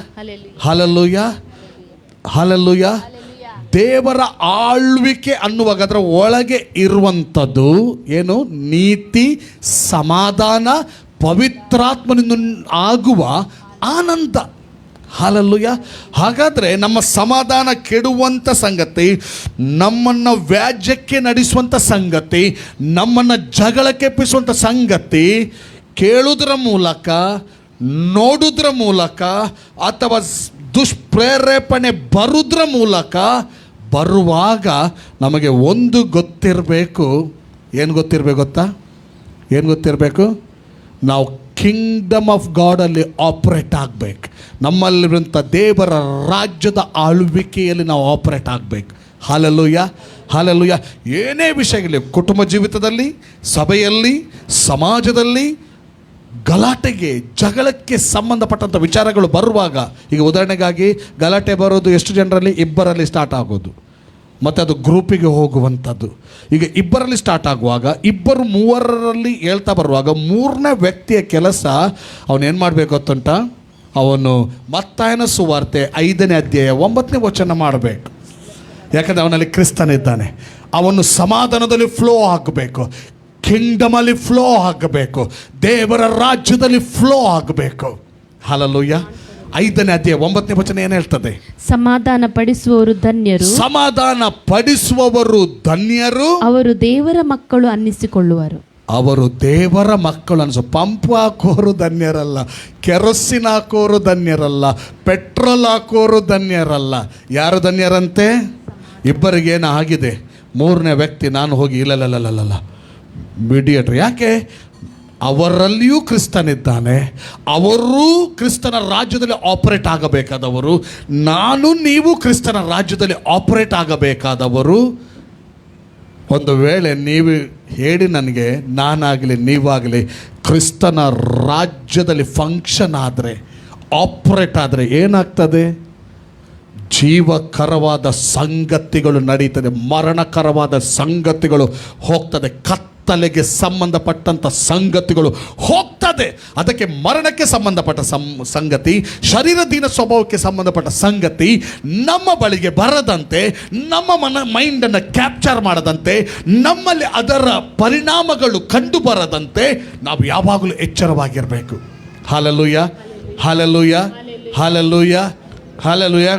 ದೇವರ ಆಳ್ವಿಕೆ ಅನ್ನುವಾಗ ಅದರ ಒಳಗೆ ಇರುವಂಥದ್ದು ಏನು? ನೀತಿ, ಸಮಾಧಾನ, ಪವಿತ್ರಾತ್ಮನಿಂದ ಆಗುವ ಆನಂದ. ಹಲ್ಲೆಲೂಯಾ. ಹಾಗಾದರೆ ನಮ್ಮ ಸಮಾಧಾನ ಕೆಡುವಂಥ ಸಂಗತಿ, ನಮ್ಮನ್ನು ವ್ಯಾಜ್ಯಕ್ಕೆ ನಡೆಸುವಂಥ ಸಂಗತಿ, ನಮ್ಮನ್ನು ಜಗಳಕ್ಕೆ ಎಪ್ಪಿಸುವಂಥ ಸಂಗತಿ ಕೇಳುವುದರ ಮೂಲಕ, ನೋಡುವುದರ ಮೂಲಕ ಅಥವಾ ದುಷ್ಪ್ರೇರೇಪಣೆ ಬರುವುದರ ಮೂಲಕ ಬರುವಾಗ ನಮಗೆ ಒಂದು ಗೊತ್ತಿರಬೇಕು. ಏನು ಗೊತ್ತಿರಬೇಕು ಗೊತ್ತಾ? ಏನು ಗೊತ್ತಿರಬೇಕು? ನಾವು ಕಿಂಗ್ಡಮ್ ಆಫ್ ಗಾಡಲ್ಲಿ ಆಪ್ರೇಟ್ ಆಗಬೇಕು. ನಮ್ಮಲ್ಲಿರುವಂಥ ದೇವರ ರಾಜ್ಯದ ಆಳ್ವಿಕೆಯಲ್ಲಿ ನಾವು ಆಪ್ರೇಟ್ ಆಗಬೇಕು. ಹಲ್ಲೆಲೂಯಾ. ಏನೇ ವಿಷಯಗಳು, ಕುಟುಂಬ ಜೀವಿತದಲ್ಲಿ, ಸಭೆಯಲ್ಲಿ, ಸಮಾಜದಲ್ಲಿ ಗಲಾಟೆಗೆ, ಜಗಳಕ್ಕೆ ಸಂಬಂಧಪಟ್ಟಂಥ ವಿಚಾರಗಳು ಬರುವಾಗ, ಈಗ ಉದಾಹರಣೆಗಾಗಿ ಗಲಾಟೆ ಬರೋದು ಎಷ್ಟು ಜನರಲ್ಲಿ? 2 ಸ್ಟಾರ್ಟ್ ಆಗೋದು. ಮತ್ತು ಅದು ಗ್ರೂಪಿಗೆ ಹೋಗುವಂಥದ್ದು. ಈಗ ಇಬ್ಬರಲ್ಲಿ ಸ್ಟಾರ್ಟ್ ಆಗುವಾಗ ಇಬ್ಬರು ಮೂವರಲ್ಲಿ ಹೇಳ್ತಾ ಬರುವಾಗ ಮೂರನೇ ವ್ಯಕ್ತಿಯ ಕೆಲಸ ಅವನೇನು ಮಾಡಬೇಕು ಗೊತ್ತುಂಟ, ಅವನು ಮತ್ತಾಯನ ಸುವಾರ್ತೆ 5ನೇ ಅಧ್ಯಾಯ 9ನೇ ವಚನ ಮಾಡಬೇಕು. ಯಾಕಂದರೆ ಅವನಲ್ಲಿ ಕ್ರಿಸ್ತನಿದ್ದಾನೆ. ಅವನು ಸಮಾಧಾನದಲ್ಲಿ ಫ್ಲೋ ಆಗಬೇಕು, ಕಿಂಗ್ಡಮಲ್ಲಿ ಫ್ಲೋ ಆಗಬೇಕು, ದೇವರ ರಾಜ್ಯದಲ್ಲಿ ಫ್ಲೋ ಆಗಬೇಕು. ಹಲ್ಲೆಲೂಯಾ. 5ನೇ ಅಧ್ಯಾಯ 9ನೇ ವಚನ ಏನು ಹೇಳ್ತದೆ? ಸಮಾಧಾನ ಪಡಿಸುವವರು ಧನ್ಯರು, ಸಮಾಧಾನ ಪಡಿಸುವವರು ಧನ್ಯರು, ಅವರು ದೇವರ ಮಕ್ಕಳು ಅನ್ನಿಸಿಕೊಳ್ಳುವರು. ಅವರು ದೇವರ ಮಕ್ಕಳು ಅನಿಸು. ಪಂಪ್ ಹಾಕೋರು ಧನ್ಯರಲ್ಲ, ಕೆರೋಸಿನ್ ಹಾಕೋರು ಧನ್ಯರಲ್ಲ, ಪೆಟ್ರೋಲ್ ಹಾಕೋರು ಧನ್ಯರಲ್ಲ. ಯಾರು ಧನ್ಯರಂತೆ? ಇಬ್ಬರಿಗೇನು ಆಗಿದೆ, ಮೂರನೇ ವ್ಯಕ್ತಿ ನಾನು ಹೋಗಿ ಇಲ್ಲ ಮೀಡಿಯೇಟರ್. ಯಾಕೆ? ಅವರಲ್ಲಿಯೂ ಕ್ರಿಸ್ತನಿದ್ದಾನೆ, ಅವರೂ ಕ್ರಿಸ್ತನ ರಾಜ್ಯದಲ್ಲಿ ಆಪರೇಟ್ ಆಗಬೇಕಾದವರು, ನಾನು ನೀವು ಕ್ರಿಸ್ತನ ರಾಜ್ಯದಲ್ಲಿ ಆಪರೇಟ್ ಆಗಬೇಕಾದವರು. ಒಂದು ವೇಳೆ ನೀವು ಹೇಳಿ ನನಗೆ, ನಾನಾಗಲಿ ನೀವಾಗಲಿ ಕ್ರಿಸ್ತನ ರಾಜ್ಯದಲ್ಲಿ ಫಂಕ್ಷನ್ ಆದರೆ, ಆಪರೇಟ್ ಆದರೆ ಏನಾಗ್ತದೆ? ಜೀವಕರವಾದ ಸಂಗತಿಗಳು ನಡೀತದೆ, ಮರಣಕರವಾದ ಸಂಗತಿಗಳು ಹೋಗ್ತದೆ, ಕತ್ತಲೆಗೆ ಸಂಬಂಧಪಟ್ಟಂಥ ಸಂಗತಿಗಳು ಹೋಗ್ತದೆ. ಅದಕ್ಕೆ ಮರಣಕ್ಕೆ ಸಂಬಂಧಪಟ್ಟ ಸಂಗತಿ, ಶರೀರದೀನ ಸ್ವಭಾವಕ್ಕೆ ಸಂಬಂಧಪಟ್ಟ ಸಂಗತಿ ನಮ್ಮ ಬಳಿಗೆ ಬರದಂತೆ, ನಮ್ಮ ಮೈಂಡನ್ನು ಕ್ಯಾಪ್ಚರ್ ಮಾಡದಂತೆ, ನಮ್ಮಲ್ಲಿ ಅದರ ಪರಿಣಾಮಗಳು ಕಂಡು ಬರದಂತೆ ನಾವು ಯಾವಾಗಲೂ ಎಚ್ಚರವಾಗಿರಬೇಕು. Hallelujah, hallelujah, hallelujah, hallelujah.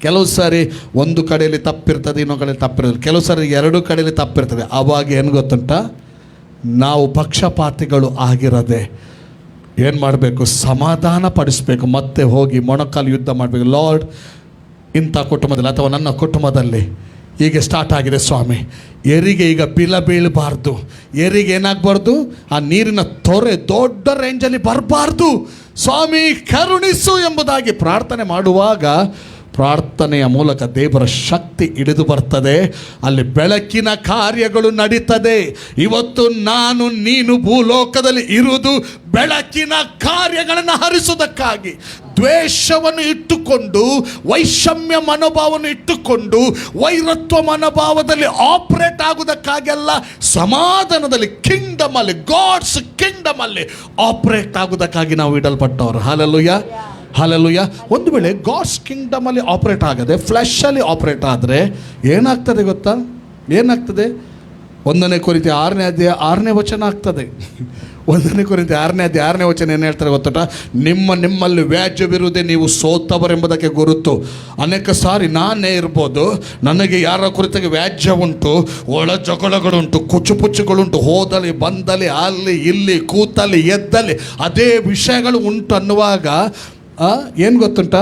ಕೆಲವು ಸಾರಿ ಒಂದು ಕಡೆಯಲ್ಲಿ ತಪ್ಪಿರ್ತದೆ, ಇನ್ನೊಂದು ಕಡೆಯಲ್ಲಿ ತಪ್ಪಿರ್ತದೆ, ಕೆಲವು ಸಾರಿ ಎರಡೂ ಕಡೆಯಲ್ಲಿ ತಪ್ಪಿರ್ತದೆ. ಆವಾಗ ಏನು ಗೊತ್ತುಂಟ, ನಾವು ಪಕ್ಷಪಾತಿಗಳು ಆಗಿರದೆ ಏನು ಮಾಡಬೇಕು? ಸಮಾಧಾನ ಪಡಿಸಬೇಕು. ಮತ್ತೆ ಹೋಗಿ ಮೊಣಕಾಲು ಯುದ್ಧ ಮಾಡಬೇಕು. ಲಾರ್ಡ್, ಇಂಥ ಕುಟುಂಬದಲ್ಲಿ ಅಥವಾ ನನ್ನ ಕುಟುಂಬದಲ್ಲಿ ಹೀಗೆ ಸ್ಟಾರ್ಟ್ ಆಗಿದೆ ಸ್ವಾಮಿ, ಏರಿಗೆ ಈಗ ಬೀಳಬಾರ್ದು, ಏರಿಗೆ ಏನಾಗಬಾರ್ದು, ಆ ನೀರಿನ ತೊರೆ ದೊಡ್ಡ ರೇಂಜಲ್ಲಿ ಬರಬಾರ್ದು, ಸ್ವಾಮಿ ಕರುಣಿಸು ಎಂಬುದಾಗಿ ಪ್ರಾರ್ಥನೆ ಮಾಡುವಾಗ ಪ್ರಾರ್ಥನೆಯ ಮೂಲಕ ದೇವರ ಶಕ್ತಿ ಇಳಿದು ಬರ್ತದೆ. ಅಲ್ಲಿ ಬೆಳಕಿನ ಕಾರ್ಯಗಳು ನಡೀತದೆ. ಇವತ್ತು ನಾನು ನೀನು ಭೂಲೋಕದಲ್ಲಿ ಇರುವುದು ಬೆಳಕಿನ ಕಾರ್ಯಗಳನ್ನು ಹರಿಸುವುದಕ್ಕಾಗಿ. ದ್ವೇಷವನ್ನು ಇಟ್ಟುಕೊಂಡು, ವೈಷಮ್ಯ ಮನೋಭಾವವನ್ನು ಇಟ್ಟುಕೊಂಡು, ವೈರತ್ವ ಮನೋಭಾವದಲ್ಲಿ ಆಪರೇಟ್ ಆಗುವುದಕ್ಕಾಗಿ ಅಲ್ಲ, ಸಮಾಧಾನದಲ್ಲಿ ಕಿಂಗ್ಡಮಲ್ಲಿ, ಗಾಡ್ಸ್ ಕಿಂಗ್ಡಮಲ್ಲಿ ಆಪರೇಟ್ ಆಗುವುದಕ್ಕಾಗಿ ನಾವು ಇಡಲ್ಪಟ್ಟವರು. Hallelujah, hallelujah. ಒಂದು ವೇಳೆ ಗಾಡ್ಸ್ ಕಿಂಗ್ಡಮಲ್ಲಿ ಆಪರೇಟ್ ಆಗದೆ ಫ್ಲೆಶಲ್ಲಿ ಆಪರೇಟ್ ಆದರೆ ಏನಾಗ್ತದೆ ಗೊತ್ತಾ? ಏನಾಗ್ತದೆ? 1 ಕೊರಿಂಥಿ 6ನೇ ಅಧ್ಯಾಯ 6ನೇ ವಚನ ಆಗ್ತದೆ. 1 ಕೊರಿಂಥಿ 6ನೇ ಅಧ್ಯಾಯ 6ನೇ ವಚನ ಏನು ಹೇಳ್ತಾರೆ ಗೊತ್ತಟ? ನಿಮ್ಮಲ್ಲಿ ವ್ಯಾಜ್ಯವಿರುವುದೇ ನೀವು ಸೋತವರೆಂಬುದಕ್ಕೆ ಗುರುತು. ಅನೇಕ ಸಾರಿ ನಾನೇ ಇರ್ಬೋದು, ನನಗೆ ಯಾರ ಕುರಿತಾಗಿ ವ್ಯಾಜ್ಯ ಉಂಟು, ಒಳ ಜಗಳಗಳುಂಟು, ಕುಚ್ಚುಪುಚ್ಚುಗಳುಂಟು, ಹೋದಲ್ಲಿ ಬಂದಲ್ಲಿ ಅಲ್ಲಿ ಇಲ್ಲಿ ಕೂತಲ್ಲಿ ಎದ್ದಲ್ಲಿ ಅದೇ ವಿಷಯಗಳು ಉಂಟು ಅನ್ನುವಾಗ ಏನು ಗೊತ್ತುಂಟ,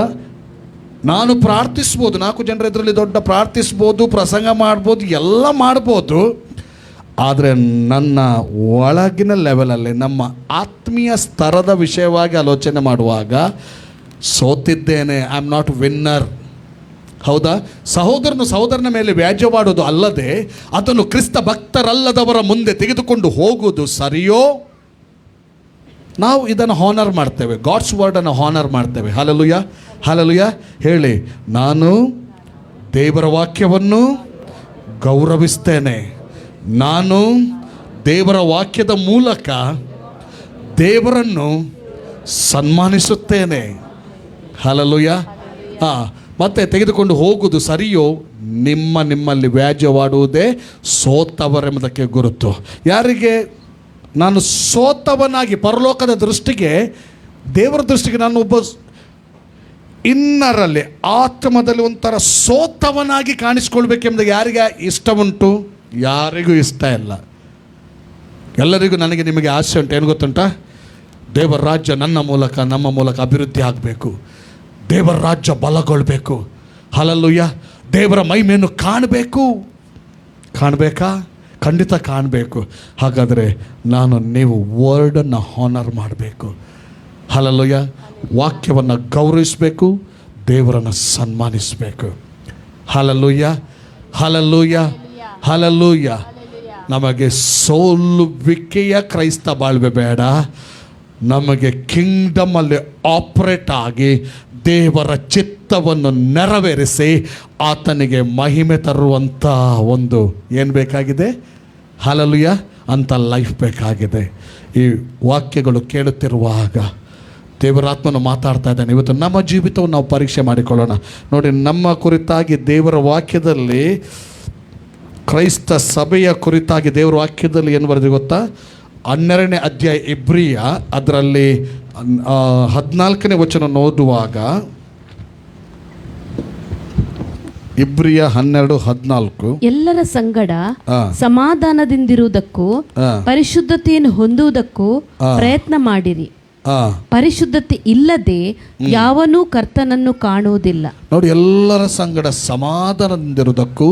ನಾನು ಪ್ರಾರ್ಥಿಸ್ಬೋದು, 4 ಜನರ ಎದುರಲ್ಲಿ ದೊಡ್ಡ ಪ್ರಾರ್ಥಿಸ್ಬೋದು, ಪ್ರಸಂಗ ಮಾಡ್ಬೋದು, ಎಲ್ಲ ಮಾಡ್ಬೋದು. ಆದರೆ ನನ್ನ ಒಳಗಿನ ಲೆವೆಲಲ್ಲಿ, ನಮ್ಮ ಆತ್ಮೀಯ ಸ್ತರದ ವಿಷಯವಾಗಿ ಆಲೋಚನೆ ಮಾಡುವಾಗ ಸೋತಿದ್ದೇನೆ. I am not winner. ಹೌದಾ? ಸಹೋದರನ ಮೇಲೆ ವ್ಯಾಜ್ಯವಾಡುವುದು ಅಲ್ಲದೆ ಅದನ್ನು ಕ್ರಿಸ್ತ ಭಕ್ತರಲ್ಲದವರ ಮುಂದೆ ತೆಗೆದುಕೊಂಡು ಹೋಗುವುದು ಸರಿಯೋ? ನಾವು ಇದನ್ನು ಹಾನರ್ ಮಾಡ್ತೇವೆ, ಗಾಡ್ಸ್ ವರ್ಡನ್ನು ಹಾನರ್ ಮಾಡ್ತೇವೆ. Hallelujah, hallelujah. ಹೇಳಿ, ನಾನು ದೇವರ ವಾಕ್ಯವನ್ನು ಗೌರವಿಸ್ತೇನೆ, ನಾನು ದೇವರ ವಾಕ್ಯದ ಮೂಲಕ ದೇವರನ್ನು ಸನ್ಮಾನಿಸುತ್ತೇನೆ. ಹಲ್ಲೆಲೂಯ. ಮತ್ತೆ ತೆಗೆದುಕೊಂಡು ಹೋಗುವುದು ಸರಿಯೋ? ನಿಮ್ಮಲ್ಲಿ ವ್ಯಾಜ್ಯವಾಡುವುದೇ ಸೋತವರೆಂಬುದಕ್ಕೆ ಗುರುತು. ಯಾರಿಗೆ? ನಾನು ಸೋತವನಾಗಿ, ಪರಲೋಕದ ದೃಷ್ಟಿಗೆ, ದೇವರ ದೃಷ್ಟಿಗೆ ನಾನು ಒಬ್ಬ ಇನ್ನರಲ್ಲಿ ಆತ್ಮದಲ್ಲಿ ಒಂಥರ ಸೋತವನಾಗಿ ಕಾಣಿಸ್ಕೊಳ್ಬೇಕೆಂಬುದು ಯಾರಿಗೆ ಇಷ್ಟ ಉಂಟು? ಯಾರಿಗೂ ಇಷ್ಟ ಇಲ್ಲ. ಎಲ್ಲರಿಗೂ ನನಗೆ ನಿಮಗೆ ಆಸೆ ಉಂಟು. ಏನು ಗೊತ್ತುಂಟ? ದೇವರ ರಾಜ್ಯ ನಮ್ಮ ಮೂಲಕ ಅಭಿವೃದ್ಧಿ ಆಗಬೇಕು, ದೇವರ ರಾಜ್ಯ ಬಲಗೊಳ್ಳಬೇಕು. ಹಲ್ಲೆಲೂಯ. ದೇವರ ಮಹಿಮೆಯನ್ನು ಕಾಣಬೇಕಾ? ಖಂಡಿತ ಕಾಣಬೇಕು. ಹಾಗಾದರೆ ನೀವು ವರ್ಡನ್ನು ಹಾನರ್ ಮಾಡಬೇಕು. ಹಲ್ಲೆಲೂಯ. ವಾಕ್ಯವನ್ನು ಗೌರವಿಸಬೇಕು, ದೇವರನ್ನು ಸನ್ಮಾನಿಸಬೇಕು. Hallelujah, hallelujah, hallelujah. ನಮಗೆ ಸೋಲುವಿಕೆಯ ಕ್ರೈಸ್ತ ಬಾಳ್ವೆ ಬೇಡ. ನಮಗೆ ಕಿಂಗ್ಡಮಲ್ಲಿ ಆಪರೇಟ್ ಆಗಿ ದೇವರ ಚಿತ್ತವನ್ನು ನೆರವೇರಿಸಿ ಆತನಿಗೆ ಮಹಿಮೆ ತರುವಂಥ ಒಂದು ಏನು ಬೇಕಾಗಿದೆ? ಹಲ್ಲೆಲೂಯಾ ಅಂತ ಲೈಫ್ ಬೇಕಾಗಿದೆ. ಈ ವಾಕ್ಯಗಳು ಕೇಳುತ್ತಿರುವಾಗ ದೇವರಾತ್ಮನು ಮಾತಾಡ್ತಾ ಇದ್ದಾನೆ. ಇವತ್ತು ನಮ್ಮ ಜೀವಿತವನ್ನು ನಾವು ಪರೀಕ್ಷೆ ಮಾಡಿಕೊಳ್ಳೋಣ. ನೋಡಿ, ನಮ್ಮ ಕುರಿತಾಗಿ ದೇವರ ವಾಕ್ಯದಲ್ಲಿ, ಕ್ರೈಸ್ತ ಸಭೆಯ ಕುರಿತಾಗಿ ದೇವರ ವಾಕ್ಯದಲ್ಲಿ ಏನು ಬರೆದಿದೆ ಗೊತ್ತಾ? 12ನೇ ಅಧ್ಯಾಯ ಇಬ್ರಿಯ, ಅದರಲ್ಲಿ 14ನೇ ವಚನ ಓದುವಾಗ, ಇಬ್ರಿಯ 12:14, ಎಲ್ಲರ ಸಂಗಡ ಆ. ಸಮಾಧಾನದಿಂದಿರುವುದಕ್ಕೂ ಆ. ಪರಿಶುದ್ಧತೆಯನ್ನು ಹೊಂದುವುದಕ್ಕೂ ಪ್ರಯತ್ನ ಮಾಡಿರಿ. ಪರಿಶುದ್ಧತೆ ಇಲ್ಲದೆ ಯಾವನೂ ಕರ್ತನನ್ನು ಕಾಣುವುದಿಲ್ಲ. ನೋಡಿ, ಎಲ್ಲರ ಸಂಗಡ ಸಮಾಧಾನದಿಂದಿರುವುದಕ್ಕೂ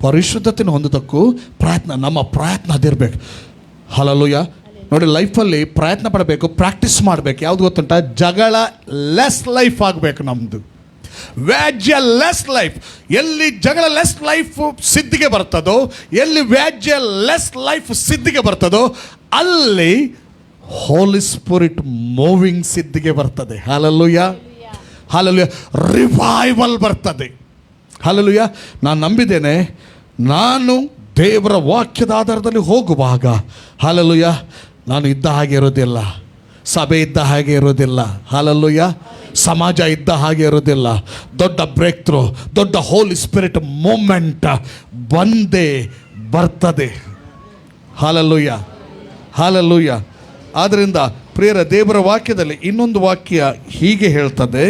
ಪರಿಶುದ್ಧತೆಯನ್ನು ಹೊಂದೋದಕ್ಕೂ ಪ್ರಯತ್ನ. ನಮ್ಮ ಪ್ರಯತ್ನ ಅದಿರಬೇಕು. ಹಲ್ಲೆಲೂಯಾ. ನೋಡಿ, ಲೈಫಲ್ಲಿ ಪ್ರಯತ್ನ ಪಡಬೇಕು, ಪ್ರಾಕ್ಟೀಸ್ ಮಾಡಬೇಕು. ಯಾವುದು ಗೊತ್ತುಂಟ? ಜಗಳ ಲೆಸ್ ಲೈಫ್ ಆಗಬೇಕು ನಮ್ಮದು. ವ್ಯಾಜ್ಯ ಲೆಸ್ ಲೈಫ್. ಎಲ್ಲಿ ಜಗಳ ಲೆಸ್ ಲೈಫ್ ಸಿದ್ಧಿಗೆ ಬರ್ತದೋ, ಎಲ್ಲಿ ವ್ಯಾಜ್ಯ ಲೆಸ್ ಲೈಫ್ ಸಿದ್ಧಿಗೆ ಬರ್ತದೋ, ಅಲ್ಲಿ ಹೋಲಿ ಸ್ಪಿರಿಟ್ ಮೂವಿಂಗ್ ಸಿದ್ಧಿಗೆ ಬರ್ತದೆ. Hallelujah, hallelujah. ರಿವೈವಲ್ ಬರ್ತದೆ. ಹಲ್ಲೆಲೂಯಾ. ನಾನು ನಂಬಿದ್ದೇನೆ, ನಾನು ದೇವರ ವಾಕ್ಯದ ಆಧಾರದಲ್ಲಿ ಹೋಗುವಾಗ, ಹಲ್ಲೆಲೂಯಾ, ನಾನು ಇದ್ದ ಹಾಗೆ ಇರೋದಿಲ್ಲ, ಸಭೆ ಇದ್ದ ಹಾಗೆ ಇರೋದಿಲ್ಲ, ಹಲ್ಲೆಲೂಯಾ, ಸಮಾಜ ಇದ್ದ ಹಾಗೆ ಇರೋದಿಲ್ಲ. ದೊಡ್ಡ ಬ್ರೇಕ್ ಥ್ರೂ, ದೊಡ್ಡ ಹೋಲಿ ಸ್ಪಿರಿಟ್ ಮೂಮೆಂಟ್ ಬಂದೇ ಬರ್ತದೆ. Hallelujah, hallelujah. ಆದ್ದರಿಂದ ಪ್ರಿಯರ, ದೇವರ ವಾಕ್ಯದಲ್ಲಿ ಇನ್ನೊಂದು ವಾಕ್ಯ ಹೀಗೆ ಹೇಳ್ತದೆ,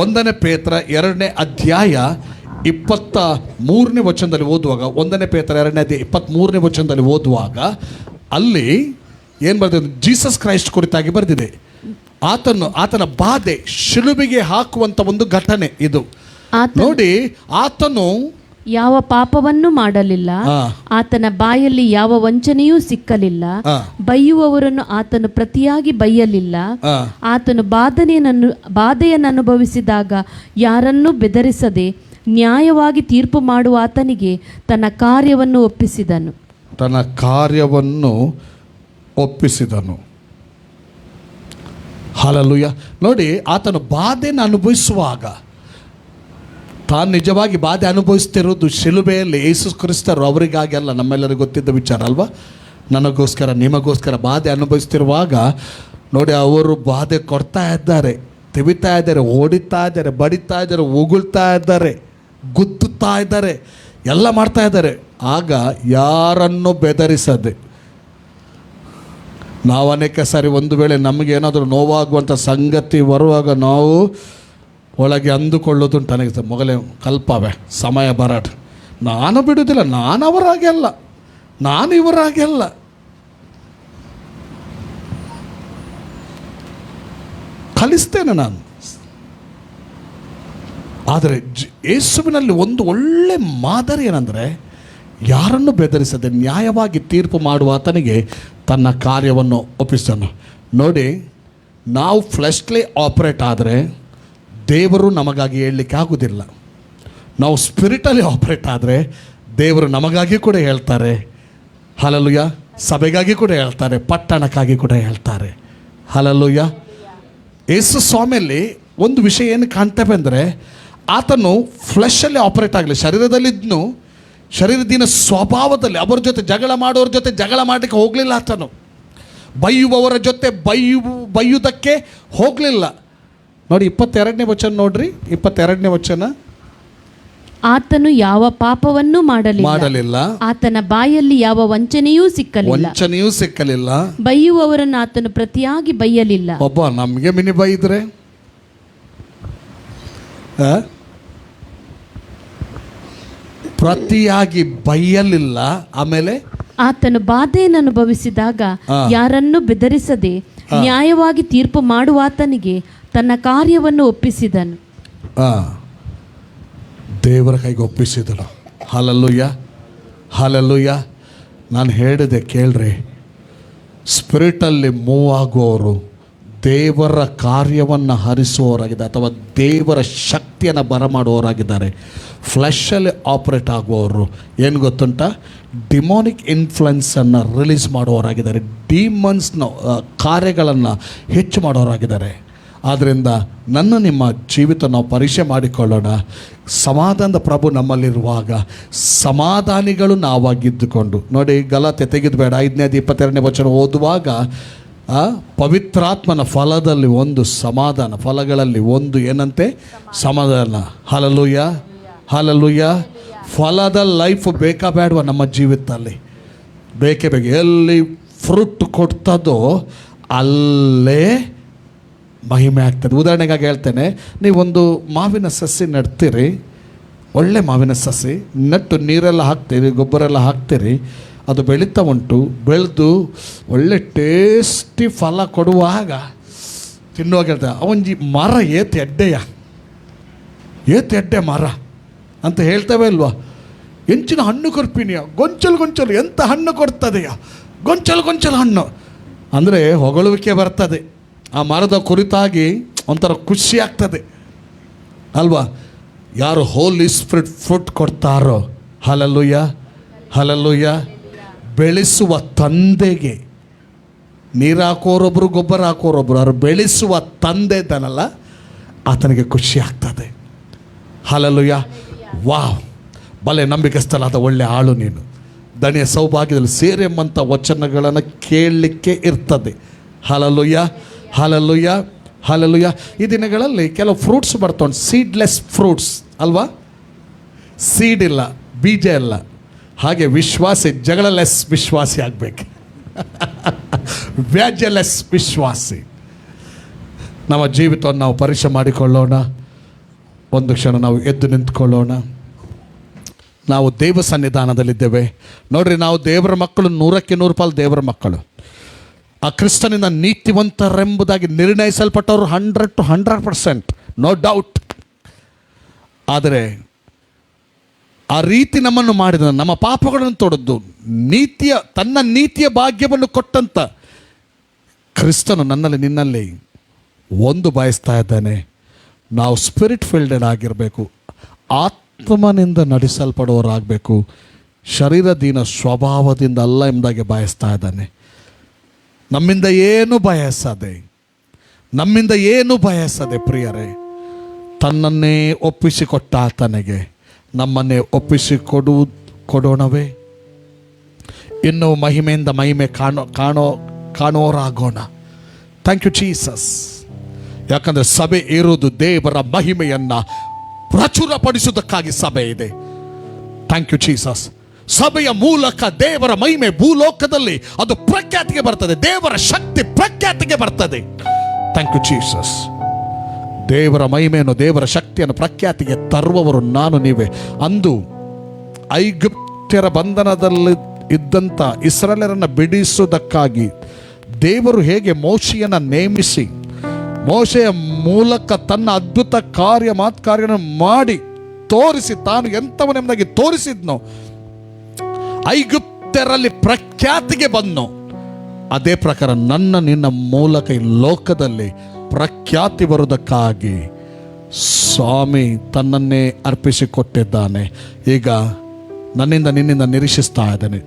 ಒಂದನೇ ಪೇತ್ರ 2ನೇ ಅಧ್ಯಾಯ 23ನೇ ವಚನದಲ್ಲಿ ಓದುವಾಗ, 1ನೇ ಪೇತ್ರ 2ನೇ ಅಧ್ಯಾಯ 23ನೇ ವಚನದಲ್ಲಿ ಓದುವಾಗ, ಅಲ್ಲಿ ಏನು ಬರೆದಿದೆ? ಜೀಸಸ್ ಕ್ರೈಸ್ಟ್ ಕುರಿತಾಗಿ ಬರೆದಿದೆ. ಆತನ ಬಾಧೆ, ಶಿಲುಬೆಗೆ ಹಾಕುವಂಥ ಒಂದು ಘಟನೆ ಇದು. ನೋಡಿ, ಆತನು ಯಾವ ಪಾಪವನ್ನು ಮಾಡಲಿಲ್ಲ, ಆತನ ಬಾಯಲ್ಲಿ ಯಾವ ವಂಚನೆಯೂ ಸಿಕ್ಕಲಿಲ್ಲ, ಬೈಯುವವರನ್ನು ಆತನು ಪ್ರತಿಯಾಗಿ ಬೈಯಲಿಲ್ಲ, ಆತನು ಬಾಧೆಯನ್ನು ಅನುಭವಿಸಿದಾಗ ಯಾರನ್ನೂ ಬೆದರಿಸದೆ ನ್ಯಾಯವಾಗಿ ತೀರ್ಪು ಮಾಡುವ ಆತನಿಗೆ ತನ್ನ ಕಾರ್ಯವನ್ನು ಒಪ್ಪಿಸಿದನು. ಹಲ್ಲೆಲೂಯಾ. ನೋಡಿ, ಆತನು ಬಾಧೆಯನ್ನು ಅನುಭವಿಸುವಾಗ, ತಾನು ನಿಜವಾಗಿ ಬಾಧೆ ಅನುಭವಿಸ್ತಿರೋದು ಶಿಲುಬೆಯಲ್ಲಿ ಯೇಸು ಕ್ರಿಸ್ತರು ಅವರಿಗಾಗಿ ಅಲ್ಲ, ನಮ್ಮೆಲ್ಲರಿಗೂ ಗೊತ್ತಿದ್ದ ವಿಚಾರ ಅಲ್ವಾ? ನನಗೋಸ್ಕರ, ನಿಮಗೋಸ್ಕರ ಬಾಧೆ ಅನುಭವಿಸ್ತಿರುವಾಗ ನೋಡಿ, ಅವರು ಬಾಧೆ ಕೊಡ್ತಾ ಇದ್ದಾರೆ, ತೆವಿತಾ ಇದ್ದಾರೆ, ಹೊಡಿತಾ ಇದ್ದಾರೆ, ಬಡಿತಾ ಇದ್ದಾರೆ, ಉಗುಳ್ತಾ ಇದ್ದಾರೆ, ಗುದ್ದುತ್ತಾ ಇದ್ದಾರೆ, ಎಲ್ಲ ಮಾಡ್ತಾ ಇದ್ದಾರೆ. ಆಗ ಯಾರನ್ನು ಬೆದರಿಸದೆ, ನಾವು ಅನೇಕ ಸಾರಿ ಒಂದು ವೇಳೆ ನಮಗೇನಾದರೂ ನೋವಾಗುವಂಥ ಸಂಗತಿ ಬರುವಾಗ ನಾವು ಒಳಗೆ ಅಂದುಕೊಳ್ಳೋದುಂಟು, ನನಗೆ ಮೊಗಲೇ ಕಲ್ಪವೇ, ಸಮಯ ಬರಾಟ, ನಾನು ಬಿಡುವುದಿಲ್ಲ, ನಾನು ಅವರಾಗೆ ಅಲ್ಲ, ನಾನು ಇವರಾಗೆ ಅಲ್ಲ. ಕಲಿಸ್ತೇನೆ ನಾನು. ಆದರೆ ಯೇಸುವಿನಲ್ಲಿ ಒಂದು ಒಳ್ಳೆ ಮಾದರಿ ಏನಂದರೆ, ಯಾರನ್ನು ಬೆದರಿಸದೆ ನ್ಯಾಯವಾಗಿ ತೀರ್ಪು ಮಾಡುವ ಆತನಿಗೆ ತನ್ನ ಕಾರ್ಯವನ್ನು ಒಪ್ಪಿಸನು. ನೋಡಿ, ನಾವು ಫ್ಲೆಶ್ಲಿ ಆಪರೇಟ್ ಆದರೆ ದೇವರು ನಮಗಾಗಿ ಹೇಳಲಿಕ್ಕೆ ಆಗೋದಿಲ್ಲ. ನಾವು ಸ್ಪಿರಿಟಲ್ಲಿ ಆಪರೇಟ್ ಆದರೆ ದೇವರು ನಮಗಾಗಿ ಕೂಡ ಹೇಳ್ತಾರೆ. ಹಲ್ಲೆಲೂಯಾ. ಸಭೆಗಾಗಿ ಕೂಡ ಹೇಳ್ತಾರೆ, ಪಟ್ಟಣಕ್ಕಾಗಿ ಕೂಡ ಹೇಳ್ತಾರೆ. ಹಲ್ಲೆಲೂಯಾ. ಯೇಸು ಸ್ವಾಮಿಯಲ್ಲಿ ಒಂದು ವಿಷಯ ಏನು ಕಾಣ್ತೇವೆ ಅಂದರೆ, ಆತನು ಫ್ಲೆಶಲ್ಲಿ ಆಪರೇಟ್ ಆಗಲಿ, ಶರೀರದಲ್ಲಿದ್ದನು, ಶರೀರದಿನ ಸ್ವಭಾವದಲ್ಲಿ ಅವರ ಜೊತೆ ಜಗಳ ಮಾಡೋರ ಜೊತೆ ಜಗಳ ಮಾಡಲಿಕ್ಕೆ ಹೋಗಲಿಲ್ಲ. ಆತನು ಬೈಯುವವರ ಜೊತೆ ಬೈಯುವುದಕ್ಕೆ ಹೋಗಲಿಲ್ಲ. ನೋಡಿ, 22ನೇ ವಚನ ನೋಡ್ರಿ, 22ನೇ ವಚನ. ಆತನು ಯಾವ ಪಾಪವನ್ನೂ ಮಾಡಲಿಲ್ಲ, ಆತನ ಬಾಯಲ್ಲಿ ಯಾವ ವಂಚನೆಯೂ ಸಿಕ್ಕಲಿಲ್ಲ, ಬೈಯುವವರನ್ನು ಆತನು ಪ್ರತಿಯಾಗಿ ಬೈಯಲಿಲ್ಲ. ಒಬ್ಬ ನಮಗೆ ಮಿನಿ ಬೈದ್ರೆ ಪ್ರತಿಯಾಗಿ ಬೈಯಲಿಲ್ಲ. ಆಮೇಲೆ ಆತನು ಬಾಧೆಯನ್ನು ಅನುಭವಿಸಿದಾಗ ಯಾರನ್ನು ಬೆದರಿಸದೆ ನ್ಯಾಯವಾಗಿ ತೀರ್ಪು ಮಾಡುವ ಆತನಿಗೆ ತನ್ನ ಕಾರ್ಯವನ್ನು ಒಪ್ಪಿಸಿದನು. ದೇವರ ಕೈಗೆ ಒಪ್ಪಿಸಿದನು. Hallelujah, hallelujah. ನಾನು ಹೇಳಿದೆ ಕೇಳ್ರಿ, ಸ್ಪಿರಿಟಲ್ಲಿ ಮೂವ್ ಆಗುವವರು ದೇವರ ಕಾರ್ಯವನ್ನು ಹರಿಸುವವರಾಗಿದ್ದಾರೆ ಅಥವಾ ದೇವರ ಶಕ್ತಿಯನ್ನು ಬರಮಾಡುವವರಾಗಿದ್ದಾರೆ. ಫ್ಲೆಶಲ್ಲಿ ಆಪರೇಟ್ ಆಗುವವರು ಏನು ಗೊತ್ತುಂಟ, ಡಿಮೋನಿಕ್ ಇನ್ಫ್ಲುಯೆನ್ಸನ್ನು ರಿಲೀಸ್ ಮಾಡುವವರಾಗಿದ್ದಾರೆ, ಡೀಮನ್ಸ್ನ ಕಾರ್ಯಗಳನ್ನು ಹೆಚ್ಚು ಮಾಡೋರಾಗಿದ್ದಾರೆ. ಆದ್ದರಿಂದ ನಿಮ್ಮ ಜೀವಿತ ನಾವು ಪರೀಕ್ಷೆ ಮಾಡಿಕೊಳ್ಳೋಣ. ಸಮಾಧಾನದ ಪ್ರಭು ನಮ್ಮಲ್ಲಿರುವಾಗ ಸಮಾಧಾನಿಗಳು ನಾವಾಗಿದ್ದುಕೊಂಡು, ನೋಡಿ ಗಲಾತೆ ತೆಗೆದುಬೇಡ 5-22 ವಚನ ಓದುವಾಗ ಪವಿತ್ರಾತ್ಮನ ಫಲದಲ್ಲಿ ಒಂದು ಸಮಾಧಾನ, ಫಲಗಳಲ್ಲಿ ಒಂದು ಏನಂತೆ ಸಮಾಧಾನ. Hallelujah, hallelujah. ಫಲದ ಲೈಫ್ ಬೇಕಾ ಬೇಡವಾ ನಮ್ಮ ಜೀವಿತದಲ್ಲಿ? ಬೇಕೇ ಬೇಕು. ಎಲ್ಲಿ ಫ್ರೂಟ್ ಕೊಡ್ತದೋ ಅಲ್ಲೇ ಮಹಿಮೆ ಆಗ್ತದೆ. ಉದಾಹರಣೆಗಾಗಿ ಹೇಳ್ತೇನೆ, ನೀವೊಂದು ಮಾವಿನ ಸಸಿ ನೆಡ್ತೀರಿ, ಒಳ್ಳೆ ಮಾವಿನ ಸಸಿ ನೆಟ್ಟು ನೀರೆಲ್ಲ ಹಾಕ್ತೀರಿ, ಗೊಬ್ಬರ ಎಲ್ಲ ಹಾಕ್ತೀರಿ, ಅದು ಬೆಳೀತಾ ಉಂಟು. ಬೆಳೆದು ಒಳ್ಳೆ ಟೇಸ್ಟಿ ಫಲ ಕೊಡುವಾಗ ತಿನ್ನುವಾಗ ಹೇಳ್ತಾರೆ, ಅವನ ಮರ ಏತ್ ಎಡ್ಡೆ ಮರ ಅಂತ ಹೇಳ್ತೇವೆ ಅಲ್ವಾ? ಹೆಂಚಿನ ಹಣ್ಣು ಕೊರ್ಪಿನಿಯ, ಗೊಂಚಲು ಎಂಥ ಹಣ್ಣು ಕೊಡ್ತದೆಯಾ, ಗೊಂಚಲು ಹಣ್ಣು ಅಂದರೆ ಹೊಗಳುವಿಕೆ ಬರ್ತದೆ. ಆ ಮರದ ಕುರಿತಾಗಿ ಒಂಥರ ಖುಷಿ ಆಗ್ತದೆ ಅಲ್ವಾ? ಯಾರು ಹೋಲಿ ಸ್ಪಿರಿಟ್ ಫ್ರೂಟ್ ಕೊಡ್ತಾರೋ, ಹಲ್ಲೆಲೂಯಾ, ಹಲ್ಲೆಲೂಯಾ, ಬೆಳೆಸುವ ತಂದೆಗೆ, ನೀರು ಹಾಕೋರೊಬ್ಬರು ಗೊಬ್ಬರ ಹಾಕೋರೊಬ್ಬರು, ಅವ್ರು ಬೆಳೆಸುವ ತಂದೆ ಇದ್ದಾನಲ್ಲ ಆತನಿಗೆ ಖುಷಿ ಆಗ್ತದೆ. ಹಲ್ಲೆಲೂಯಾ. ವಾವ್, ಬಲೆ ನಂಬಿಕೆಸ್ತಲಾದ ಒಳ್ಳೆ ಆಳು ನೀನು. ದಣಿಯ ಸೌಭಾಗ್ಯದಲ್ಲಿ ಸೇರೆಂಬಂಥ ವಚನಗಳನ್ನು ಕೇಳಲಿಕ್ಕೆ ಇರ್ತದೆ. Hallelujah, hallelujah, hallelujah. ಈ ದಿನಗಳಲ್ಲಿ ಕೆಲವು ಫ್ರೂಟ್ಸ್ ಬರ್ತಾವೆ, ಸೀಡ್ಲೆಸ್ ಫ್ರೂಟ್ಸ್ ಅಲ್ವಾ? ಸೀಡ್ ಇಲ್ಲ, ಬೀಜ ಇಲ್ಲ. ಹಾಗೆ ವಿಶ್ವಾಸಿ ಜಗಳಲೆಸ್ ವಿಶ್ವಾಸಿ ಆಗಬೇಕು, ವ್ಯಾಜ್ಯಲೆಸ್ ವಿಶ್ವಾಸಿ. ನಮ್ಮ ಜೀವಿತವನ್ನು ನಾವು ಪರೀಕ್ಷೆ ಮಾಡಿಕೊಳ್ಳೋಣ. ಒಂದು ಕ್ಷಣ ನಾವು ಎದ್ದು ನಿಂತ್ಕೊಳ್ಳೋಣ. ನಾವು ದೇವ ಸನ್ನಿಧಾನದಲ್ಲಿದ್ದೇವೆ. ನೋಡ್ರಿ, ನಾವು ದೇವರ ಮಕ್ಕಳು, 100% ದೇವರ ಮಕ್ಕಳು. ಆ ಕ್ರಿಸ್ತನಿಂದ ನೀತಿವಂತರೆಂಬುದಾಗಿ ನಿರ್ಣಯಿಸಲ್ಪಟ್ಟವರು 100 to 100%, ನೋ ಡೌಟ್. ಆದರೆ ಆ ರೀತಿ ನಮ್ಮನ್ನು ಮಾಡಿದ, ನಮ್ಮ ಪಾಪಗಳನ್ನು ತೊಡೆದು ತನ್ನ ನೀತಿಯ ಭಾಗ್ಯವನ್ನು ಕೊಟ್ಟಂತ ಕ್ರಿಸ್ತನು ನನ್ನಲ್ಲಿ ನಿನ್ನಲ್ಲಿ ಒಂದು ಬಯಸ್ತಾ ಇದ್ದಾನೆ. ನಾವು ಸ್ಪಿರಿಟ್ ಫೀಲ್ಡೆಡ್ ಆಗಿರಬೇಕು, ಆತ್ಮನಿಂದ ನಡೆಸಲ್ಪಡುವವರಾಗಬೇಕು, ಶರೀರದೀನ ಸ್ವಭಾವದಿಂದ ಅಲ್ಲ ಎಂಬುದಾಗಿ ಬಯಸ್ತಾ ಇದ್ದಾನೆ. ನಮ್ಮಿಂದ ಏನು ಬಯಸದೆ ಪ್ರಿಯರೇ, ತನ್ನನ್ನೇ ಒಪ್ಪಿಸಿಕೊಟ್ಟ ಆತನಿಗೆ ನಮ್ಮನ್ನೇ ಕೊಡೋಣವೇ? ಇನ್ನು ಮಹಿಮೆಯಿಂದ ಮಹಿಮೆ ಕಾಣೋರಾಗೋಣ. Thank you Jesus. ಯಾಕಂದರೆ ಸಭೆ ಇರುವುದು ದೇವರ ಮಹಿಮೆಯನ್ನು ಪ್ರಚುರಪಡಿಸುವುದಕ್ಕಾಗಿ ಸಭೆ ಇದೆ. Thank you Jesus. ಸಭೆಯ ಮೂಲಕ ದೇವರ ಮಹಿಮೆ ಭೂಲೋಕದಲ್ಲಿ ಅದು ಪ್ರಖ್ಯಾತಿಗೆ ಬರ್ತದೆ, ದೇವರ ಶಕ್ತಿ ಪ್ರಖ್ಯಾತಿಗೆ ಬರ್ತದೆ. Thank you Jesus. ದೇವರ ಮಹಿಮೆಯನ್ನು, ದೇವರ ಶಕ್ತಿಯನ್ನು ಪ್ರಖ್ಯಾತಿಗೆ ತರುವವರು ನಾನು ನೀವೇ. ಅಂದು ಐಗುಪ್ತ್ಯರ ಬಂಧನದಲ್ಲಿ ಇದ್ದಂಥ ಇಸ್ರಾಯೇಲರನ್ನು ಬಿಡಿಸುವುದಕ್ಕಾಗಿ ದೇವರು ಹೇಗೆ ಮೋಶೆಯನ್ನು ನೇಮಿಸಿ, ಮೋಶೆಯ ಮೂಲಕ ತನ್ನ ಅದ್ಭುತ ಕಾರ್ಯವನ್ನು ಮಾಡಿ ತೋರಿಸಿ, ತಾನು ಎಂಥವನೆಂಬುದಾಗಿ ತೋರಿಸಿದ್ನೋ, ಐಗುಪ್ತ್ಯರಲ್ಲಿ ಪ್ರಖ್ಯಾತಿಗೆ ಬಂದನೋ, ಅದೇ ಪ್ರಕಾರ ನಿನ್ನ ಮೂಲಕ ಈ ಲೋಕದಲ್ಲಿ ಪ್ರಖ್ಯಾತಿ ಬರುವುದಕ್ಕಾಗಿ ಸ್ವಾಮಿ ತನ್ನನ್ನೇ ಅರ್ಪಿಸಿಕೊಟ್ಟಿದ್ದಾನೆ. ಈಗ ನಿನ್ನಿಂದ ನಿರೀಕ್ಷಿಸ್ತಾ ಇದ್ದಾನೆ.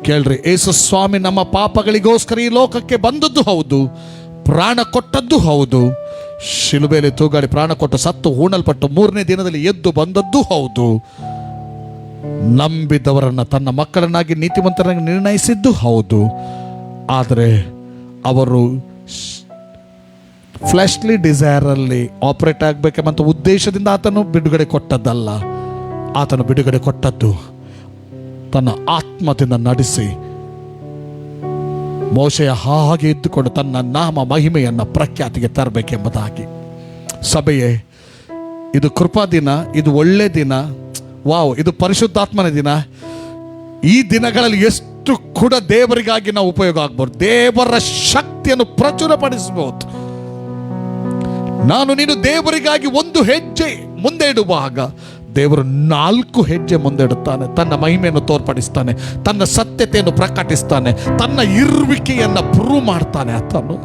ಕೇಳ್ರಿ, ಯೇಸು ಸ್ವಾಮಿ ನಮ್ಮ ಪಾಪಗಳಿಗೋಸ್ಕರ ಈ ಲೋಕಕ್ಕೆ ಬಂದದ್ದು ಹೌದು, ಪ್ರಾಣ ಕೊಟ್ಟದ್ದು ಹೌದು, ಶಿಲುಬೆಯಲ್ಲಿ ತೂಗಾಡಿ ಪ್ರಾಣ ಕೊಟ್ಟು ಸತ್ತು ಹೂಣಲ್ಪಟ್ಟು 3ನೇ ದಿನದಲ್ಲಿ ಎದ್ದು ಬಂದದ್ದು ಹೌದು, ನಂಬಿದವರನ್ನು ತನ್ನ ಮಕ್ಕಳನ್ನಾಗಿ ನೀತಿವಂತರನ್ನಾಗಿ ನಿರ್ಣಯಿಸಿದ್ದು ಹೌದು. ಆದರೆ ಅವರು ಫ್ಲೆಶ್ಲಿ ಡಿಸೈರಲ್ಲಿ ಆಪರೇಟ್ ಆಗಬೇಕೆಂಬ ಉದ್ದೇಶದಿಂದ ಆತನು ಬಿಡುಗಡೆ ಕೊಟ್ಟದ್ದಲ್ಲ. ಆತನು ಬಿಡುಗಡೆ ಕೊಟ್ಟದ್ದು ತನ್ನ ಆತ್ಮದಿಂದ ನಡೆಸಿ ಮೋಶೆಯ ಹಾಗೆ ಇದ್ದುಕೊಂಡು ತನ್ನ ನಾಮ ಮಹಿಮೆಯನ್ನು ಪ್ರಖ್ಯಾತಿಗೆ ತರಬೇಕೆಂಬುದಾಗಿ. ಸಭೆಯೇ, ಇದು ಕೃಪಾ ದಿನ, ಇದು ಒಳ್ಳೆ ದಿನ, ವಾವ್, ಇದು ಪರಿಶುದ್ಧಾತ್ಮನ ದಿನ. ಈ ದಿನಗಳಲ್ಲಿ ಎಷ್ಟು ಕೂಡ ದೇವರಿಗಾಗಿ ನಾವು ಉಪಯೋಗ ಆಗ್ಬೋದು, ದೇವರ ಶಕ್ತಿಯನ್ನು ಪ್ರಚುರಪಡಿಸಬಹುದು. ನಾನು ನೀನು ದೇವರಿಗಾಗಿ 1 ಹೆಜ್ಜೆ ಮುಂದೆ ಇಡುವಾಗ ದೇವರು 4 ಹೆಜ್ಜೆ ಮುಂದೆ ಇಡುತ್ತಾನೆ. ತನ್ನ ಮಹಿಮೆಯನ್ನು ತೋರ್ಪಡಿಸ್ತಾನೆ, ತನ್ನ ಸತ್ಯತೆಯನ್ನು ಪ್ರಕಟಿಸ್ತಾನೆ, ತನ್ನ ಇರುವಿಕೆಯನ್ನು ಪ್ರೂವ್ ಮಾಡ್ತಾನೆ. ಆತನು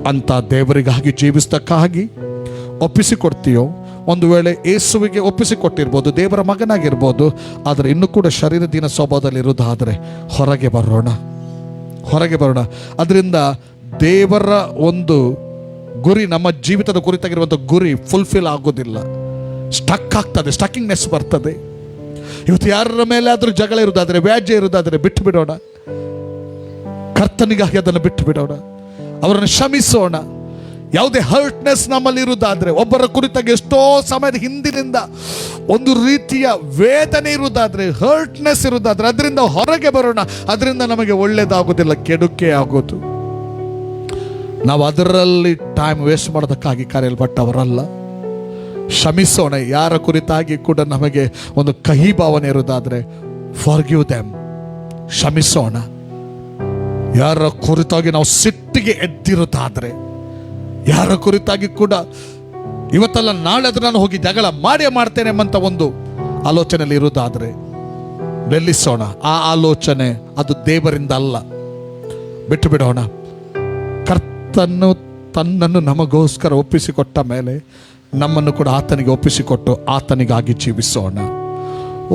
ಅಂತ ದೇವರಿಗಾಗಿ ಜೀವಿಸತಕ್ಕಾಗಿ ಒಪ್ಪಿಸಿಕೊಡ್ತೀಯೋ, ಒಂದು ವೇಳೆ ಯೇಸುವಿಗೆ ಒಪ್ಪಿಸಿಕೊಟ್ಟಿರ್ಬೋದು, ದೇವರ ಮಗನಾಗಿರ್ಬೋದು, ಆದರೆ ಇನ್ನೂ ಕೂಡ ಶರೀರದೀನ ಸ್ವಭಾವದಲ್ಲಿರುವುದಾದರೆ ಹೊರಗೆ ಬರೋಣ. ಅದರಿಂದ ದೇವರ ಒಂದು ಗುರಿ, ನಮ್ಮ ಜೀವಿತದ ಕುರಿತಾಗಿರುವಂಥ ಗುರಿ ಫುಲ್ಫಿಲ್ ಆಗೋದಿಲ್ಲ, ಸ್ಟಕ್ ಆಗ್ತದೆ, ಸ್ಟಕ್ಕಿಂಗ್ನೆಸ್ ಬರ್ತದೆ. ಇವತ್ತು ಯಾರ ಮೇಲೆ ಆದರೂ ಜಗಳ ಇರುವುದಾದರೆ, ವ್ಯಾಜ್ಯ ಇರುವುದಾದರೆ ಬಿಟ್ಟು ಬಿಡೋಣ. ಕರ್ತನಿಗಾಗಿ ಅದನ್ನು ಬಿಟ್ಟು ಬಿಡೋಣ, ಅವರನ್ನು ಕ್ಷಮಿಸೋಣ. ಯಾವುದೇ ಹರ್ಟ್ನೆಸ್ ನಮ್ಮಲ್ಲಿ ಇರುವುದಾದರೆ, ಒಬ್ಬರ ಕುರಿತಾಗಿ ಎಷ್ಟೋ ಸಮಯದ ಹಿಂದಿನಿಂದ ಒಂದು ರೀತಿಯ ವೇದನೆ ಇರುವುದಾದರೆ, ಹರ್ಟ್ನೆಸ್ ಇರುವುದಾದರೆ, ಅದರಿಂದ ಹೊರಗೆ ಬರೋಣ. ಅದರಿಂದ ನಮಗೆ ಒಳ್ಳೆಯದಾಗೋದಿಲ್ಲ, ಕೆಡುಕೆ ಆಗೋದು. ನಾವು ಅದರಲ್ಲಿ ಟೈಮ್ ವೇಸ್ಟ್ ಮಾಡೋದಕ್ಕಾಗಿ ಕರೆಯಲ್ಪಟ್ಟವರಲ್ಲ. ಕ್ಷಮಿಸೋಣ. ಯಾರ ಕುರಿತಾಗಿ ಕೂಡ ನಮಗೆ ಒಂದು ಕಹಿ ಭಾವನೆ ಇರುವುದಾದರೆ ಫಾರ್ಗಿವ್ ದೆಮ್, ಕ್ಷಮಿಸೋಣ. ಯಾರ ಕುರಿತಾಗಿ ನಾವು ಸಿಟ್ಟಿಗೆ ಎದ್ದಿರುತ್ತಾದರೆ, ಯಾರ ಕುರಿತಾಗಿ ಕೂಡ ಇವತ್ತಲ್ಲ ನಾಳೆ ಅದು ನಾನು ಹೋಗಿ ಜಗಳ ಮಾಡ್ತೇನೆ ಎಂಬಂತ ಒಂದು ಆಲೋಚನೆಯಲ್ಲಿ ಇರುವುದಾದರೆ ನಿಲ್ಲಿಸೋಣ. ಆ ಆಲೋಚನೆ ಅದು ದೇವರಿಂದ ಅಲ್ಲ, ಬಿಟ್ಟು ಬಿಡೋಣ. ಕರ್ತನು ತನ್ನನ್ನು ನಮಗೋಸ್ಕರ ಒಪ್ಪಿಸಿಕೊಟ್ಟ ಮೇಲೆ ನಮ್ಮನ್ನು ಕೂಡ ಆತನಿಗೆ ಒಪ್ಪಿಸಿಕೊಟ್ಟು ಆತನಿಗಾಗಿ ಜೀವಿಸೋಣ.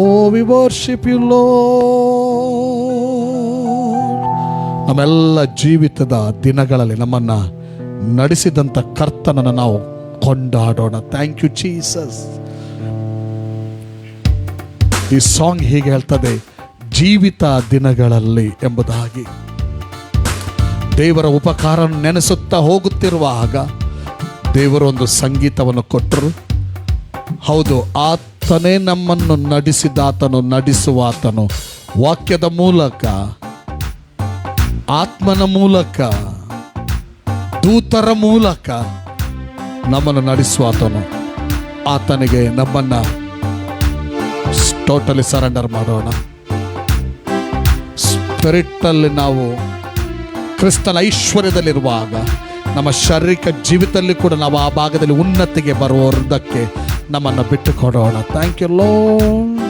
O we worship you Lord. ನಮ್ಮೆಲ್ಲ ಜೀವಿತದ ದಿನಗಳಲ್ಲಿ ನಮ್ಮನ್ನು ನಡೆಸಿದಂಥ ಕರ್ತನನ್ನು ನಾವು ಕೊಂಡಾಡೋಣ. Thank you Jesus. ಈ ಸಾಂಗ್ ಹೀಗೆ ಹೇಳ್ತದೆ, ಜೀವಿತ ದಿನಗಳಲ್ಲಿ ಎಂಬುದಾಗಿ. ದೇವರ ಉಪಕಾರ ನೆನೆಸುತ್ತಾ ಹೋಗುತ್ತಿರುವಾಗ ದೇವರು ಒಂದು ಸಂಗೀತವನ್ನು ಕೊಟ್ಟರು. ಹೌದು, ಆತನೇ ನಮ್ಮನ್ನು ನಡೆಸಿದಾತನು, ನಡೆಸುವಾತನು. ವಾಕ್ಯದ ಮೂಲಕ, ಆತ್ಮನ ಮೂಲಕ, ದೂತರ ಮೂಲಕ ನಮ್ಮನ್ನು ನಡೆಸುವಾತನು. ಆತನಿಗೆ ನಮ್ಮನ್ನು ಟೋಟಲಿ ಸರೆಂಡರ್ ಮಾಡೋಣ. ಸ್ಪಿರಿಟಲ್ಲಿ ನಾವು ಕ್ರಿಸ್ತನ ಐಶ್ವರ್ಯದಲ್ಲಿರುವಾಗ ನಮ್ಮ ಶಾರೀರಿಕ ಜೀವಿತದಲ್ಲಿ ಕೂಡ ನಾವು ಆ ಭಾಗದಲ್ಲಿ ಉನ್ನತಿಗೆ ಬರುವುದಕ್ಕೆ ನಮ್ಮನ್ನು ಬಿಟ್ಟು ಕೊಡೋಣ. Thank you lord.